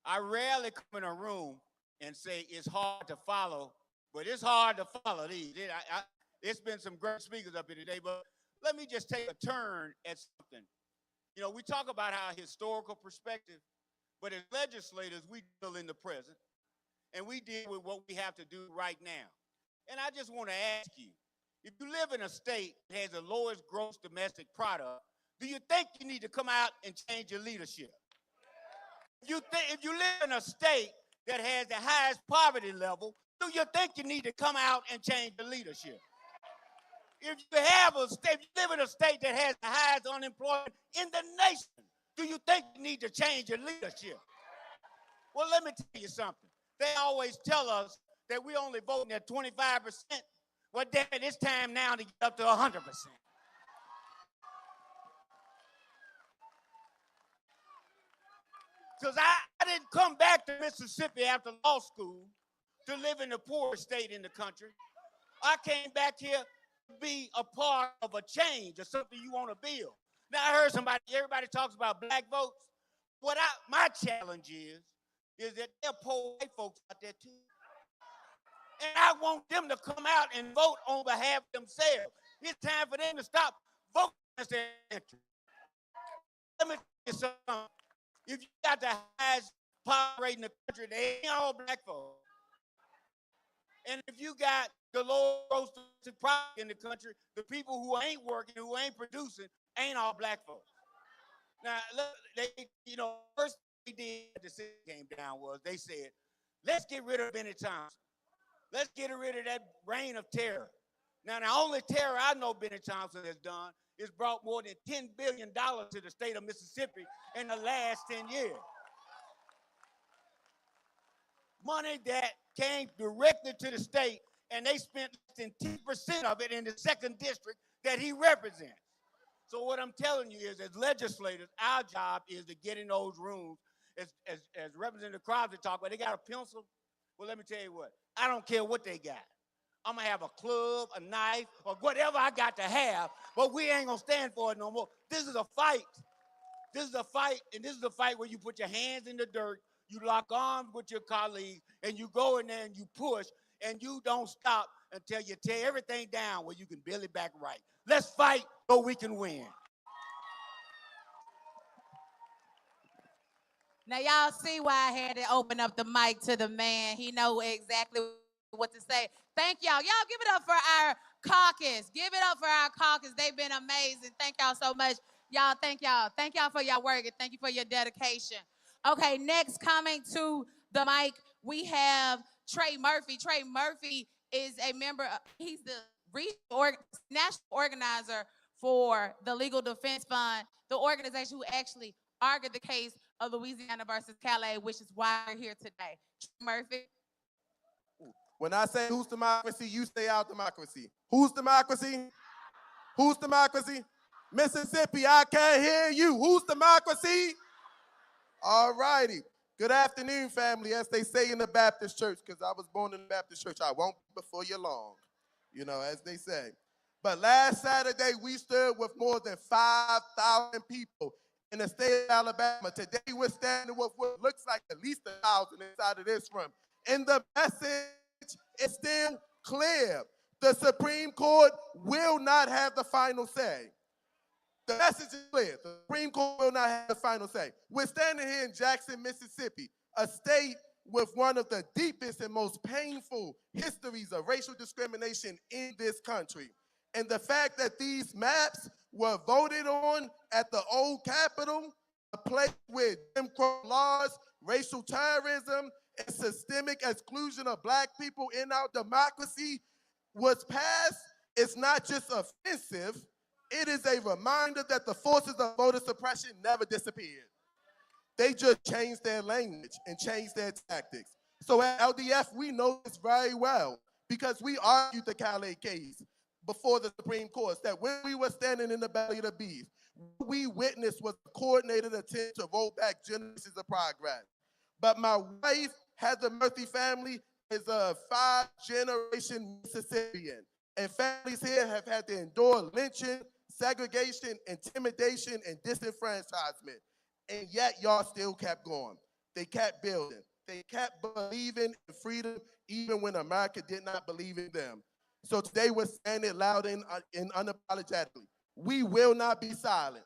I rarely come in a room and say it's hard to follow, but it's hard to follow these. It's been some great speakers up here today, but let me just take a turn at something. You know, we talk about our historical perspective, but as legislators, we deal in the present, and we deal with what we have to do right now. And I just want to ask you, if you live in a state that has the lowest gross domestic product, do you think you need to come out and change your leadership? If you live in a state that has the highest poverty level, do you think you need to come out and change the leadership? If you live in a state that has the highest unemployment in the nation, do you think you need to change your leadership? Well, let me tell you something. They always tell us that we're only voting at 25%. Well, damn it, it's time now to get up to 100%. Because I didn't come back to Mississippi after law school to live in the poorest state in the country. I came back here to be a part of a change or something you want to build. Now, I heard everybody talks about black votes. My challenge is that there are poor white folks out there too. And I want them to come out and vote on behalf of themselves. It's time for them to stop voting against their interest. Let me tell you something. If you got the highest poverty rate in the country, they ain't all black folks. And if you got the lowest gross domestic product in the country, the people who ain't working, who ain't producing, ain't all black folks. Now, first thing they did at the city came down was they said, let's get rid of Benny Thompson. Let's get rid of that reign of terror. Now, the only terror I know Benny Thompson has done is brought more than $10 billion to the state of Mississippi in the last 10 years. Money that came directly to the state, and they spent less than 10% of it in the 2nd district that he represents. So what I'm telling you is, as legislators, our job is to get in those rooms, as Representative Crosby talked about, they got a pencil. Well, let me tell you what, I don't care what they got. I'm gonna have a club, a knife, or whatever I got to have, but we ain't gonna stand for it no more. This is a fight. This is a fight, and this is a fight where you put your hands in the dirt, you lock arms with your colleagues, and you go in there and you push, and you don't stop until you tear everything down where you can build it back right. Let's fight so we can win. Now y'all see why I had to open up the mic to the man. He know exactly what to say. Thank y'all. Y'all give it up for our caucus. Give it up for our caucus. They've been amazing. Thank y'all so much. Y'all, thank y'all. Thank y'all for your work and thank you for your dedication. Okay, next coming to the mic, we have Trey Murphy. Trey Murphy is a member, he's the national organizer for the Legal Defense Fund, the organization who actually argued the case of Louisiana versus Calais, which is why we're here today. Trey Murphy. When I say who's democracy, you say our democracy. Who's democracy? Who's democracy? Mississippi, I can't hear you. Who's democracy? All righty. Good afternoon, family, as they say in the Baptist church, because I was born in the Baptist church. I won't be before you long, you know, as they say. But last Saturday, we stood with more than 5,000 people in the state of Alabama. Today, we're standing with what looks like at least 1,000 inside of this room. And the message is still clear. The Supreme Court will not have the final say. The message is clear. The Supreme Court will not have the final say. We're standing here in Jackson, Mississippi, a state with one of the deepest and most painful histories of racial discrimination in this country. And the fact that these maps were voted on at the old Capitol, a place where Jim Crow laws, racial terrorism, and systemic exclusion of Black people in our democracy was passed, is not just offensive, it is a reminder that the forces of voter suppression never disappeared. They just changed their language and changed their tactics. So at LDF, we know this very well because we argued the Calais case before the Supreme Court, that when we were standing in the belly of the beast, what we witnessed was a coordinated attempt to roll back generations of progress. But my wife, Heather Murphy family, is a 5-generation Mississippian. And families here have had to endure lynching, segregation, intimidation, and disenfranchisement. And yet y'all still kept going. They kept building. They kept believing in freedom even when America did not believe in them. So today we're standing loud and unapologetically. We will not be silent.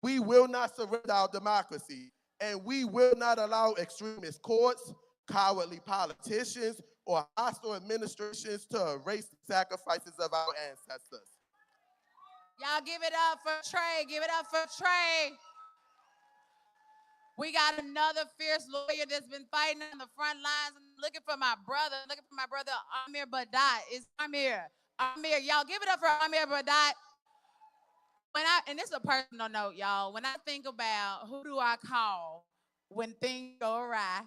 We will not surrender our democracy. And we will not allow extremist courts, cowardly politicians, or hostile administrations to erase the sacrifices of our ancestors. Y'all give it up for Trey. Give it up for Trey. We got another fierce lawyer that's been fighting on the front lines and looking for my brother. Looking for my brother, Amir Badat. It's Amir. Amir, y'all give it up for Amir Badat. And this is a personal note, y'all. When I think about who do I call when things go awry,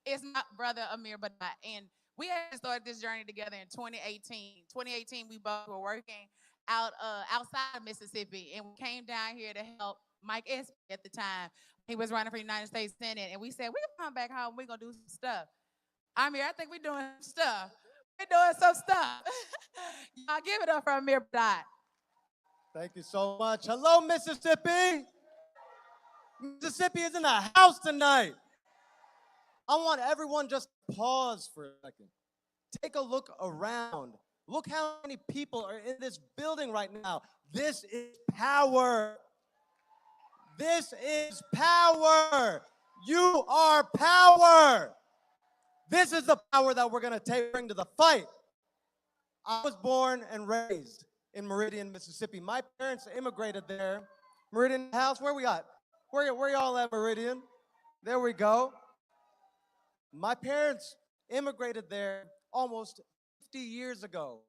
it's my brother, Amir Badat. And we had started this journey together in 2018. 2018, we both were working outside of Mississippi, and we came down here to help Mike Espy at the time. He was running for the United States Senate, and we said, we're gonna come back home, we're gonna do some stuff. Amir, I think we're doing some stuff. We're doing some stuff. Y'all give it up for Amir Badat. Thank you so much. Hello, Mississippi. Mississippi is in the house tonight. I want everyone just to pause for a second. Take a look around. Look how many people are in this building right now. This is power. This is power. You are power. This is the power that we're going to bring to the fight. I was born and raised in Meridian, Mississippi. My parents immigrated there. Meridian House, where we at? Where y'all at, Meridian? There we go. My parents immigrated there almost 50 years ago.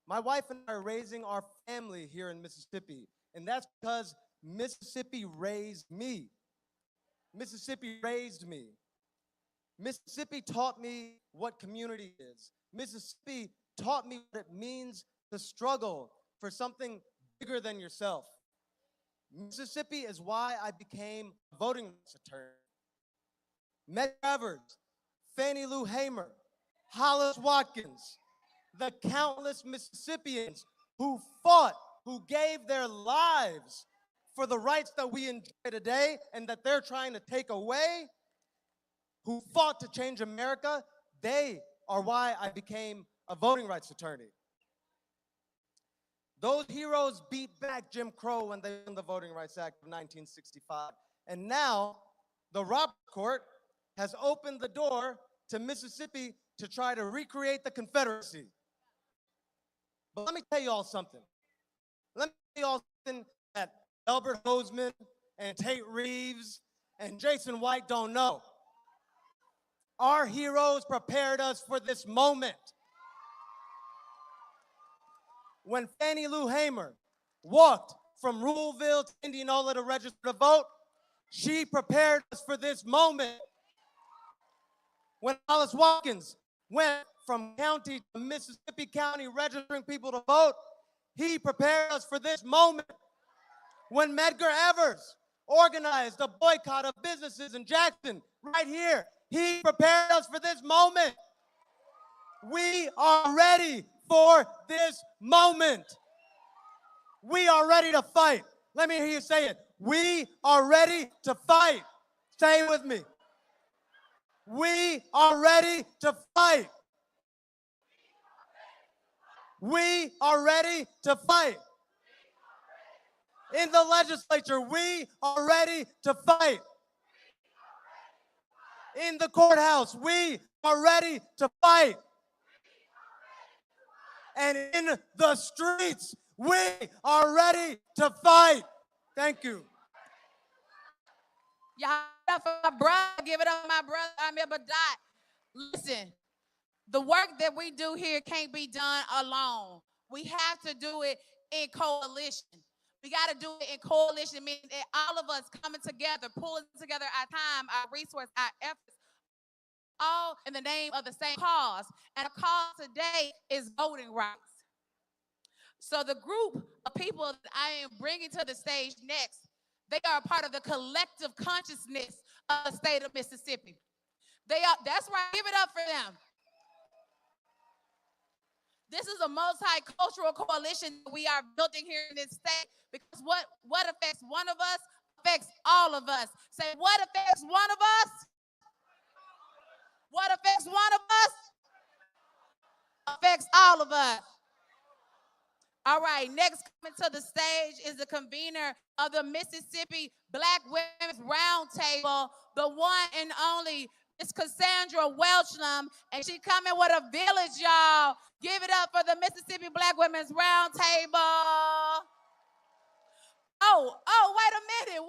My wife and I are raising our family here in Mississippi, and that's because Mississippi raised me. Mississippi raised me. Mississippi taught me what community is. Mississippi taught me what it means to struggle for something bigger than yourself. Mississippi is why I became a voting rights attorney. Medgar Evers, Fannie Lou Hamer, Hollis Watkins, the countless Mississippians who fought, who gave their lives for the rights that we enjoy today and that they're trying to take away, who fought to change America, they are why I became a voting rights attorney. Those heroes beat back Jim Crow when they won the Voting Rights Act of 1965. And now, the Roberts Court has opened the door to Mississippi to try to recreate the Confederacy. But let me tell you all something. Let me tell you all something that Albert Hoseman and Tate Reeves and Jason White don't know. Our heroes prepared us for this moment. When Fannie Lou Hamer walked from Ruleville to Indianola to register to vote, she prepared us for this moment. When Hollis Watkins went from county to Mississippi County registering people to vote, he prepared us for this moment. When Medgar Evers organized a boycott of businesses in Jackson, right here, he prepared us for this moment. We are ready for this moment. We are ready to fight. Let me hear you say it. We are ready to fight. Say it with me. We are ready to fight. We are ready to fight. In the legislature, we are ready to fight. In the courthouse, we are ready to fight. And in the streets, we are ready to fight. Thank you. Y'all give it up for my brother. Give it up for my brother. I'm Dot. Listen, the work that we do here can't be done alone. We have to do it in coalition. We got to do it in coalition, meaning that all of us coming together, pulling together our time, our resources, our efforts, all in the name of the same cause. And the cause today is voting rights. So the group of people that I am bringing to the stage next, they are a part of the collective consciousness of the state of Mississippi. That's right, give it up for them. This is a multicultural coalition that we are building here in this state, because what affects one of us affects all of us. Say, what affects one of us? What affects one of us affects all of us. All right, next coming to the stage is the convener of the Mississippi Black Women's Roundtable, the one and only Miss Cassandra Welchlam, and she coming with a village, y'all. Give it up for the Mississippi Black Women's Roundtable. Oh, wait a minute.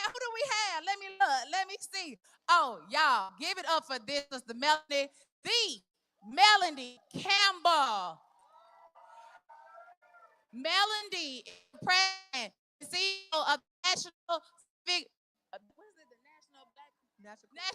Who do we have? Let me look, let me see. Oh, y'all, give it up for this, Mr. Melanie Campbell. Melanie is president, CEO of the National Civic,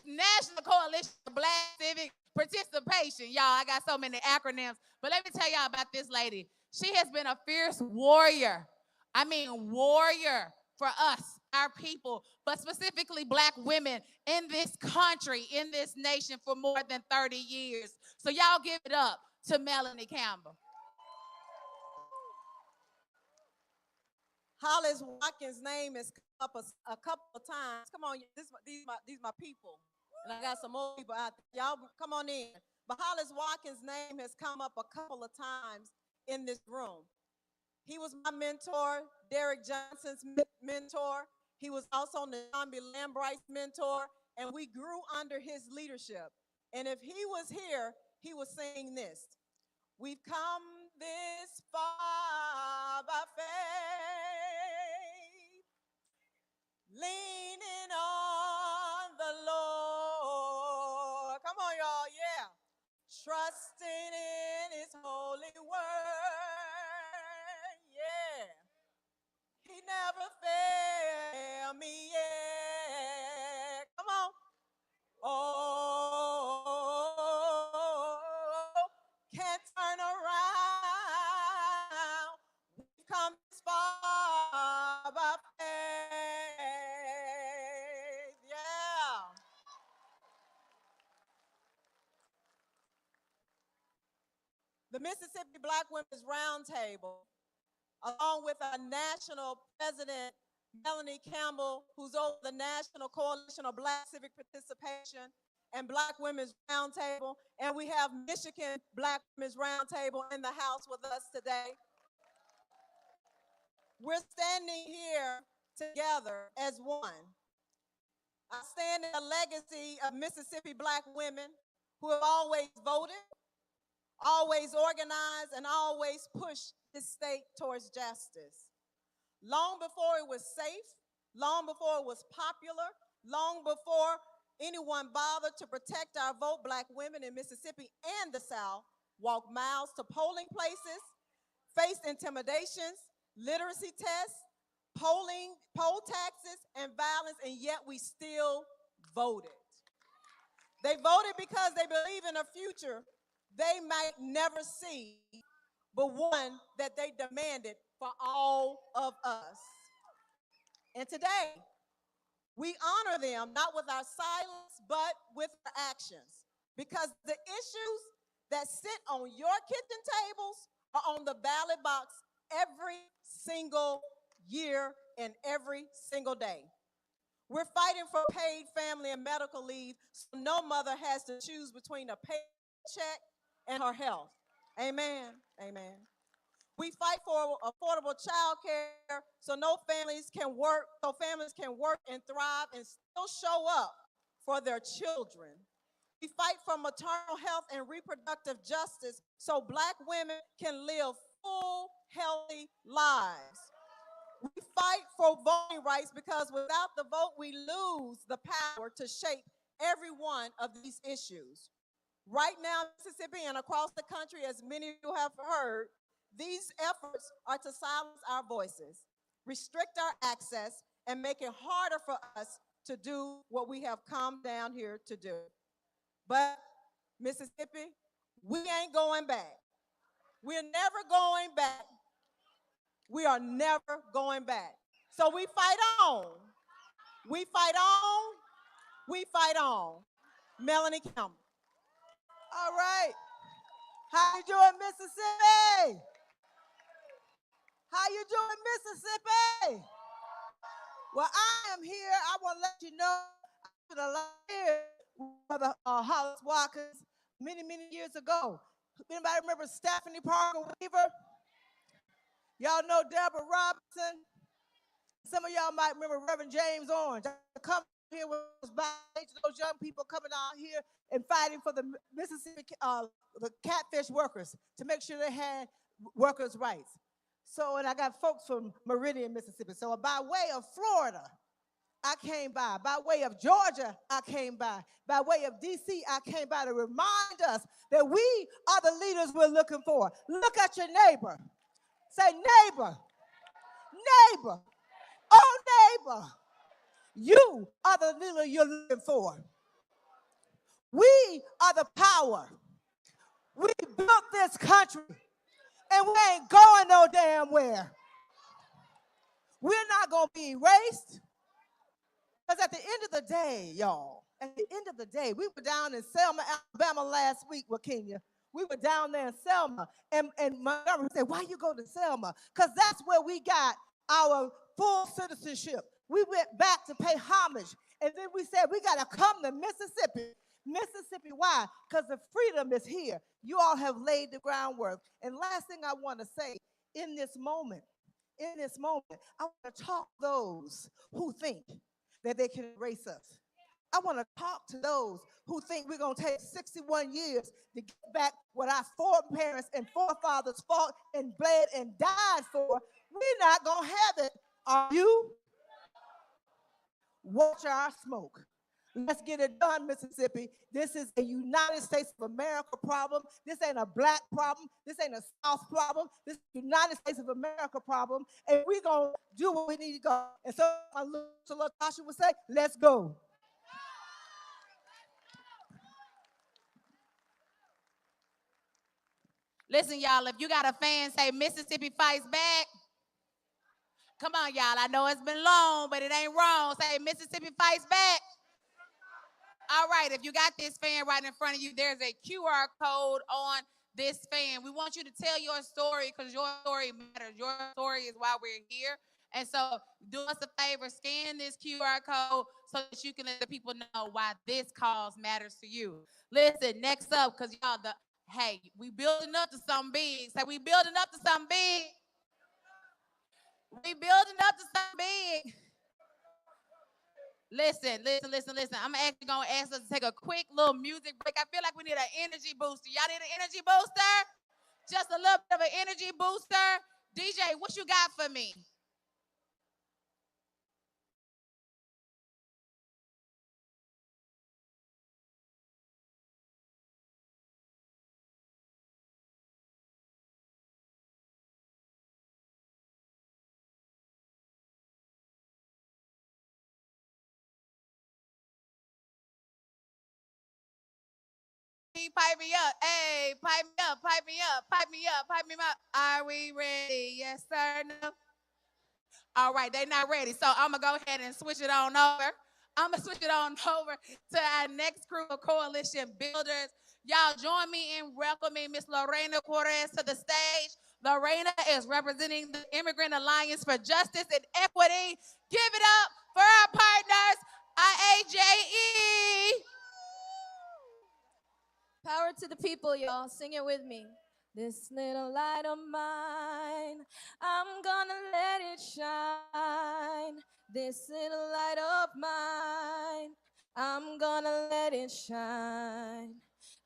National Coalition for Black Civic Participation. Y'all, I got so many acronyms, but let me tell y'all about this lady. She has been a fierce warrior. I mean, warrior for us, our people, but specifically Black women in this country, in this nation for more than 30 years. So y'all give it up to Melanie Campbell. Hollis Watkins' name has come up a couple of times. Come on, these my people. And I got some more people out there. Y'all come on in. But Hollis Watkins' name has come up a couple of times in this room. He was my mentor, Derek Johnson's mentor. He was also John B. Lambright's mentor, and we grew under his leadership. And if he was here, he was saying this: we've come this far by faith, leaning on the Lord. Come on, y'all, yeah. Trusting in holy word. Yeah. He never failed me yet. Come on. Oh, can't turn around. We've come this far by faith. Yeah. The Mississippi Black Women's Roundtable, along with our national president, Melanie Campbell, who's over the National Coalition of Black Civic Participation and Black Women's Roundtable, and we have Michigan Black Women's Roundtable in the house with us today. We're standing here together as one. I stand in the legacy of Mississippi Black women who have always voted, always organized, and always pushed this state towards justice. Long before it was safe, long before it was popular, long before anyone bothered to protect our vote, Black women in Mississippi and the South walked miles to polling places, faced intimidations, literacy tests, poll taxes, and violence, and yet we still voted. They voted because they believe in a future they might never see, but one that they demanded for all of us. And today, we honor them not with our silence, but with our actions. Because the issues that sit on your kitchen tables are on the ballot box every single year and every single day. We're fighting for paid family and medical leave so no mother has to choose between a paycheck and her health. Amen. Amen. We fight for affordable child care so families can work and thrive and still show up for their children. We fight for maternal health and reproductive justice so Black women can live full, healthy lives. We fight for voting rights because without the vote, we lose the power to shape every one of these issues. Right now, Mississippi and across the country, as many of you have heard, these efforts are to silence our voices, restrict our access, and make it harder for us to do what we have come down here to do. But Mississippi, we ain't going back. We're never going back. We are never going back. So we fight on. We fight on. We fight on. Melanie Campbell. All right. How you doing, Mississippi? How you doing, Mississippi? Well, I am here. I want to let you know I've been here with the Hollis Walkers many, many years ago. Anybody remember Stephanie Parker Weaver? Y'all know Deborah Robinson? Some of y'all might remember Reverend James Orange. Come here with those young people coming out here and fighting for the Mississippi, the catfish workers to make sure they had workers' rights. So, and I got folks from Meridian, Mississippi. So by way of Florida, I came by. By way of Georgia, I came by. By way of D.C., I came by to remind us that we are the leaders we're looking for. Look at your neighbor. Say, neighbor, neighbor, oh neighbor, you are the leader you're looking for. We are the power. We built this country, and we ain't going no damn where. We're not going to be erased. Because at the end of the day, y'all, at the end of the day, we were down in Selma, Alabama last week with Kenya. We were down there in Selma, and Montgomery said, why you go to Selma? Because that's where we got our full citizenship. We went back to pay homage, and then we said, we got to come to Mississippi. Mississippi, why? Because the freedom is here. You all have laid the groundwork. And last thing I want to say, in this moment, I want to talk to those who think that they can erase us. I want to talk to those who think we're going to take 61 years to get back what our foreparents and forefathers fought and bled and died for. We're not going to have it. Are you? Watch our smoke. Let's get it done, Mississippi. This is a United States of America problem. This ain't a black problem. This ain't a South problem. This is a United States of America problem. And we're going to do what we need to go. And so my little Latasha would say, let's go. Listen, y'all, if you got a fan say Mississippi fights back, come on, y'all. I know it's been long, but it ain't wrong. Say Mississippi fights back. All right, if you got this fan right in front of you, there's a QR code on this fan. We want you to tell your story because your story matters. Your story is why we're here. And so do us a favor, scan this QR code so that you can let the people know why this cause matters to you. Listen, next up, because y'all, hey, we building up to something big. Say, we building up to something big. We building up to something big. Listen. I'm actually going to ask us to take a quick little music break. I feel like we need an energy booster. Y'all need an energy booster? Just a little bit of an energy booster. DJ, what you got for me? Pipe me up. Hey, pipe me up, pipe me up, pipe me up, pipe me up. Are we ready? Yes, sir, no? All right, they not ready. So I'm going to go ahead and switch it on over. I'm going to switch it on over to our next crew of coalition builders. Y'all join me in welcoming Miss Lorena Cortez to the stage. Lorena is representing the Immigrant Alliance for Justice and Equity. Give it up for our partners, IAJE. Power to the people, y'all. Sing it with me. This little light of mine, I'm gonna let it shine. This little light of mine, I'm gonna let it shine.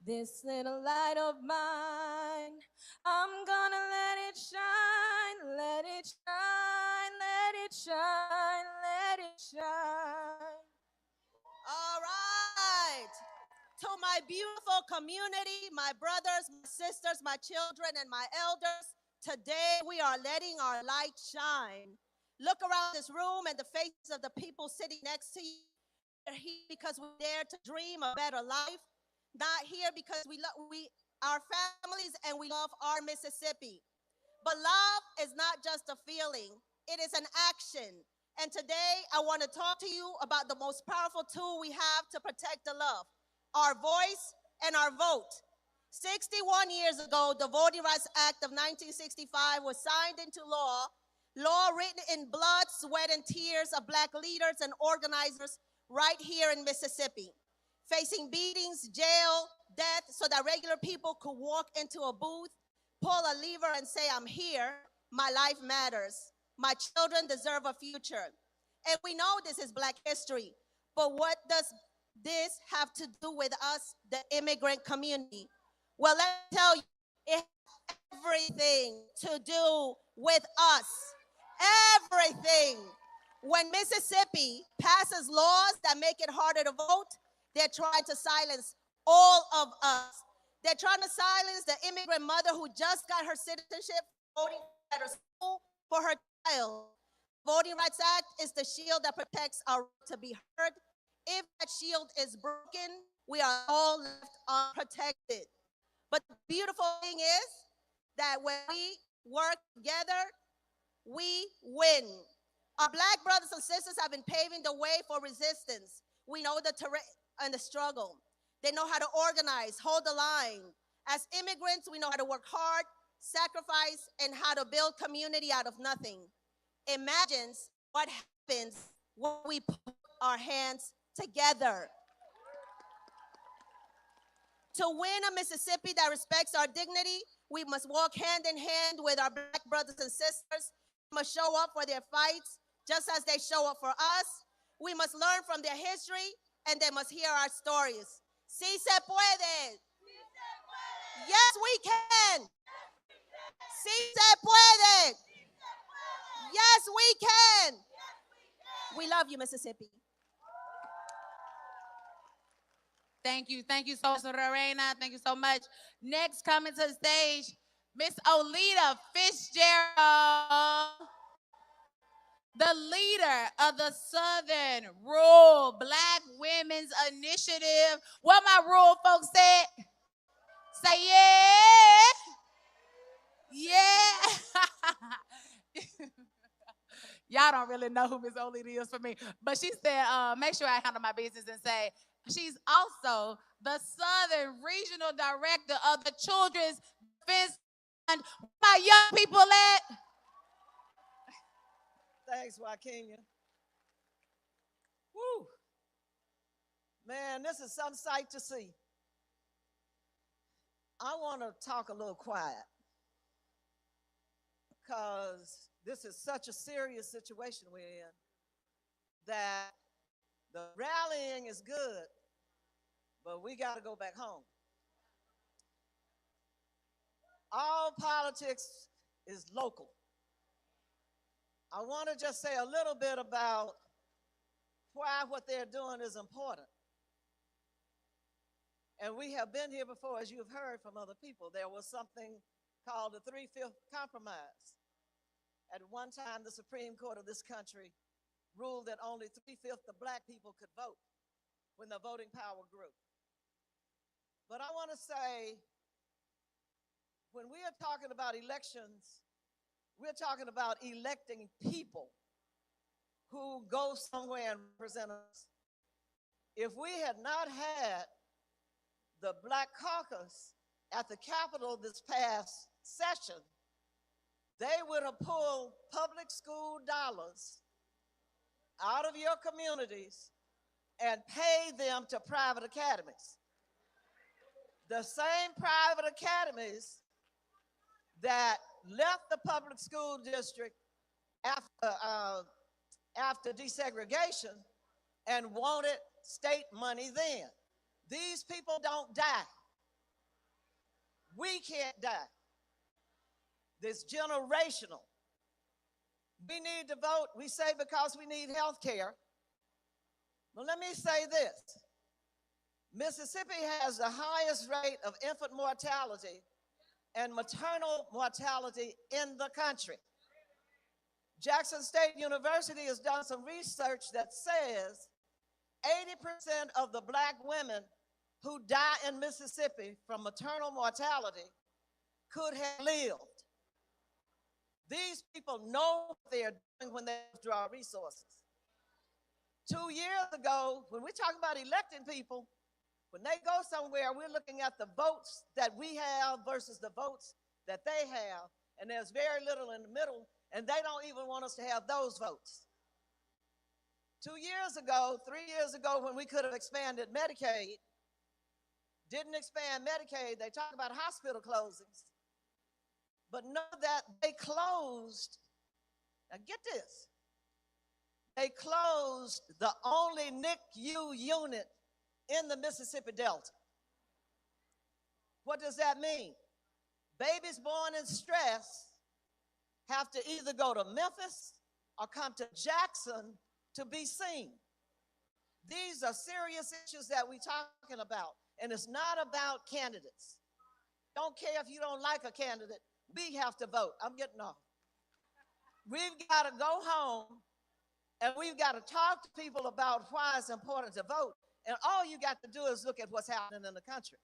This little light of mine, I'm gonna let it shine. Let it shine, let it shine, let it shine. All right. To my beautiful community, my brothers, my sisters, my children, and my elders, today we are letting our light shine. Look around this room and the faces of the people sitting next to you. We're here because we dare to dream a better life. Not here because we love our families and we love our Mississippi. But love is not just a feeling, it is an action. And today I want to talk to you about the most powerful tool we have to protect the love. Our voice and our vote. 61 years ago, the Voting Rights Act of 1965 was signed into law written in blood, sweat, and tears of Black leaders and organizers right here in Mississippi, facing beatings, jail, death, so that regular people could walk into a booth, pull a lever, and say, I'm here, my life matters, my children deserve a future. And we know this is Black history, but what does this have to do with us, the immigrant community? Well, let me tell you, it has everything to do with us. Everything. When Mississippi passes laws that make it harder to vote, they're trying to silence all of us. They're trying to silence the immigrant mother who just got her citizenship, voting at her school for her child. Voting Rights Act is the shield that protects our right to be heard. If that shield is broken, we are all left unprotected. But the beautiful thing is that when we work together, we win. Our Black brothers and sisters have been paving the way for resistance. We know the terrain and the struggle. They know how to organize, hold the line. As immigrants, we know how to work hard, sacrifice, and how to build community out of nothing. Imagine what happens when we put our hands together. To win a Mississippi that respects our dignity, we must walk hand in hand with our Black brothers and sisters. We must show up for their fights just as they show up for us. We must learn from their history and they must hear our stories. Sí se puede. Yes, we can. Sí se puede. Yes, we can. We love you, Mississippi. Thank you so much, Lorena. Thank you so much. Next, coming to the stage, Miss Olita Fitzgerald, the leader of the Southern Rural Black Women's Initiative. What my rural folks said? Say yeah. Yeah. Y'all don't really know who Miss Olita is for me. But she said, make sure I handle my business and say, she's also the Southern Regional Director of the Children's Defense Fund. Where my young people at? Thanks, Joaquina. Woo. Man, this is some sight to see. I want to talk a little quiet because this is such a serious situation we're in that the rallying is good, but we got to go back home. All politics is local. I want to just say a little bit about why what they're doing is important. And we have been here before, as you've heard from other people. There was something called the 3/5 compromise. At one time, the Supreme Court of this country ruled that only 3/5 of black people could vote when the voting power grew. But I want to say, when we are talking about elections, we're talking about electing people who go somewhere and represent us. If we had not had the Black Caucus at the Capitol this past session, they would have pulled public school dollars out of your communities and paid them to private academies. The same private academies that left the public school district after desegregation and wanted state money then. These people don't die. We can't die. It's generational. We need to vote, we say, because we need health care. But let me say this. Mississippi has the highest rate of infant mortality and maternal mortality in the country. Jackson State University has done some research that says 80% of the black women who die in Mississippi from maternal mortality could have lived. These people know what they're doing when they withdraw resources. 2 years ago, when we talk about electing people, when they go somewhere, we're looking at the votes that we have versus the votes that they have, and there's very little in the middle, and they don't even want us to have those votes. 2 years ago, 3 years ago, when we could have expanded Medicaid, didn't expand Medicaid, they talk about hospital closings, but know that they closed, now get this, they closed the only NICU unit in the Mississippi Delta. What does that mean? Babies born in stress have to either go to Memphis or come to Jackson to be seen. These are serious issues that we're talking about, and it's not about candidates. Don't care if you don't like a candidate, we have to vote. I'm getting off. We've got to go home and we've got to talk to people about why it's important to vote. And all you got to do is look at what's happening in the country.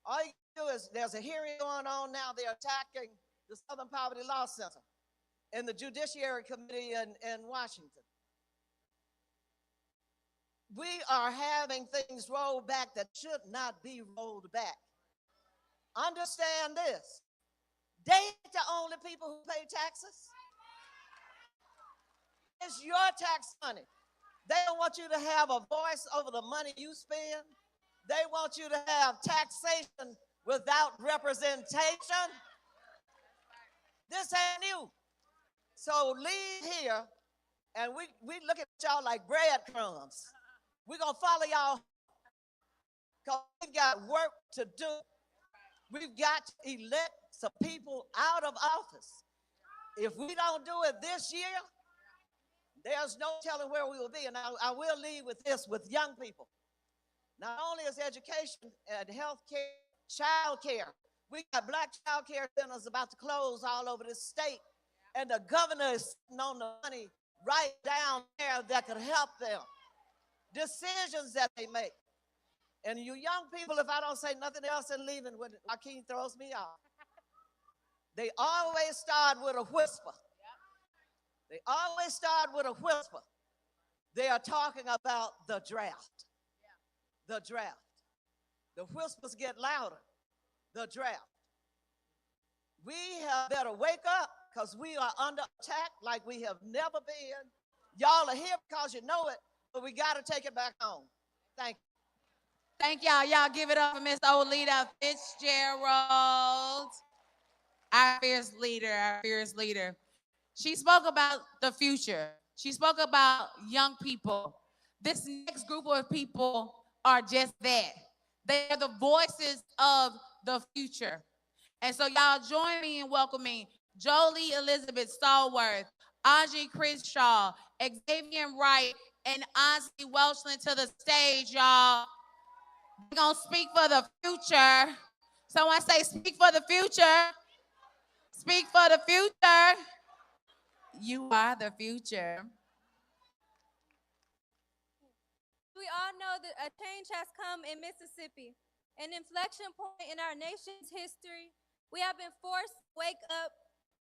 All you do is, there's a hearing going on now. They're attacking the Southern Poverty Law Center and the Judiciary Committee in Washington. We are having things rolled back that should not be rolled back. Understand this. They ain't the only people who pay taxes. It's your tax money. They don't want you to have a voice over the money you spend. They want you to have taxation without representation. This ain't new. So leave here, and we look at y'all like breadcrumbs. We're going to follow y'all because we've got work to do. We've got to elect some people out of office. If we don't do it this year, there's no telling where we will be. And I will leave with this, with young people. Not only is education and health care, child care. We got black child care centers about to close all over the state. And the governor is sitting on the money right down there that could help them. Decisions that they make. And you young people, if I don't say nothing else and leaving, when Joaquin throws me off, they always start with a whisper. They always start with a whisper. They are talking about the draft. The draft. The whispers get louder. The draft. We have better wake up because we are under attack like we have never been. Y'all are here because you know it, but we got to take it back home. Thank you. Thank y'all. Y'all give it up for Miss Olita Fitzgerald, our fierce leader, our fierce leader. She spoke about the future. She spoke about young people. This next group of people are just that. They are the voices of the future. And so y'all join me in welcoming Jolie Elizabeth Stallworth, Audrey Crenshaw, Xavier Wright, and Ozzy Welchland to the stage, y'all. We're going to speak for the future. Someone say, speak for the future. Speak for the future. You are the future. We all know that a change has come in Mississippi, an inflection point in our nation's history. We have been forced to wake up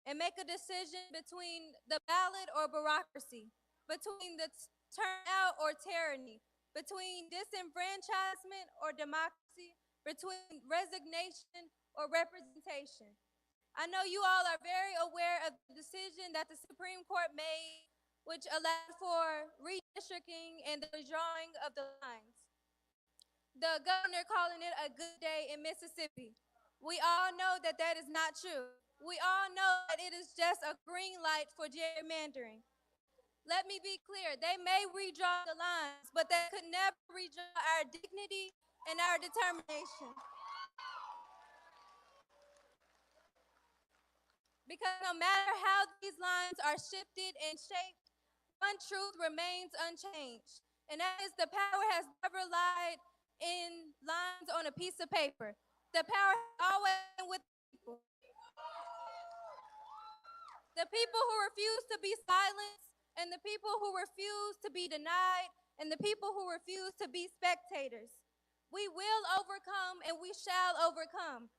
and make a decision between the ballot or bureaucracy, between the turnout or tyranny, between disenfranchisement or democracy, between resignation or representation. I know you all are very aware of the decision that the Supreme Court made, which allowed for redistricting and the drawing of the lines. The governor calling it a good day in Mississippi. We all know that that is not true. We all know that it is just a green light for gerrymandering. Let me be clear, they may redraw the lines, but they could never redraw our dignity and our determination. Because no matter how these lines are shifted and shaped, one truth remains unchanged, and that is the power has never lied in lines on a piece of paper. The power has always been with the people. The people who refuse to be silenced, and the people who refuse to be denied, and the people who refuse to be spectators. We will overcome, and we shall overcome.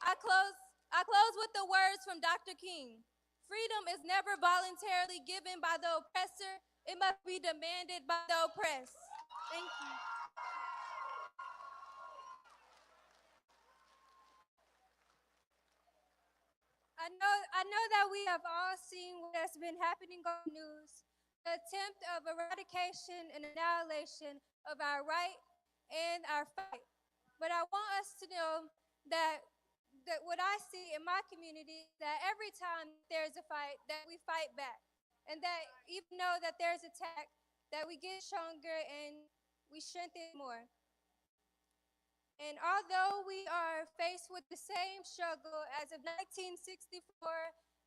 I close with the words from Dr. King. Freedom is never voluntarily given by the oppressor. It must be demanded by the oppressed. Thank you. I know that we have all seen what has been happening on the news, the attempt of eradication and annihilation of our right and our fight. But I want us to know that what I see in my community, that every time there's a fight, that we fight back. And that even though that there's attack, that we get stronger and we strengthen more. And although we are faced with the same struggle as of 1964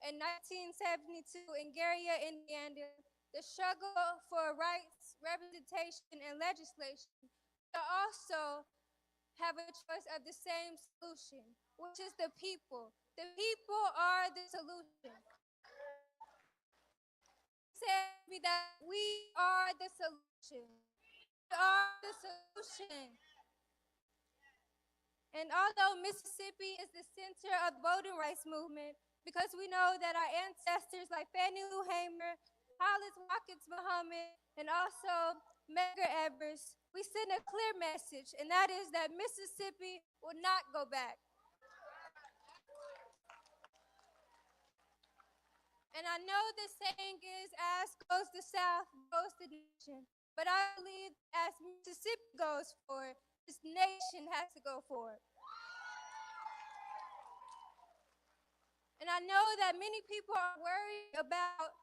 and 1972 in Gary, Indiana, the struggle for rights, representation, and legislation, we also have a choice of the same solution, which is the people. The people are the solution. Said to me that we are the solution. We are the solution. And although Mississippi is the center of the voting rights movement, because we know that our ancestors like Fannie Lou Hamer, Hollis Watkins Muhammad, and also Medgar Evers, we send a clear message, and that is that Mississippi will not go back. And I know the saying is, as goes the South, goes the nation. But I believe as Mississippi goes forward, this nation has to go forward. And I know that many people are worried about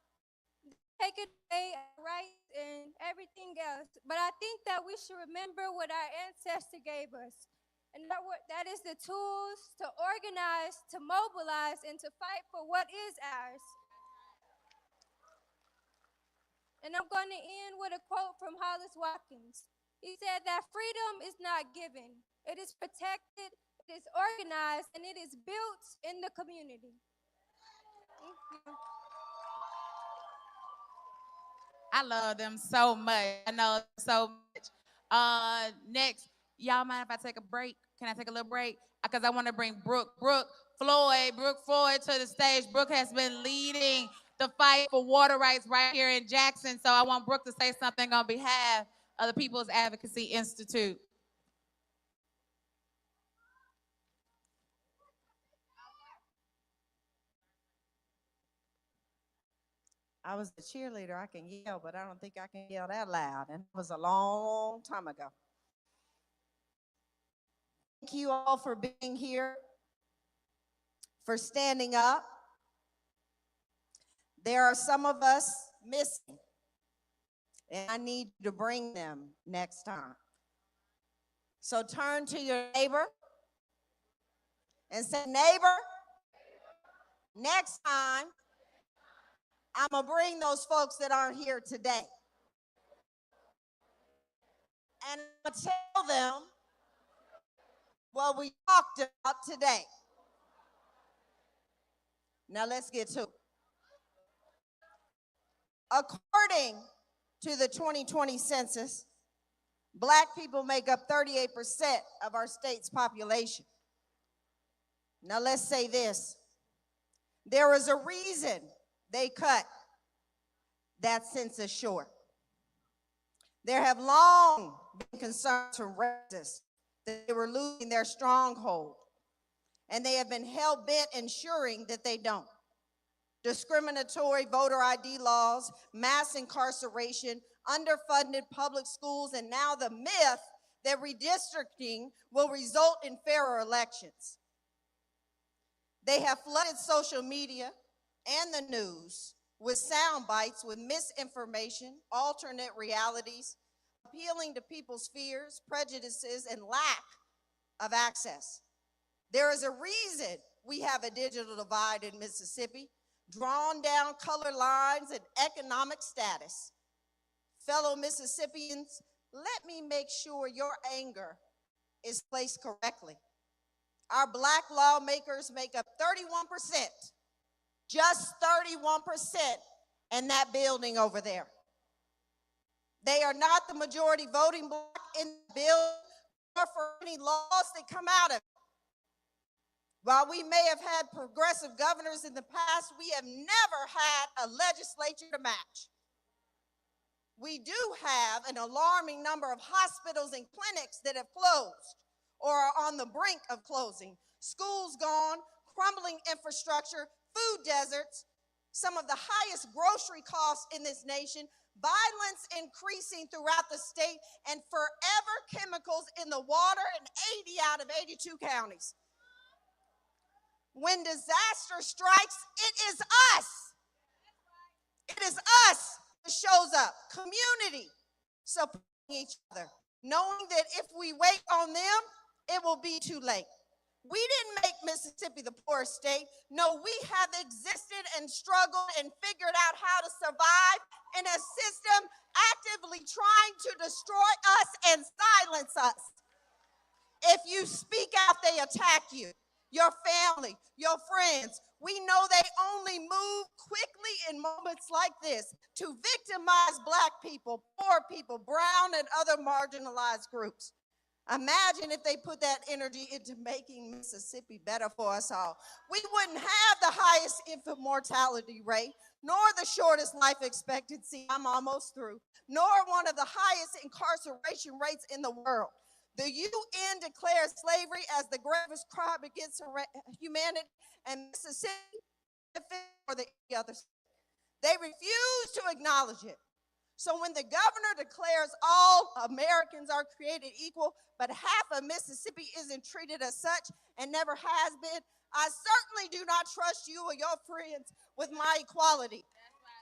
taking away our rights and everything else. But I think that we should remember what our ancestors gave us. And that is the tools to organize, to mobilize, and to fight for what is ours. And I'm going to end with a quote from Hollis Watkins. He said that freedom is not given. It is protected, it is organized, and it is built in the community. Thank you. I love them so much. I know them so much. Next, y'all mind if I take a break? Can I take a little break? Because I want to bring Brooke Floyd to the stage. Brooke has been leading the fight for water rights right here in Jackson. So I want Brooke to say something on behalf of the People's Advocacy Institute. I was a cheerleader. I can yell, but I don't think I can yell that loud. And it was a long time ago. Thank you all for being here, for standing up. There are some of us missing, and I need you to bring them next time. So turn to your neighbor and say, neighbor, next time, I'm going to bring those folks that aren't here today. And I'm going to tell them what we talked about today. Now let's get to it. According to the 2020 census, Black people make up 38% of our state's population. Now let's say this. There is a reason they cut that census short. There have long been concerns from racists that they were losing their stronghold, and they have been hell-bent ensuring that they don't. Discriminatory voter ID laws, mass incarceration, underfunded public schools, and now the myth that redistricting will result in fairer elections. They have flooded social media and the news with sound bites, with misinformation, alternate realities, appealing to people's fears, prejudices, and lack of access. There is a reason we have a digital divide in Mississippi, drawn down color lines and economic status. Fellow Mississippians, let me make sure your anger is placed correctly. Our Black lawmakers make up 31%, just 31% in that building over there. They are not the majority voting bloc in the bill or for any laws that come out of it. While we may have had progressive governors in the past, we have never had a legislature to match. We do have an alarming number of hospitals and clinics that have closed or are on the brink of closing. Schools gone, crumbling infrastructure, food deserts, some of the highest grocery costs in this nation, violence increasing throughout the state, and forever chemicals in the water in 80 out of 82 counties. When disaster strikes, it is us. It is us that shows up, community, supporting each other, knowing that if we wait on them, it will be too late. We didn't make Mississippi the poorest state. No, we have existed and struggled and figured out how to survive in a system actively trying to destroy us and silence us. If you speak out, they attack you, your family, your friends. We know they only move quickly in moments like this to victimize Black people, poor people, brown and other marginalized groups. Imagine if they put that energy into making Mississippi better for us all. We wouldn't have the highest infant mortality rate, nor the shortest life expectancy, I'm almost through, nor one of the highest incarceration rates in the world. The UN declares slavery as the gravest crime against humanity, and Mississippi or the others. They refuse to acknowledge it. So when the governor declares all Americans are created equal, but half of Mississippi isn't treated as such and never has been, I certainly do not trust you or your friends with my equality.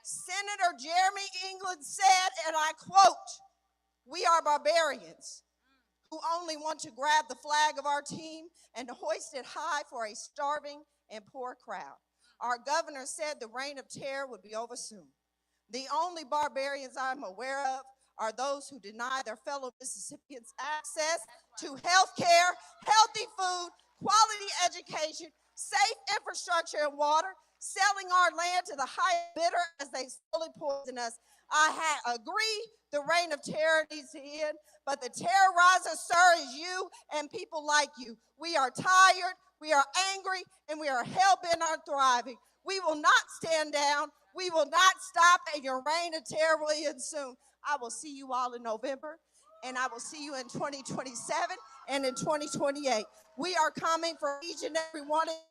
Senator Jeremy England said, and I quote, "We are barbarians who only want to grab the flag of our team and hoist it high for a starving and poor crowd." Our governor said the reign of terror would be over soon. The only barbarians I'm aware of are those who deny their fellow Mississippians access to health care, healthy food, quality education, safe infrastructure and water, selling our land to the highest bidder as they slowly poison us. I agree the reign of terror needs to end, but the terrorizer, sir, is you and people like you. We are tired, we are angry, and we are hell-bent on thriving. We will not stand down. We will not stop, and your reign of terror will end soon. I will see you all in November, and I will see you in 2027 and in 2028. We are coming for each and every one of you.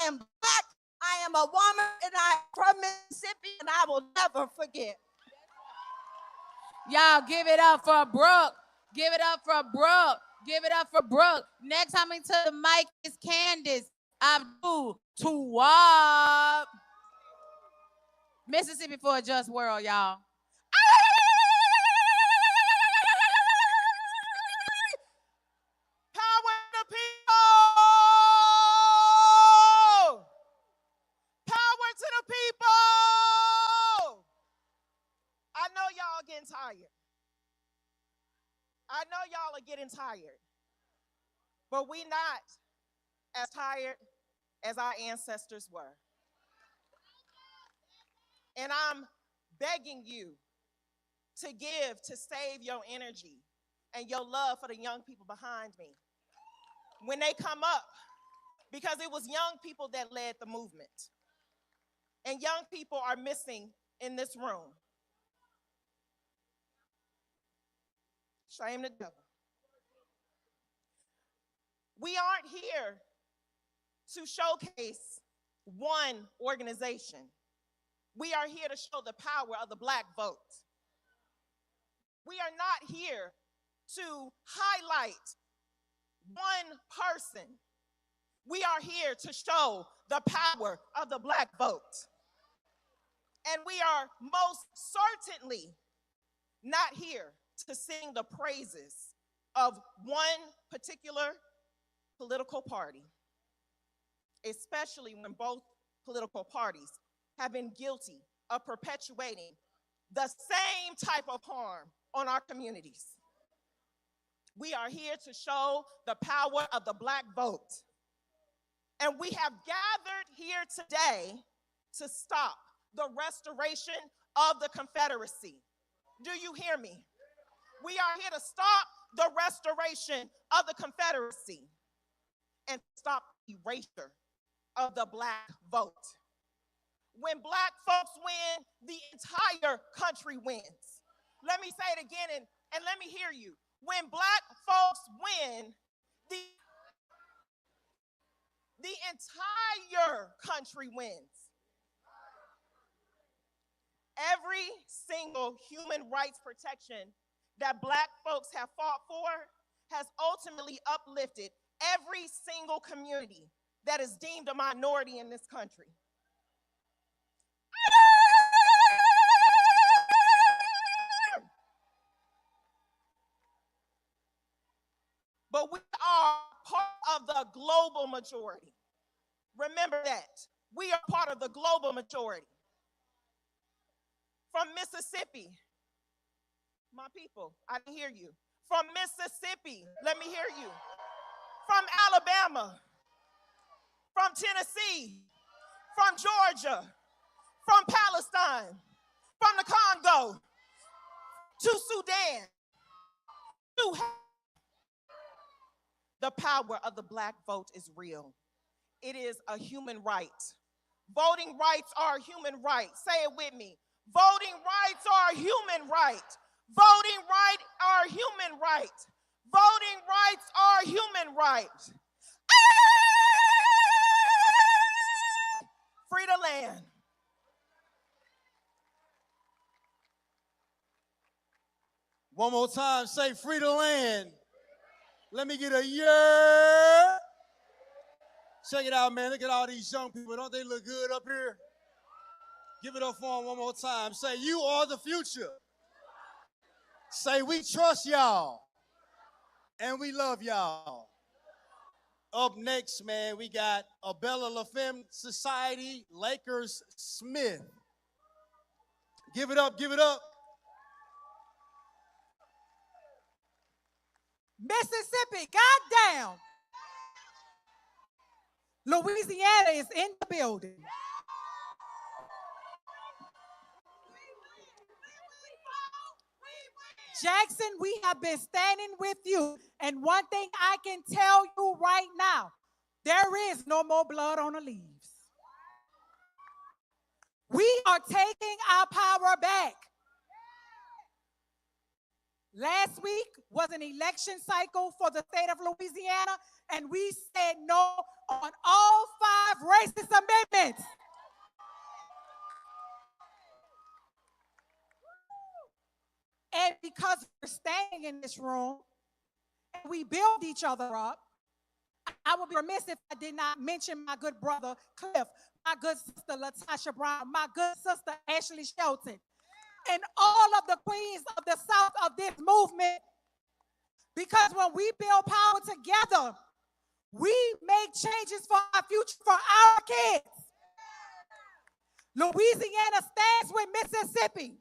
I am black, I am a woman, and I am from Mississippi, and I will never forget. Y'all give it up for Brooke. Give it up for Brooke. Give it up for Brooke. Next coming to the mic is Candace Abdul Tawab. Mississippi for a just world, y'all. Power to the people! Power to the people! I know y'all are getting tired. I know y'all are getting tired. But we not as tired as our ancestors were. And I'm begging you to give, to save your energy and your love for the young people behind me when they come up, because it was young people that led the movement. And young people are missing in this room. Shame the devil. We aren't here to showcase one organization. We are here to show the power of the Black vote. We are not here to highlight one person. We are here to show the power of the Black vote. And we are most certainly not here to sing the praises of one particular political party, especially when both political parties have been guilty of perpetuating the same type of harm on our communities. We are here to show the power of the Black vote. And we have gathered here today to stop the restoration of the Confederacy. Do you hear me? We are here to stop the restoration of the Confederacy and stop the erasure of the Black vote. When Black folks win, the entire country wins. Let me say it again and let me hear you. When Black folks win, the entire country wins. Every single human rights protection that Black folks have fought for has ultimately uplifted every single community that is deemed a minority in this country. But we are part of the global majority. Remember that. We are part of the global majority. From Mississippi, my people, I didn't hear you. From Mississippi, let me hear you. From Alabama, from Tennessee, from Georgia, from Palestine, from the Congo, to Sudan, to the power of the Black vote is real. It is a human right. Voting rights are a human right. Say it with me. Voting rights are a human right. Voting rights are a human right. Voting rights are a human right. Free the land. One more time, say free the land. Let me get a yeah. Check it out, man. Look at all these young people. Don't they look good up here? Give it up for them one more time. Say, you are the future. Say, we trust y'all. And we love y'all. Up next, man, we got Abella LaFemme Society, Lakers Smith. Give it up, give it up. Mississippi, goddamn. Louisiana is in the building. Jackson, we have been standing with you. And one thing I can tell you right now, there is no more blood on the leaves. We are taking our power back. Last week was an election cycle for the state of Louisiana, and we said no on all 5 racist amendments. And because we're standing in this room and we build each other up, I would be remiss if I did not mention my good brother Cliff, my good sister Latasha Brown, my good sister Ashley Shelton, and all of the queens of the South of this movement. Because when we build power together, we make changes for our future, for our kids. Louisiana stands with Mississippi.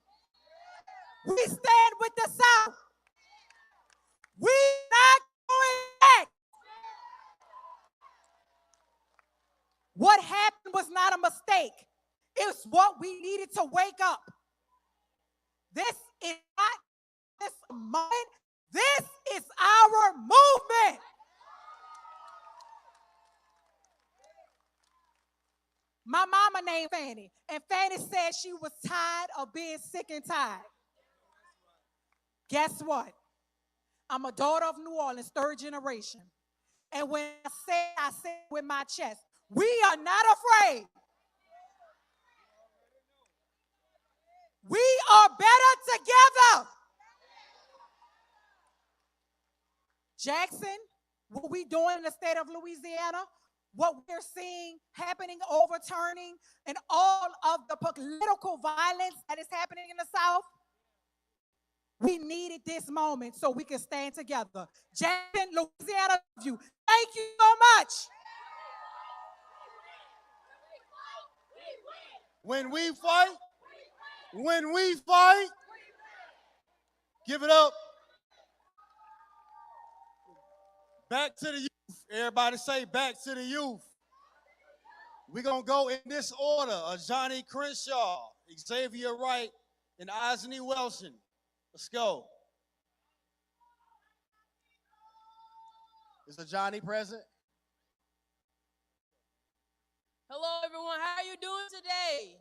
We stand with the South. We're not going back. What happened was not a mistake. It's what we needed to wake up. This is not this moment. This is our movement. My mama named Fannie, and Fannie said she was tired of being sick and tired. Guess what? I'm a daughter of New Orleans, 3rd generation. And when I say with my chest, we are not afraid. We are better together. Jackson, what we doing in the state of Louisiana, what we're seeing happening, overturning, and all of the political violence that is happening in the South, we needed this moment so we can stand together. Jackson, Louisiana, love you. Thank you so much. When we fight, give it up. Back to the youth. Everybody say back to the youth. We're going to go in this order. Johnny Crenshaw, Xavier Wright, and Isney Wilson. Let's go. Is the Johnny present? Hello, everyone. How are you doing today?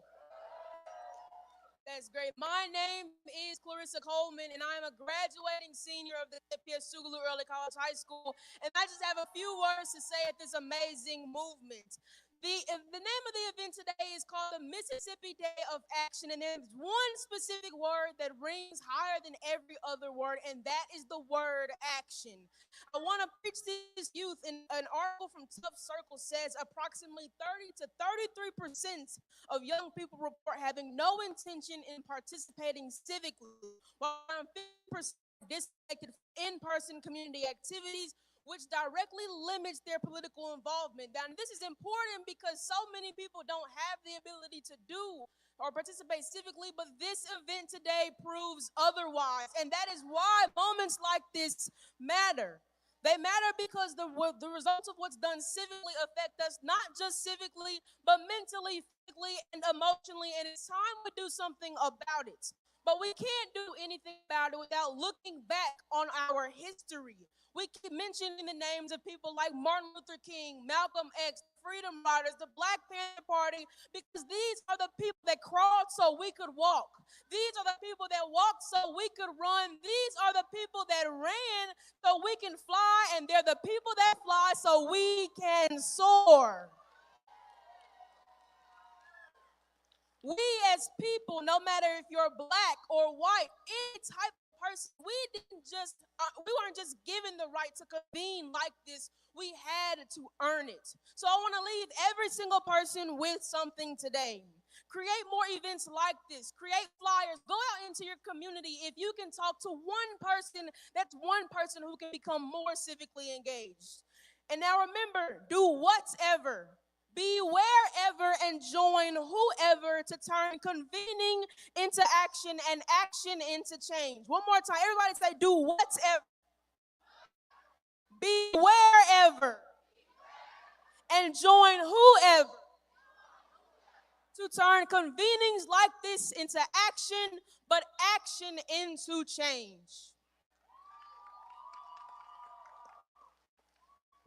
That's great. My name is Clarissa Coleman, and I am a graduating senior of the P.S. Sugulu Early College High School, and I just have a few words to say at this amazing movement. The name of the event today is called the Mississippi Day of Action, and there's one specific word that rings higher than every other word, and that is the word action. I want to preach this youth. In an article from Tough Circle says approximately 30 to 33% of young people report having no intention in participating civically, while 50% disconnected from in-person community activities, which directly limits their political involvement. Now, this is important because so many people don't have the ability to do or participate civically, but this event today proves otherwise. And that is why moments like this matter. They matter because the results of what's done civically affect us not just civically, but mentally, physically, and emotionally, and it's time to do something about it. But we can't do anything about it without looking back on our history. We keep mentioning the names of people like Martin Luther King, Malcolm X, Freedom Riders, the Black Panther Party, because these are the people that crawled so we could walk. These are the people that walked so we could run. These are the people that ran so we can fly, and they're the people that fly so we can soar. We as people, no matter if you're black or white, any type of person, we weren't just given the right to convene like this. We had to earn it. So I want to leave every single person with something today. Create more events like this. Create flyers. Go out into your community. If you can talk to one person, that's one person who can become more civically engaged. And now remember, do whatever. Be wherever and join whoever to turn convening into action and action into change. One more time. Everybody say, do whatever. be wherever, and join whoever to turn convenings like this into action, but action into change.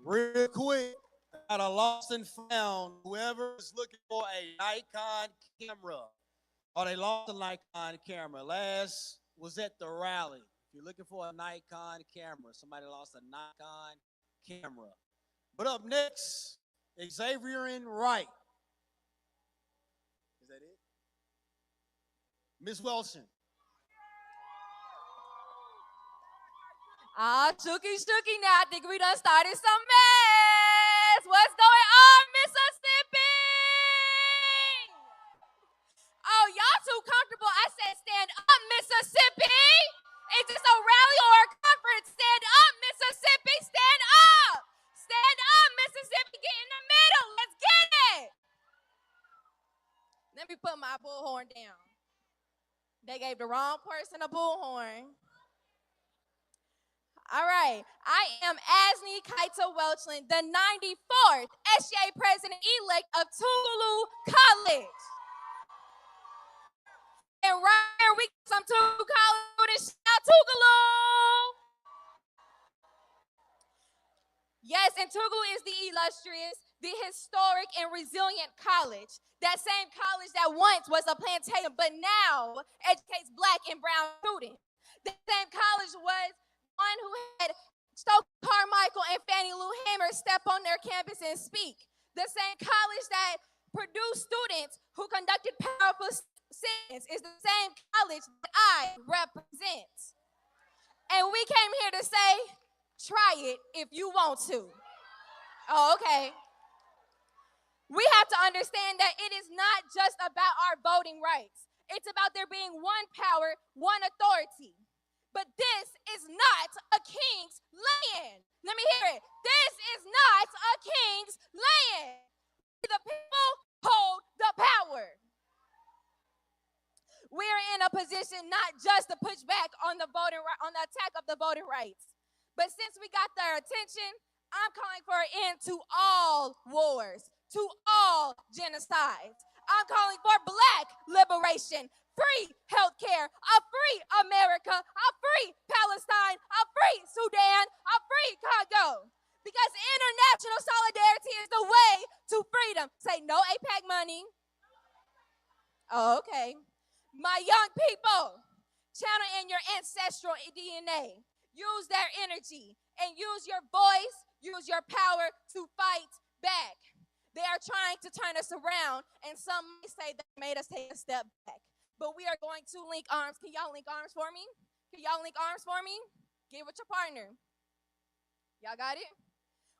Real quick, I got a lost and found. Whoever is looking for a Nikon camera, or they lost a Nikon camera. Last was at the rally. If you're looking for a Nikon camera, somebody lost a Nikon camera. But up next, Xavier and Wright. Is that it? Miss Wilson. Shooky now. I think we done started some mess. What's going on, Mississippi? Oh, y'all too comfortable. I said stand up, Mississippi. Is this a rally or a conference? Stand up, Mississippi. Stand up. Stand up, Mississippi. Get in the middle. Let's get it. Let me put my bullhorn down. They gave the wrong person a bullhorn. All right, I am Asni Kaita Welchland, the 94th SGA President-elect of Tougaloo College. And right here, we got some Tougaloo College. Shout Tougaloo! Yes, and Tougaloo is the illustrious, the historic, and resilient college. That same college that once was a plantation, but now educates Black and brown students. That same college was one who had Stokely Carmichael and Fannie Lou Hamer step on their campus and speak. The same college that produced students who conducted powerful sins is the same college that I represent. And we came here to say, try it if you want to. Oh, okay. We have to understand that it is not just about our voting rights. It's about there being one power, one authority. But this is not a king's land. Let me hear it. This is not a king's land. The people hold the power. We're in a position not just to push back on the attack of the voting rights, but since we got their attention, I'm calling for an end to all wars, to all genocides. I'm calling for Black liberation, free healthcare, a free America, a free Palestine, a free Sudan, a free Congo. Because international solidarity is the way to freedom. Say no APAC money. Oh, okay. My young people, channel in your ancestral DNA. Use their energy and use your voice, use your power to fight back. They are trying to turn us around, and some may say that made us take a step back. But we are going to link arms. Can y'all link arms for me? Can y'all link arms for me? Get with your partner. Y'all got it?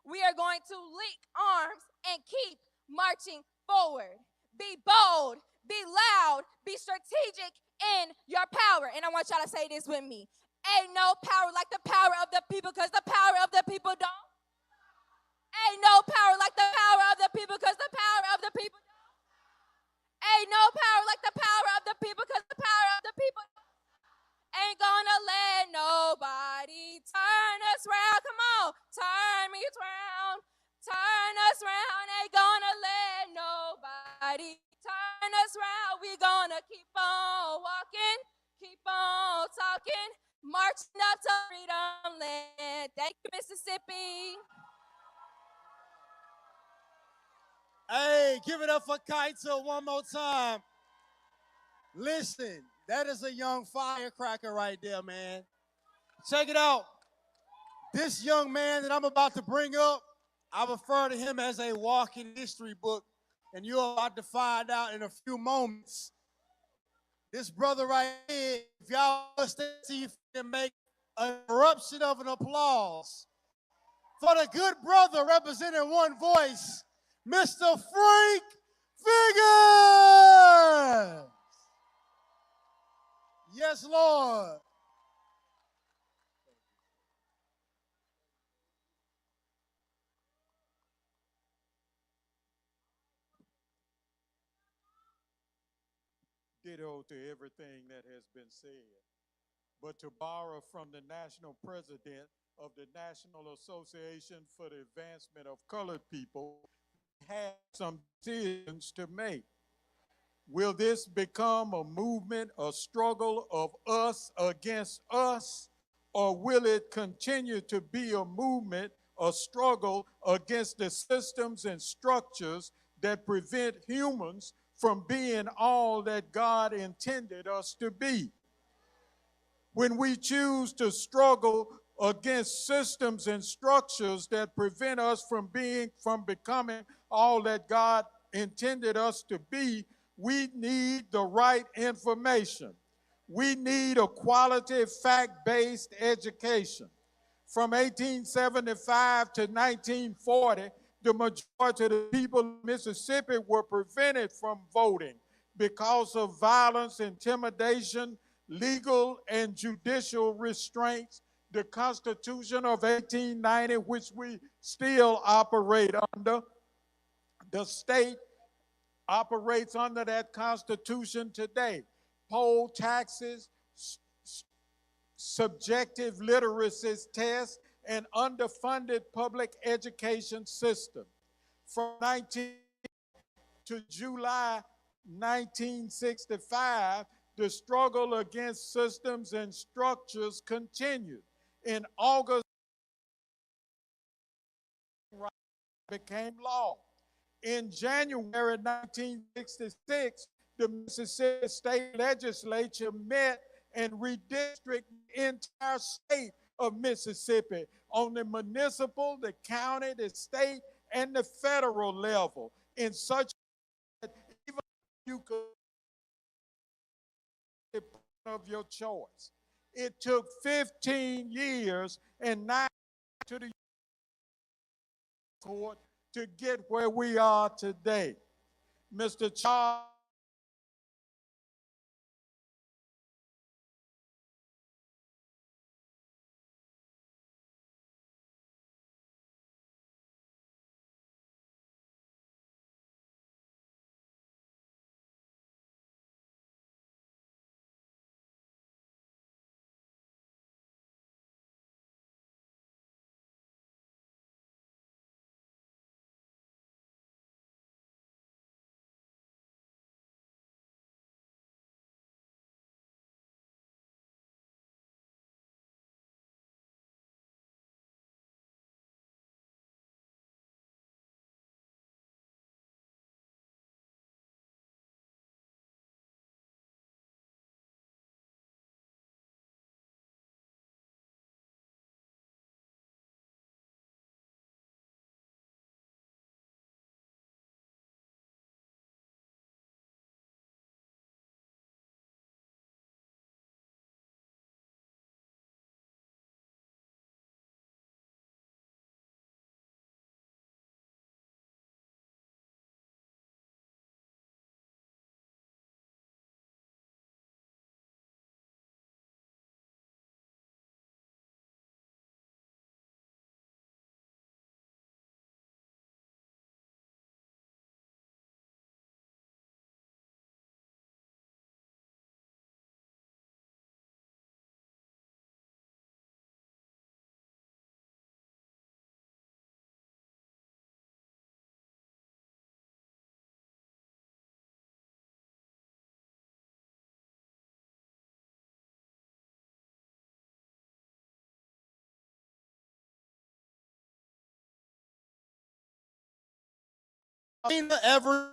We are going to link arms and keep marching forward. Be bold, be loud, be strategic in your power. And I want y'all to say this with me. Ain't no power like the power of the people, because the power of the people don't. Ain't no power like the power of the people, because the power of the people don't. Ain't no power like the power of the people, because the power of the people ain't gonna let nobody turn us round. Come on, turn me round, turn us round. Ain't gonna let nobody turn us round. We gonna keep on walking, keep on talking, marching up to freedom land. Thank you, Mississippi. Hey, give it up for Kaita one more time. Listen, that is a young firecracker right there, man. Check it out. This young man that I'm about to bring up, I refer to him as a walking history book, and you're about to find out in a few moments. This brother right here, if y'all see if you can make an eruption of an applause for the good brother representing one voice, Mr. Frank Figures. Yes, Lord. Ditto to everything that has been said. But to borrow from the national president, of the National Association for the Advancement of Colored People, have some decisions to make. Will this become a movement, a struggle of us against us, or will it continue to be a movement, a struggle against the systems and structures that prevent humans from being all that God intended us to be? When we choose to struggle against systems and structures that prevent us from becoming all that God intended us to be, we need the right information. We need a quality, fact-based education. From 1875 to 1940, the majority of the people in Mississippi were prevented from voting because of violence, intimidation, legal and judicial restraints. The Constitution of 1890, which we still operate under, the state operates under that Constitution today. Poll taxes, subjective literacy tests, and underfunded public education system. From 19 to July 1965, the struggle against systems and structures continued. In August, became law. In January 1966, the Mississippi State Legislature met and redistricted the entire state of Mississippi on the municipal, the county, the state, and the federal level in such that even you could of your choice. It took 15 years and 9 to the court to get where we are today. Mr. Charles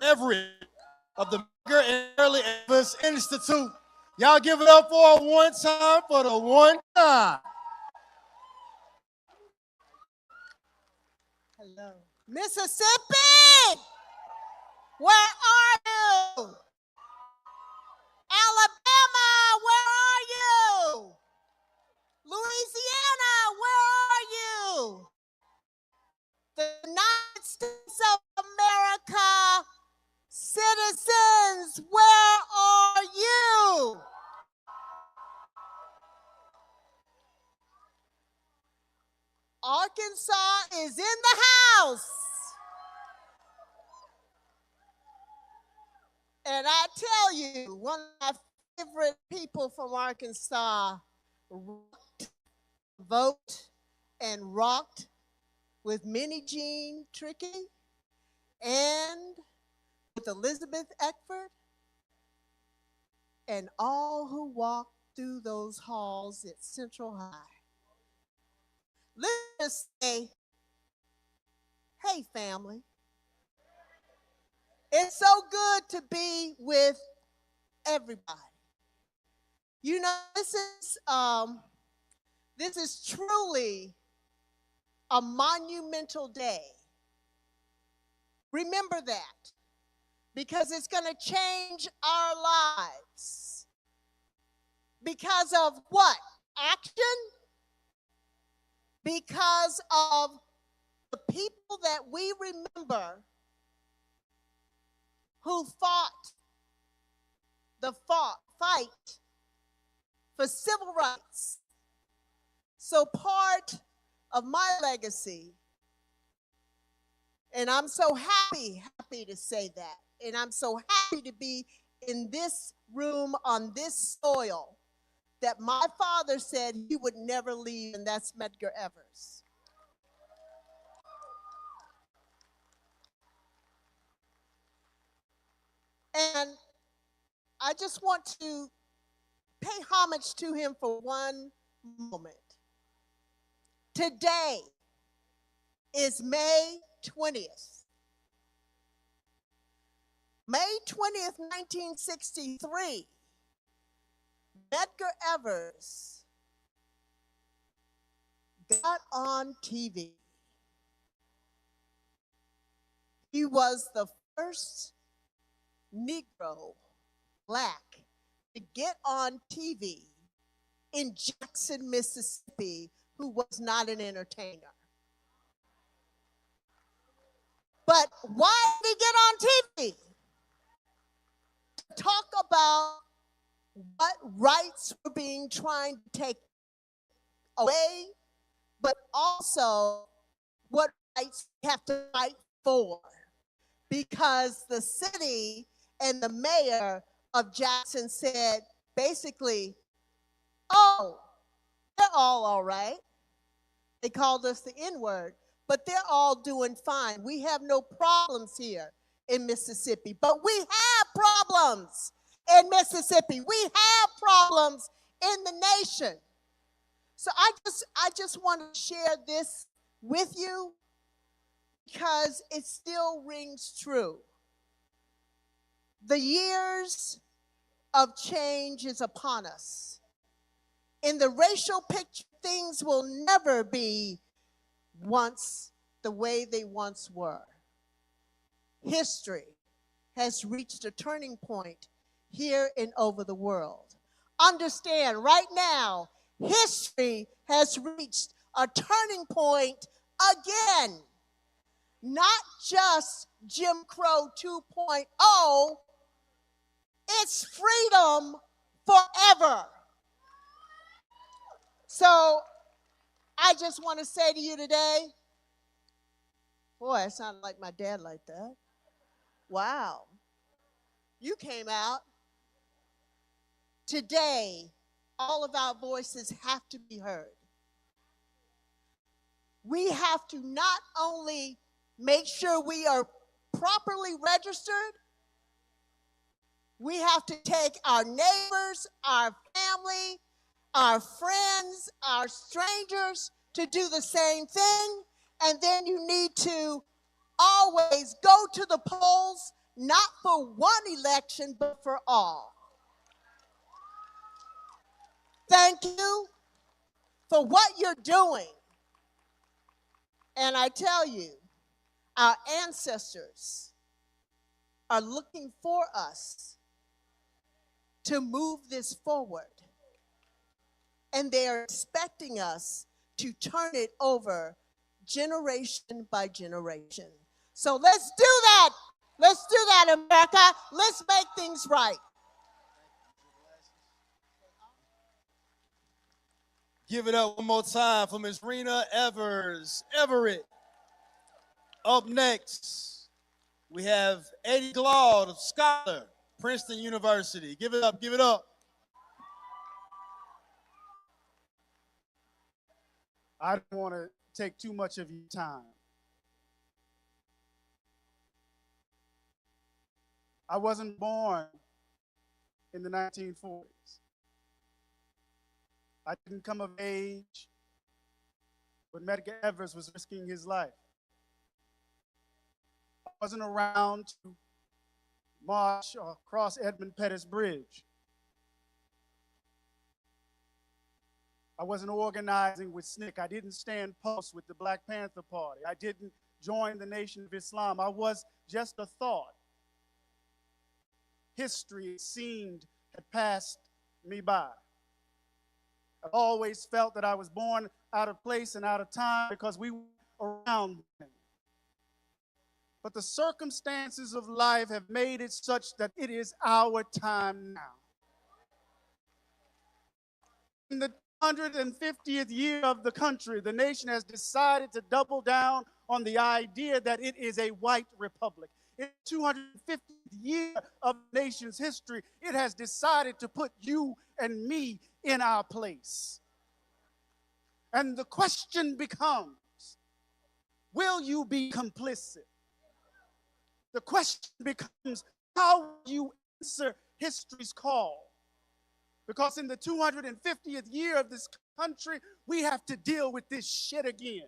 Everett of the Immigrant and Early Advocacy Institute. Y'all give it up for one time for the one time. Hello. Mississippi, where are you? Alabama, where are you? Louisiana, where are you? The United States of America, citizens, where are you? Arkansas is in the house. And I tell you, one of my favorite people from Arkansas wrote, vote, and rocked with Minnie Jean Trickey and with Elizabeth Eckford and all who walked through those halls at Central High. Let's say, hey, family. It's so good to be with everybody. You know, this is truly a monumental day. Remember that, because it's going to change our lives. Because of what? Action? Because of the people that we remember who fought the fight for civil rights. So part of my legacy, and I'm so happy to say that, and I'm so happy to be in this room on this soil that my father said he would never leave, and that's Medgar Evers. And I just want to pay homage to him for one moment. Today is May 20th. May 20th, 1963, Medgar Evers got on TV. He was the first Negro, black, to get on TV in Jackson, Mississippi, who was not an entertainer. But why did he get on TV? To talk about what rights were being tried to take away, but also what rights we have to fight for. Because the city and the mayor of Jackson said, basically, oh, they're all right. They called us the N-word, but they're all doing fine. We have no problems here in Mississippi, but we have problems in Mississippi. We have problems in the nation. So I just want to share this with you because it still rings true. The years of change is upon us. In the racial picture, things will never be once the way they once were. History has reached a turning point here and over the world. Understand, right now, history has reached a turning point again. Not just Jim Crow 2.0, it's freedom forever. So I just want to say to you today, boy, I sound like my dad like that. Wow. You came out. Today, all of our voices have to be heard. We have to not only make sure we are properly registered, we have to take our neighbors, our family, our friends, our strangers to do the same thing. And then you need to always go to the polls, not for one election, but for all. Thank you for what you're doing. And I tell you, our ancestors are looking for us to move this forward. And they are expecting us to turn it over generation by generation. So let's do that. Let's do that, America. Let's make things right. Give it up one more time for Ms. Rena Everett. Up next, we have Eddie Glaude, scholar, Princeton University. Give it up, give it up. I don't want to take too much of your time. I wasn't born in the 1940s. I didn't come of age when Medgar Evers was risking his life. I wasn't around to march or cross Edmund Pettus Bridge. I wasn't organizing with SNCC. I didn't stand post with the Black Panther Party. I didn't join the Nation of Islam. I was just a thought. History, it seemed, had passed me by. I've always felt that I was born out of place and out of time because we were around then. But the circumstances of life have made it such that it is our time now. In the 150th year of the country, the nation has decided to double down on the idea that it is a white republic. In the 250th year of the nation's history, it has decided to put you and me in our place. And the question becomes, will you be complicit? The question becomes, how will you answer history's call? Because in the 250th year of this country, we have to deal with this shit again.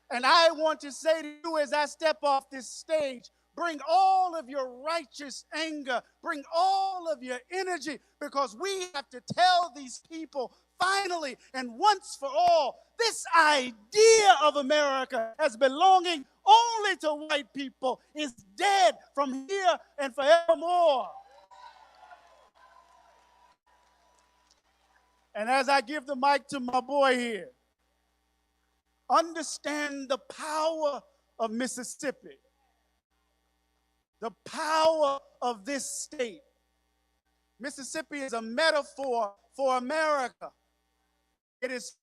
And I want to say to you as I step off this stage, bring all of your righteous anger, bring all of your energy, because we have to tell these people finally and once for all, this idea of America as belonging only to white people is dead from here and forevermore. And as I give the mic to my boy here, understand the power of Mississippi, the power of this state. Mississippi is a metaphor for America. It is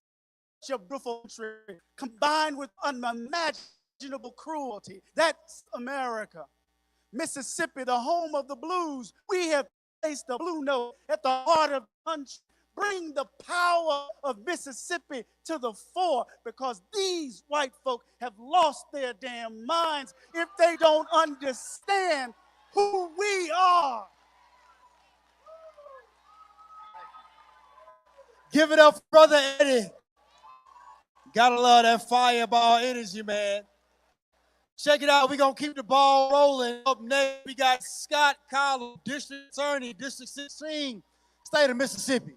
such a beautiful country combined with unimaginable cruelty. That's America. Mississippi, the home of the blues. We have placed the blue note at the heart of the country. Bring the power of Mississippi to the fore, because these white folk have lost their damn minds if they don't understand who we are. Give it up for Brother Eddie. Gotta love that fireball energy, man. Check it out. We're going to keep the ball rolling. Up next, we got Scott Collins, District Attorney, District 16, State of Mississippi.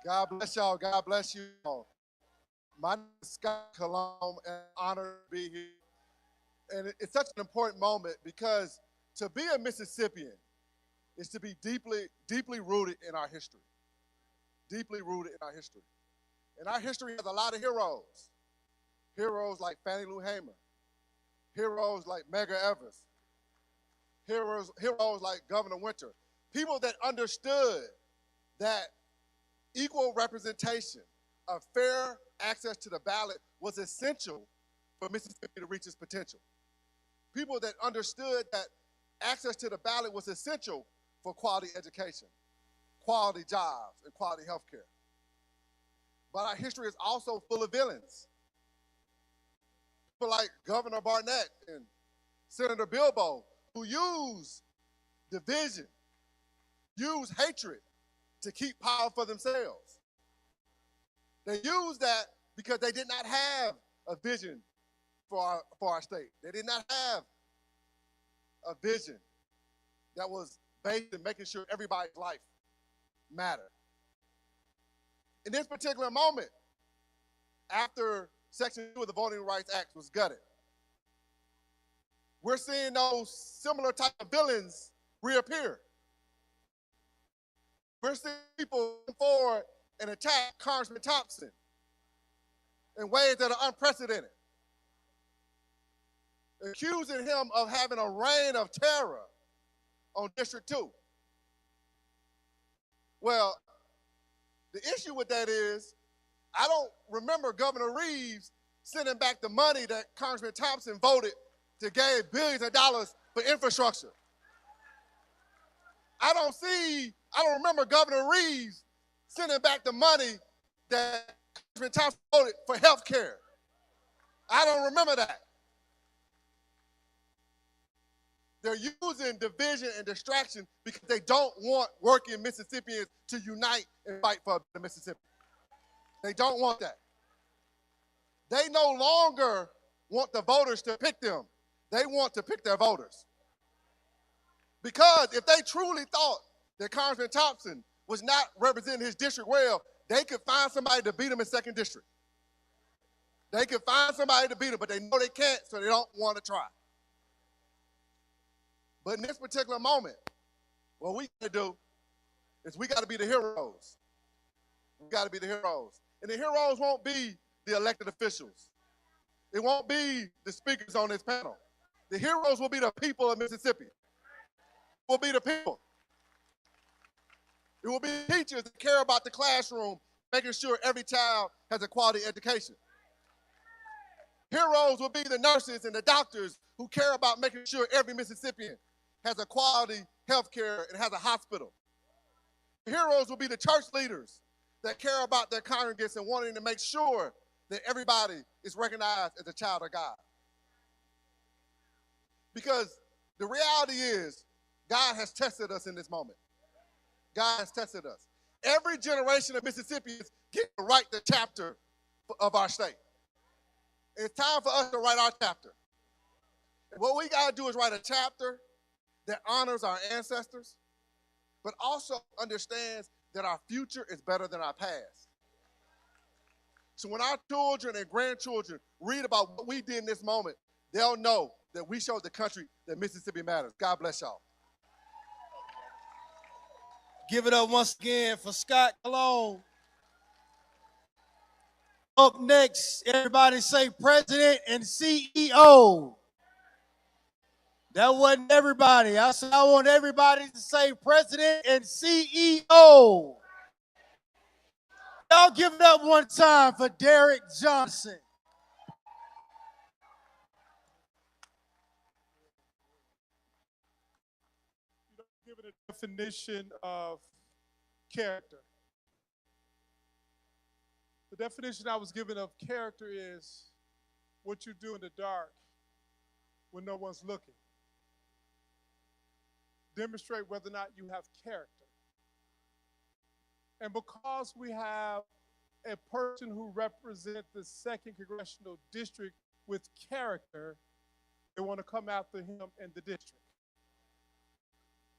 God bless y'all. God bless you all. My name is Scott Collins, and I'm honored to be here. And it's such an important moment because to be a Mississippian is to be deeply, deeply rooted in our history. Deeply rooted in our history. And our history has a lot of heroes. Heroes like Fannie Lou Hamer. Heroes like Medgar Evers. Heroes like Governor Winter. People that understood that equal representation of fair access to the ballot was essential for Mississippi to reach its potential. People that understood that access to the ballot was essential for quality education, quality jobs, and quality health care. But our history is also full of villains. People like Governor Barnett and Senator Bilbo, who use division, use hatred to keep power for themselves. They use that because they did not have a vision for our state. They did not have a vision that was based in making sure everybody's life mattered. In this particular moment, after Section 2 of the Voting Rights Act was gutted, we're seeing those similar type of villains reappear. We're seeing people come forward and attack Congressman Thompson in ways that are unprecedented, accusing him of having a reign of terror on District 2. Well, the issue with that is, I don't remember Governor Reeves sending back the money that Congressman Thompson voted to give billions of dollars for infrastructure. I don't remember Governor Reeves sending back the money that Congressman Thompson voted for health care. I don't remember that. They're using division and distraction because they don't want working Mississippians to unite and fight for the Mississippi. They don't want that. They no longer want the voters to pick them. They want to pick their voters. Because if they truly thought that Congressman Thompson was not representing his district well, they could find somebody to beat him in 2nd District. They could find somebody to beat him, but they know they can't, so they don't want to try. But in this particular moment, what we got to do is we got to be the heroes. We got to be the heroes. And the heroes won't be the elected officials. It won't be the speakers on this panel. The heroes will be the people of Mississippi. It will be the people. It will be teachers that care about the classroom, making sure every child has a quality education. Heroes will be the nurses and the doctors who care about making sure every Mississippian has a quality health care and has a hospital. Heroes will be the church leaders that care about their congregants and wanting to make sure that everybody is recognized as a child of God. Because the reality is, God has tested us in this moment. God has tested us. Every generation of Mississippians get to write the chapter of our state. It's time for us to write our chapter. And what we got to do is write a chapter that honors our ancestors, but also understands that our future is better than our past. So when our children and grandchildren read about what we did in this moment, they'll know that we showed the country that Mississippi matters. God bless y'all. Give it up once again for Scott Cologne. Up next, everybody say President and CEO. That wasn't everybody. I said I want everybody to say President and CEO. Y'all give it up one time for Derek Johnson. Given a definition of character. The definition I was given of character is what you do in the dark when no one's looking. Demonstrate whether or not you have character. And because we have a person who represents the 2nd Congressional District with character, they want to come after him in the district.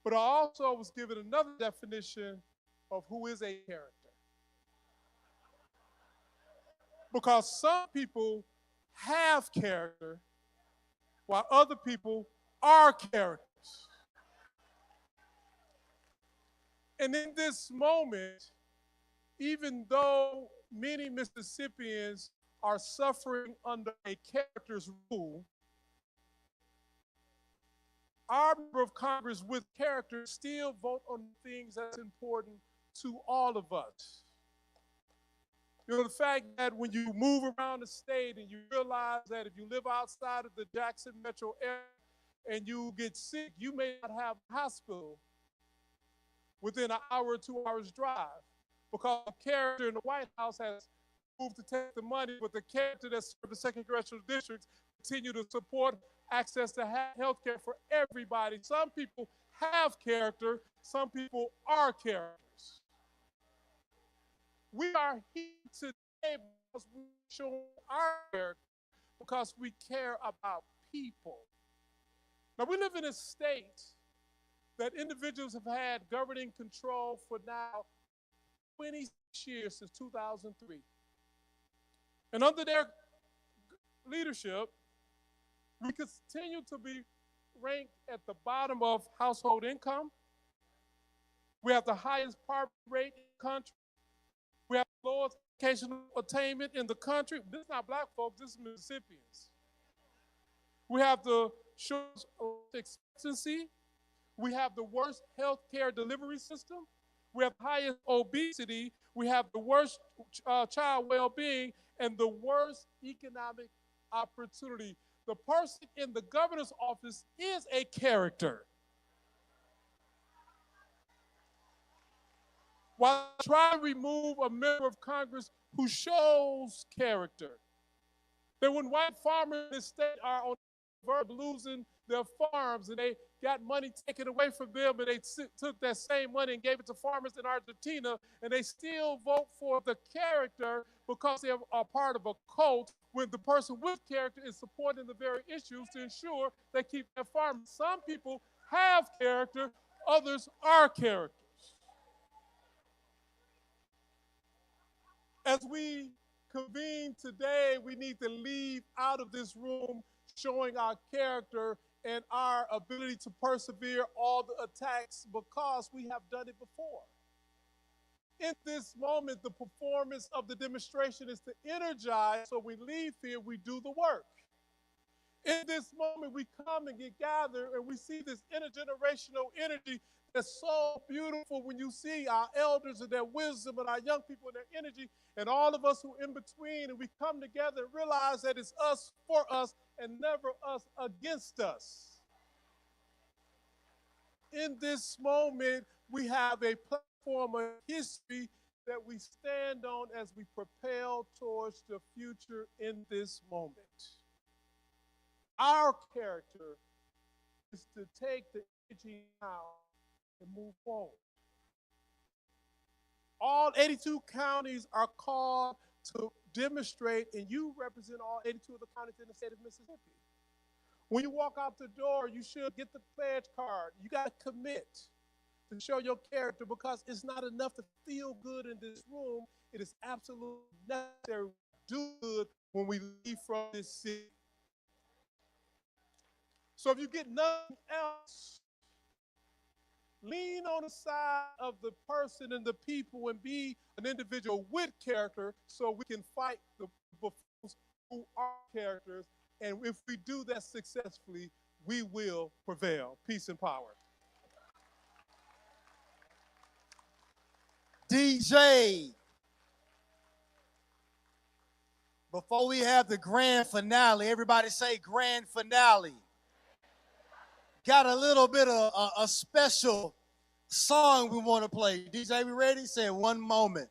But I also was given another definition of who is a character. Because some people have character while other people are characters. And in this moment, even though many Mississippians are suffering under a character's rule, our member of Congress with character still vote on things that's important to all of us. You know, the fact that when you move around the state and you realize that if you live outside of the Jackson metro area and you get sick, you may not have a hospital within an hour or 2 hours drive because the character in the White House has moved to take the money, but the character that's for the 2nd Congressional District continue to support access to health care for everybody. Some people have character, some people are characters. We are here today because we show our character, because we care about people. Now, we live in a state that individuals have had governing control for now 26 years, since 2003. And under their leadership, we continue to be ranked at the bottom of household income. We have the highest poverty rate in the country. We have the lowest educational attainment in the country. This is not black folks, this is Mississippians. We have the shortest life expectancy. We have the worst health care delivery system. We have the highest obesity. We have the worst child well-being and the worst economic opportunity. The person in the governor's office is a character. while trying to remove a member of Congress who shows character. That when white farmers in this state are on the verge of losing their farms and they got money taken away from them and they took that same money and gave it to farmers in Argentina and they still vote for the character because they are part of a cult when the person with character is supporting the very issues to ensure they keep their farm. Some people have character, others are characters. As we convene today, we need to leave out of this room showing our character and our ability to persevere all the attacks because we have done it before. In this moment, the performance of the demonstration is to energize, so we leave here, we do the work. In this moment, we come and get gathered and we see this intergenerational energy that's so beautiful when you see our elders and their wisdom and our young people and their energy and all of us who are in between, and we come together and realize that it's us for us and never us against us. In this moment, we have a platform of history that we stand on as we propel towards the future in this moment. Our character is to take the energy now and move forward. All 82 counties are called to demonstrate, and you represent all 82 of the counties in the state of Mississippi. When you walk out the door, you should get the pledge card. You got to commit to show your character because it's not enough to feel good in this room. It is absolutely necessary to do good when we leave from this city. So if you get nothing else, lean on the side of the person and the people and be an individual with character so we can fight the buffoons who are characters. And if we do that successfully, we will prevail. Peace and power. DJ, before we have the grand finale, everybody say grand finale. Got a little bit of a special song we want to play. DJ, we ready? Say one moment.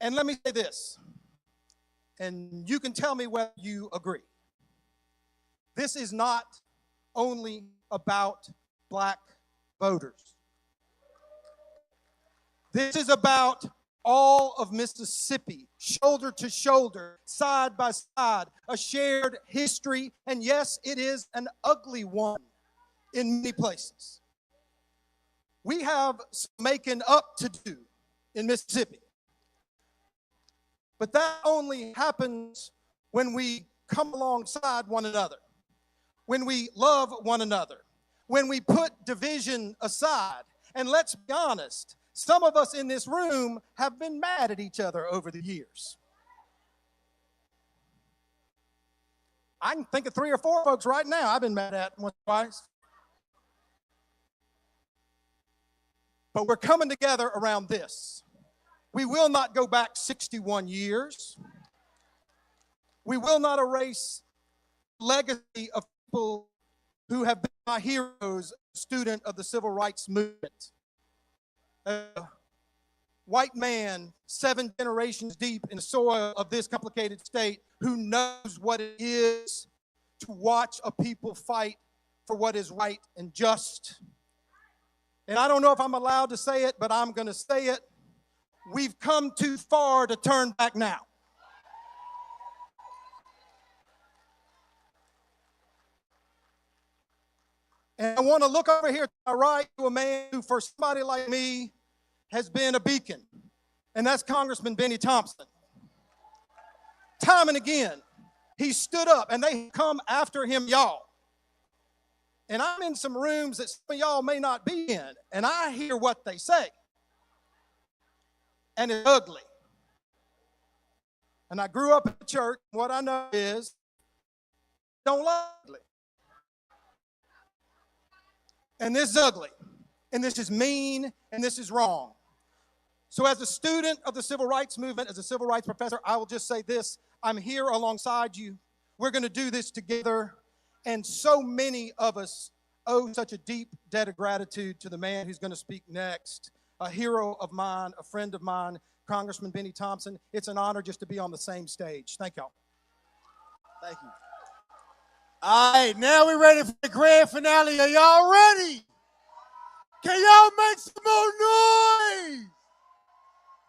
And let me say this, and you can tell me whether you agree. This is not only about black voters. This is about all of Mississippi, shoulder to shoulder, side by side, a shared history, and yes, it is an ugly one in many places. We have some making up to do in Mississippi. But that only happens when we come alongside one another, when we love one another, when we put division aside. And let's be honest, some of us in this room have been mad at each other over the years. I can think of 3 or 4 folks right now I've been mad at once or twice. But we're coming together around this. We will not go back 61 years. We will not erase the legacy of people who have been my heroes, student of the civil rights movement. A white man, 7 generations deep in the soil of this complicated state, who knows what it is to watch a people fight for what is right and just. And I don't know if I'm allowed to say it, but I'm going to say it. We've come too far to turn back now. And I want to look over here to my right to a man who, for somebody like me, has been a beacon, and that's Congressman Benny Thompson. Time and again, he stood up, and they come after him, y'all. And I'm in some rooms that some of y'all may not be in, and I hear what they say. And it's ugly. And I grew up in the church. What I know is, don't like ugly. And this is ugly. And this is mean. And this is wrong. So as a student of the civil rights movement, as a civil rights professor, I will just say this. I'm here alongside you. We're going to do this together. And so many of us owe such a deep debt of gratitude to the man who's going to speak next, a hero of mine, a friend of mine, Congressman Benny Thompson. It's an honor just to be on the same stage. Thank y'all. Thank you. All right, now we're ready for the grand finale. Are y'all ready? Can y'all make some more noise?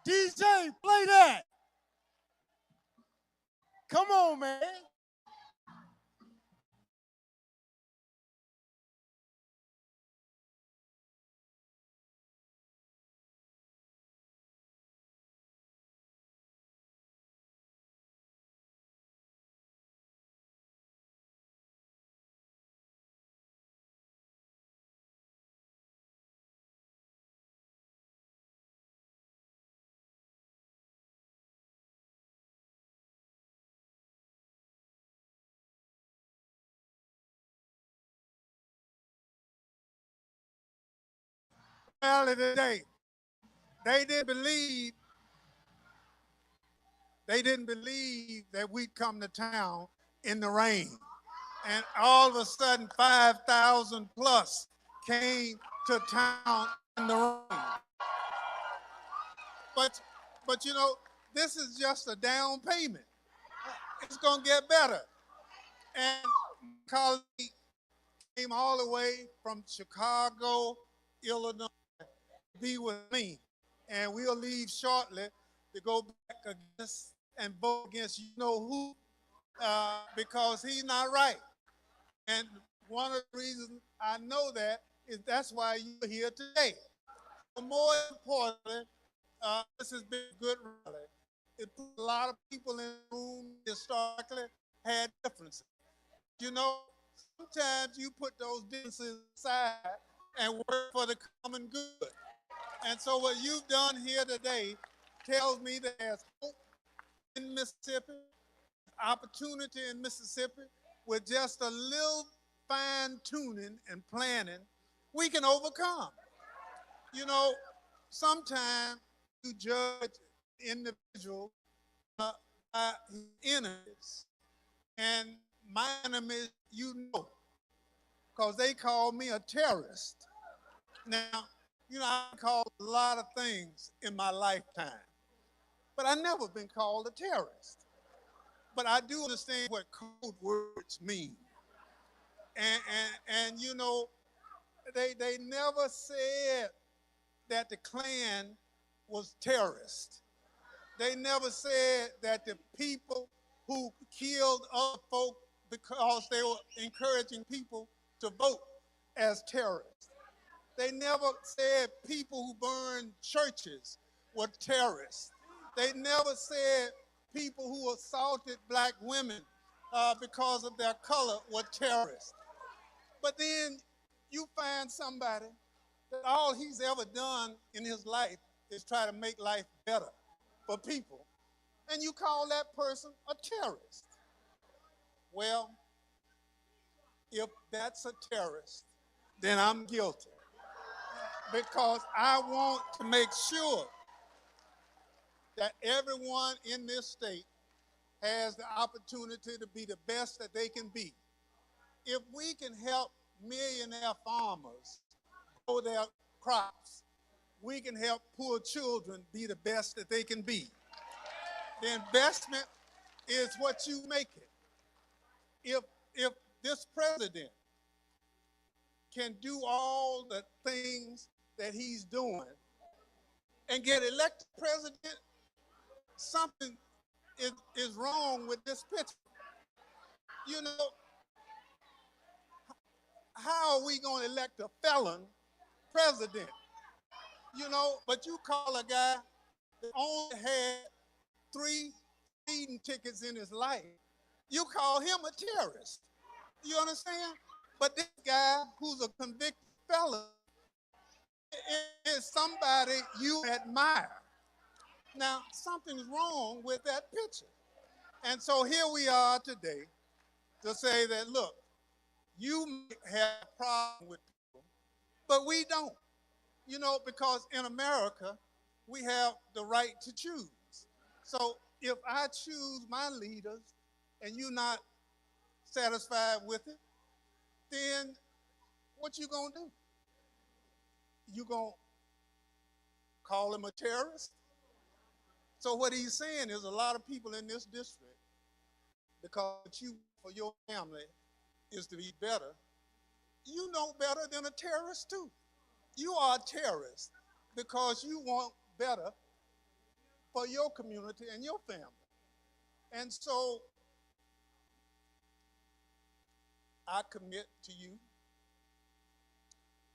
DJ, play that. Come on, man. Early today, they didn't believe that we'd come to town in the rain. And all of a sudden, 5,000 plus came to town in the rain. But you know, this is just a down payment. It's gonna get better. And my colleague came all the way from Chicago, Illinois, to be with me. And we'll leave shortly to go back against and vote against you know who, because he's not right. And one of the reasons I know that is that's why you're here today. But more importantly, this has been a good rally. It put a lot of people in the room historically had differences. You know, sometimes you put those differences aside and work for the common good. And so what you've done here today tells me that there's hope in Mississippi, opportunity in Mississippi. With just a little fine tuning and planning, we can overcome. You know, sometimes you judge individual by his enemies. And my enemies, you know, because they call me a terrorist. Now, you know, I've been called a lot of things in my lifetime, but I've never been called a terrorist. But I do understand what code words mean. And you know, they never said that the Klan was terrorist. They never said that the people who killed other folk because they were encouraging people to vote as terrorists. They never said people who burned churches were terrorists. They never said people who assaulted black women because of their color were terrorists. But then you find somebody that all he's ever done in his life is try to make life better for people, and you call that person a terrorist. Well, if that's a terrorist, then I'm guilty, because I want to make sure that everyone in this state has the opportunity to be the best that they can be. If we can help millionaire farmers grow their crops, we can help poor children be the best that they can be. The investment is what you make it. If this president can do all the things that he's doing and get elected president, something is wrong with this picture. You know, how are we going to elect a felon president? You know, but you call a guy that only had 3 speeding tickets in his life, you call him a terrorist. You understand? But this guy who's a convicted felon is somebody you admire. Now, something's wrong with that picture. And so here we are today to say that, look, you may have a problem with people, but we don't. You know, because in America, we have the right to choose. So if I choose my leaders and you're not satisfied with it, then what you gonna do? You gonna call him a terrorist? So what he's saying is a lot of people in this district, because you for your family is to be better, you know better than a terrorist too. You are a terrorist because you want better for your community and your family. And so I commit to you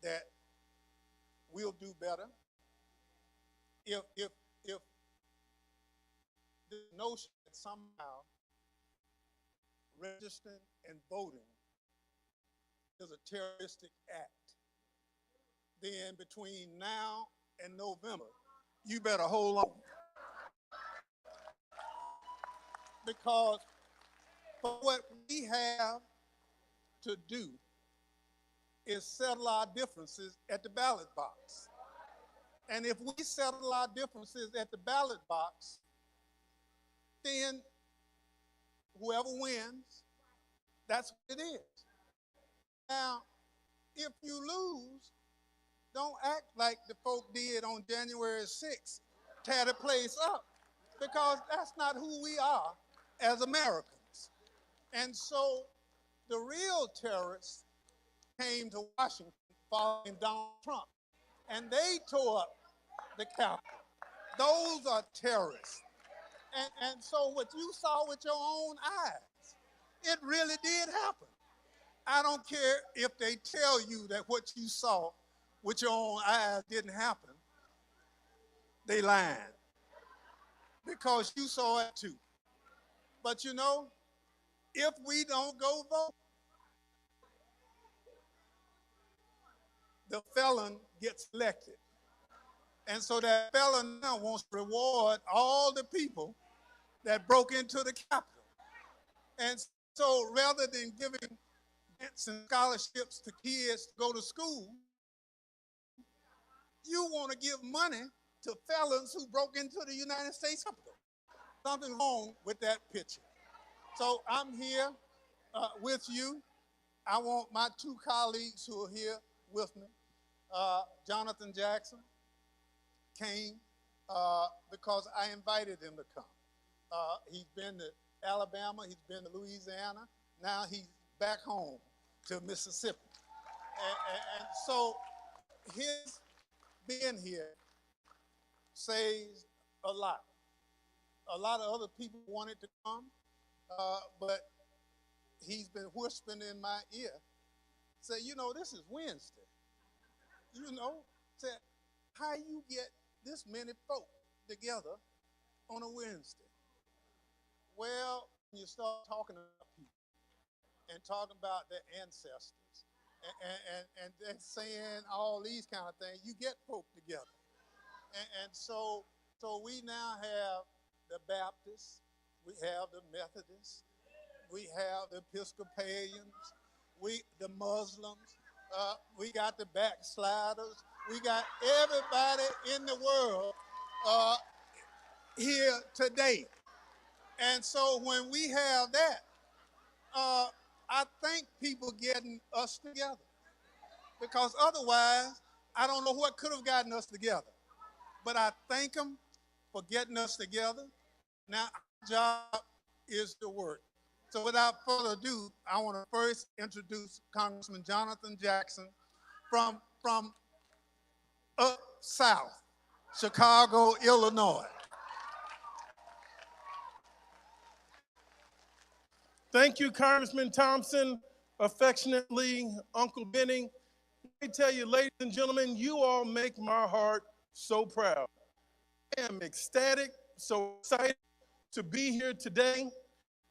that we'll do better if the notion that somehow registering and voting is a terroristic act, then between now and November, you better hold on. Because for what we have to do is settle our differences at the ballot box. And if we settle our differences at the ballot box, then whoever wins, that's what it is. Now, if you lose, don't act like the folk did on January 6th, tear the place up, because that's not who we are as Americans. And so the real terrorists came to Washington following Donald Trump, and they tore up the Capitol. Those are terrorists. And so what you saw with your own eyes, it really did happen. I don't care if they tell you that what you saw with your own eyes didn't happen. They lying, because you saw it too. But you know, if we don't go vote, the felon gets elected. And so that felon now wants to reward all the people that broke into the Capitol. And so rather than giving grants and scholarships to kids to go to school, you want to give money to felons who broke into the United States Capitol. Something wrong with that picture. So I'm here with you. I want my 2 colleagues who are here with me. Jonathan Jackson came because I invited him to come. He's been to Alabama, he's been to Louisiana, now he's back home to Mississippi. And so his being here says a lot. A lot of other people wanted to come, but he's been whispering in my ear, say, you know, this is Wednesday. You know, say, how you get this many folk together on a Wednesday? Well, you start talking about people and talking about their ancestors and then saying all these kind of things, you get folk together. And so we now have the Baptists, we have the Methodists, we have the Episcopalians, the Muslims, we got the backsliders, we got everybody in the world here today. And so when we have that, I thank people getting us together, because otherwise, I don't know what could have gotten us together. But I thank them for getting us together. Now, our job is to work. So without further ado, I want to first introduce Congressman Jonathan Jackson from up south, Chicago, Illinois. Thank you, Congressman Thompson, affectionately, Uncle Benny. Let me tell you, ladies and gentlemen, you all make my heart so proud. I am ecstatic, so excited to be here today.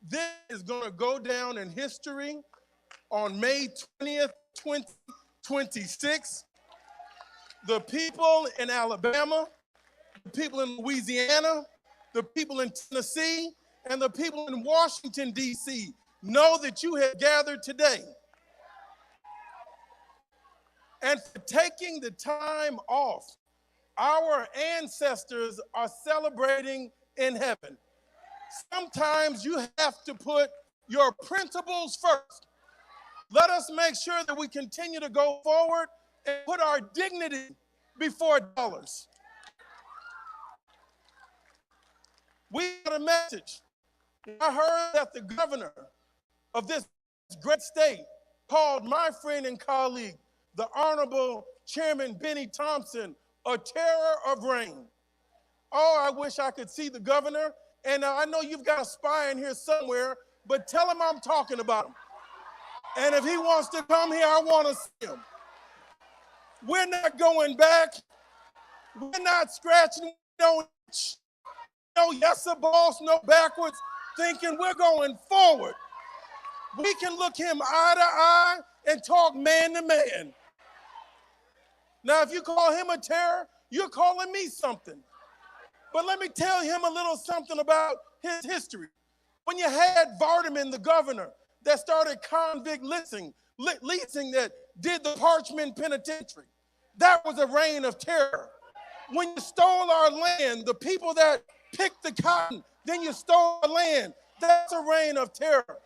This is going to go down in history on May 20th, 2026. The people in Alabama, the people in Louisiana, the people in Tennessee, and the people in Washington, D.C. know that you have gathered today. And for taking the time off, our ancestors are celebrating in heaven. Sometimes you have to put your principles first. Let us make sure that we continue to go forward and put our dignity before dollars. We got a message. I heard that the governor of this great state called my friend and colleague, the Honorable Chairman Benny Thompson, a terror of rain. Oh, I wish I could see the governor. And I know you've got a spy in here somewhere, but tell him I'm talking about him. And if he wants to come here, I want to see him. We're not going back. We're not scratching no itch. No yes, sir, boss, no backwards thinking. We're going forward. We can look him eye to eye and talk man to man. Now, if you call him a terror, you're calling me something. But let me tell him a little something about his history. When you had Vardaman, the governor, that started convict leasing that did the Parchment Penitentiary, that was a reign of terror. When you stole our land, the people that picked the cotton, then you stole our land, that's a reign of terror.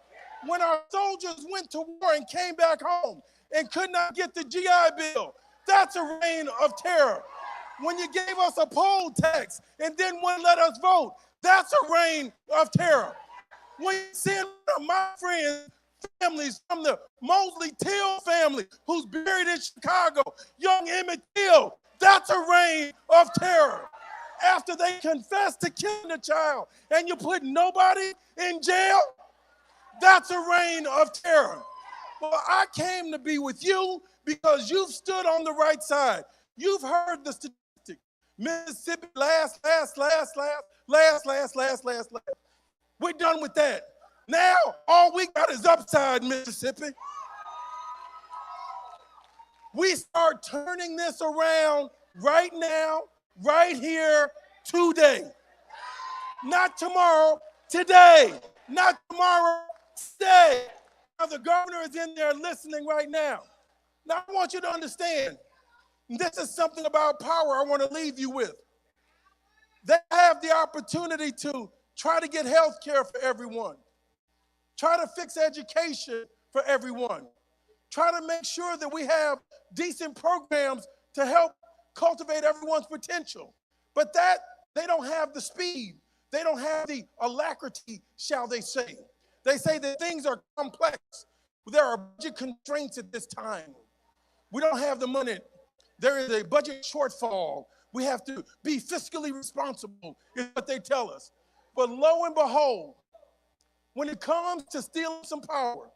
When our soldiers went to war and came back home and could not get the GI Bill, that's a reign of terror. When you gave us a poll tax and then wouldn't let us vote, that's a reign of terror. When you send my friends, families from the Mosley Till family who's buried in Chicago, young Emmett Till, that's a reign of terror. After they confess to killing a child and you put nobody in jail, that's a reign of terror. Well, I came to be with you because you've stood on the right side. You've heard the statistic. Mississippi last. We're done with that. Now, all we got is upside, Mississippi. We start turning this around right now, right here, today. Not tomorrow, today. Not tomorrow, today. Now, the governor is in there listening right now. Now, I want you to understand, this is something about power I want to leave you with. They have the opportunity to try to get health care for everyone. Try to fix education for everyone. Try to make sure that we have decent programs to help cultivate everyone's potential. But that, they don't have the speed. They don't have the alacrity, shall they say. They say that things are complex. There are budget constraints at this time. We don't have the money. There is a budget shortfall. We have to be fiscally responsible, is what they tell us. But lo and behold, when it comes to stealing some power,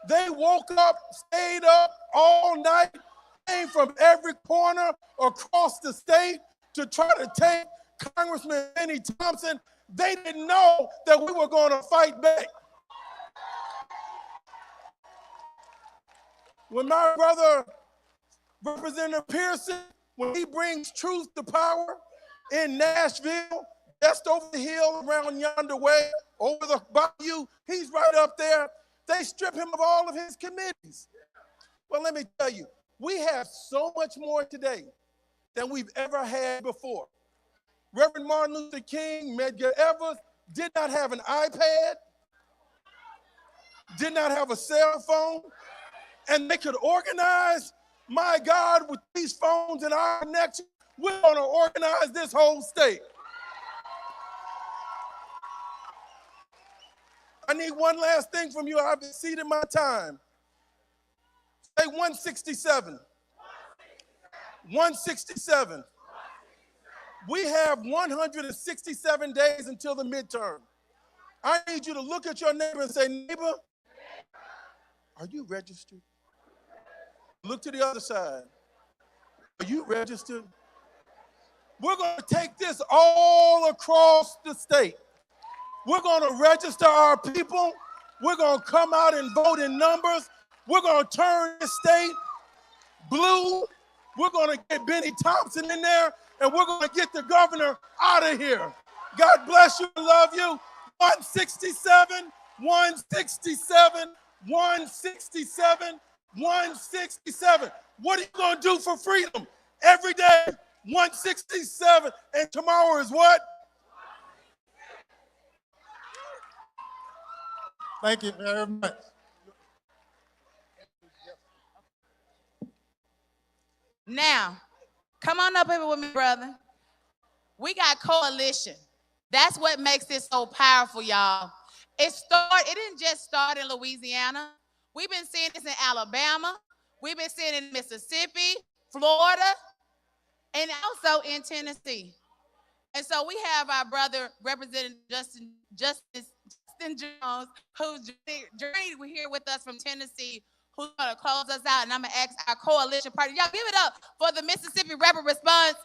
they woke up, stayed up all night, came from every corner across the state to try to take Congressman Benny Thompson. They didn't know that we were going to fight back. When my brother, Representative Pearson, when he brings truth to power in Nashville, just over the hill around yonder way, over the bayou, he's right up there. They strip him of all of his committees. Well, let me tell you, we have so much more today than we've ever had before. Reverend Martin Luther King, Medgar Evers did not have an iPad, did not have a cell phone, and they could organize, my God, with these phones and our connection, we're gonna organize this whole state. I need one last thing from you. I've exceeded my time. Say 167. 167. We have 167 days until the midterm. I need you to look at your neighbor and say, neighbor, are you registered? Look to the other side. Are you registered? We're going to take this all across the state. We're going to register our people. We're going to come out and vote in numbers. We're going to turn this state blue. We're going to get Benny Thompson in there, and we're going to get the governor out of here. God bless you and love you. 167, 167, 167, 167. What are you going to do for freedom? Every day, 167, and tomorrow is what? Thank you very much. Now, come on up here with me, brother. We got coalition. That's what makes this so powerful, y'all. It didn't just start in Louisiana. We've been seeing this in Alabama. We've been seeing it in Mississippi, Florida, and also in Tennessee. And so we have our brother, Representative Justin Jones, who's journeyed here with us from Tennessee, who's going to close us out. And I'm going to ask our coalition party. Y'all give it up for the Mississippi Rapid Response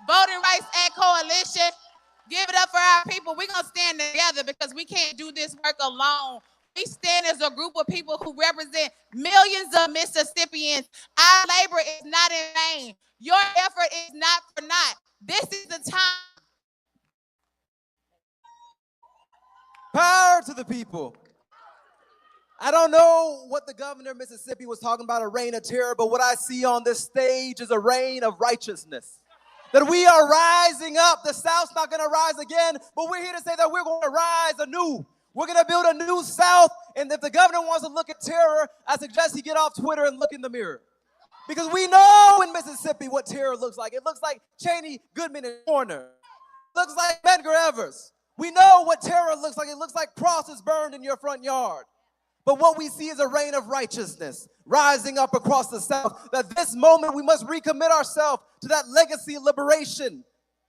Voting Rights Act Coalition. Give it up for our people. We're going to stand together because we can't do this work alone. We stand as a group of people who represent millions of Mississippians. Our labor is not in vain. Your effort is not for naught. This is the time. Power to the people. I don't know what the governor of Mississippi was talking about, a reign of terror, but what I see on this stage is a reign of righteousness. That we are rising up. The South's not going to rise again, but we're here to say that we're going to rise anew. We're going to build a new South, and if the governor wants to look at terror, I suggest he get off Twitter and look in the mirror. Because we know in Mississippi what terror looks like. It looks like Cheney, Goodman, and Warner. It looks like Medgar Evers. We know what terror looks like. It looks like crosses burned in your front yard. But what we see is a reign of righteousness rising up across the South. That this moment we must recommit ourselves to that legacy of liberation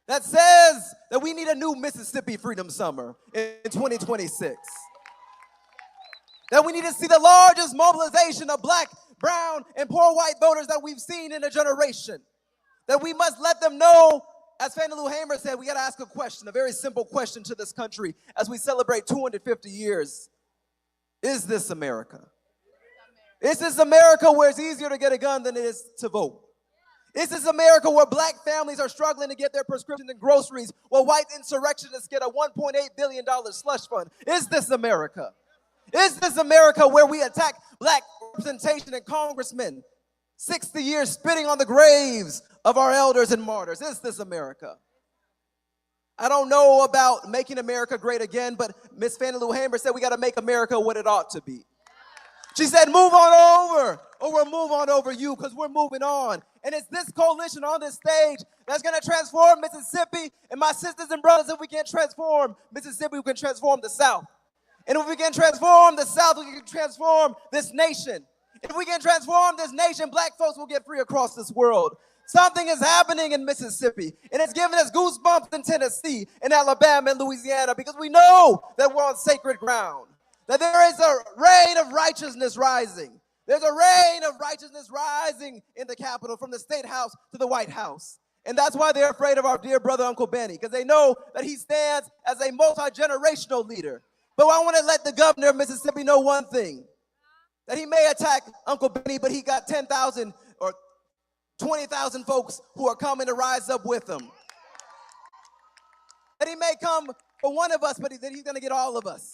that says that we need a new Mississippi Freedom Summer in 2026. That we need to see the largest mobilization of black, brown, and poor white voters that we've seen in a generation. That we must let them know, as Fannie Lou Hamer said, we got to ask a question, a very simple question to this country as we celebrate 250 years. Is this America? Is this America where it's easier to get a gun than it is to vote? Is this America where black families are struggling to get their prescriptions and groceries while white insurrectionists get a $1.8 billion slush fund? Is this America? Is this America where we attack black representation and congressmen 60 years spitting on the graves of our elders and martyrs? Is this America? I don't know about making America great again, but Miss Fannie Lou Hamer said we got to make America what it ought to be. She said, move on over, or we'll move on over you, because we're moving on. And it's this coalition on this stage that's going to transform Mississippi. And my sisters and brothers, if we can transform Mississippi, we can transform the South. And if we can transform the South, we can transform this nation. If we can transform this nation, black folks will get free across this world. Something is happening in Mississippi, and it's giving us goosebumps in Tennessee, in Alabama, and Louisiana, because we know that we're on sacred ground, that there is a reign of righteousness rising. There's a reign of righteousness rising in the Capitol, from the State House to the White House. And that's why they're afraid of our dear brother, Uncle Benny, because they know that he stands as a multi-generational leader. But I want to let the governor of Mississippi know one thing, that he may attack Uncle Benny, but he got 10,000 or 20,000 folks who are coming to rise up with him. That he may come for one of us, but that he's going to get all of us.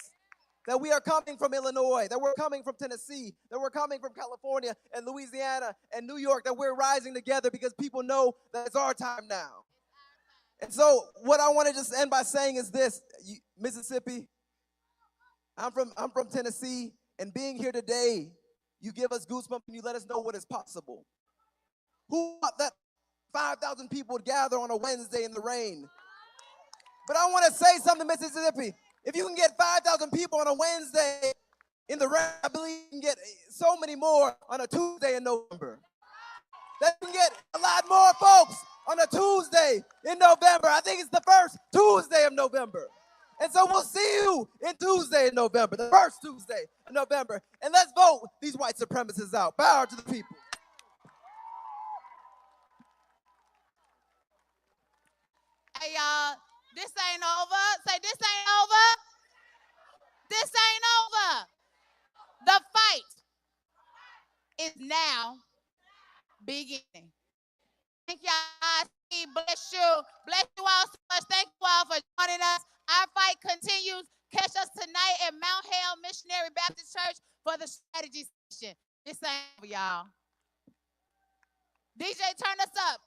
That we are coming from Illinois, that we're coming from Tennessee, that we're coming from California and Louisiana and New York, that we're rising together because people know that it's our time now. And so what I want to just end by saying is this, Mississippi, I'm from Tennessee, and being here today, you give us goosebumps and you let us know what is possible. Who thought that 5,000 people would gather on a Wednesday in the rain? But I want to say something, Mississippi. If you can get 5,000 people on a Wednesday in the rain, I believe you can get so many more on a Tuesday in November. That you can get a lot more folks on a Tuesday in November. I think it's the first Tuesday of November. And so we'll see you in Tuesday in November, the first Tuesday in November. And let's vote these white supremacists out. Power to the people. Hey, y'all, this ain't over. Say, this ain't over. This ain't over. The fight is now beginning. Thank y'all. Bless you. Bless you all so much. Thank you all for joining us. Our fight continues. Catch us tonight at Mount Hale Missionary Baptist Church for the strategy session. This ain't over, y'all. DJ, turn us up.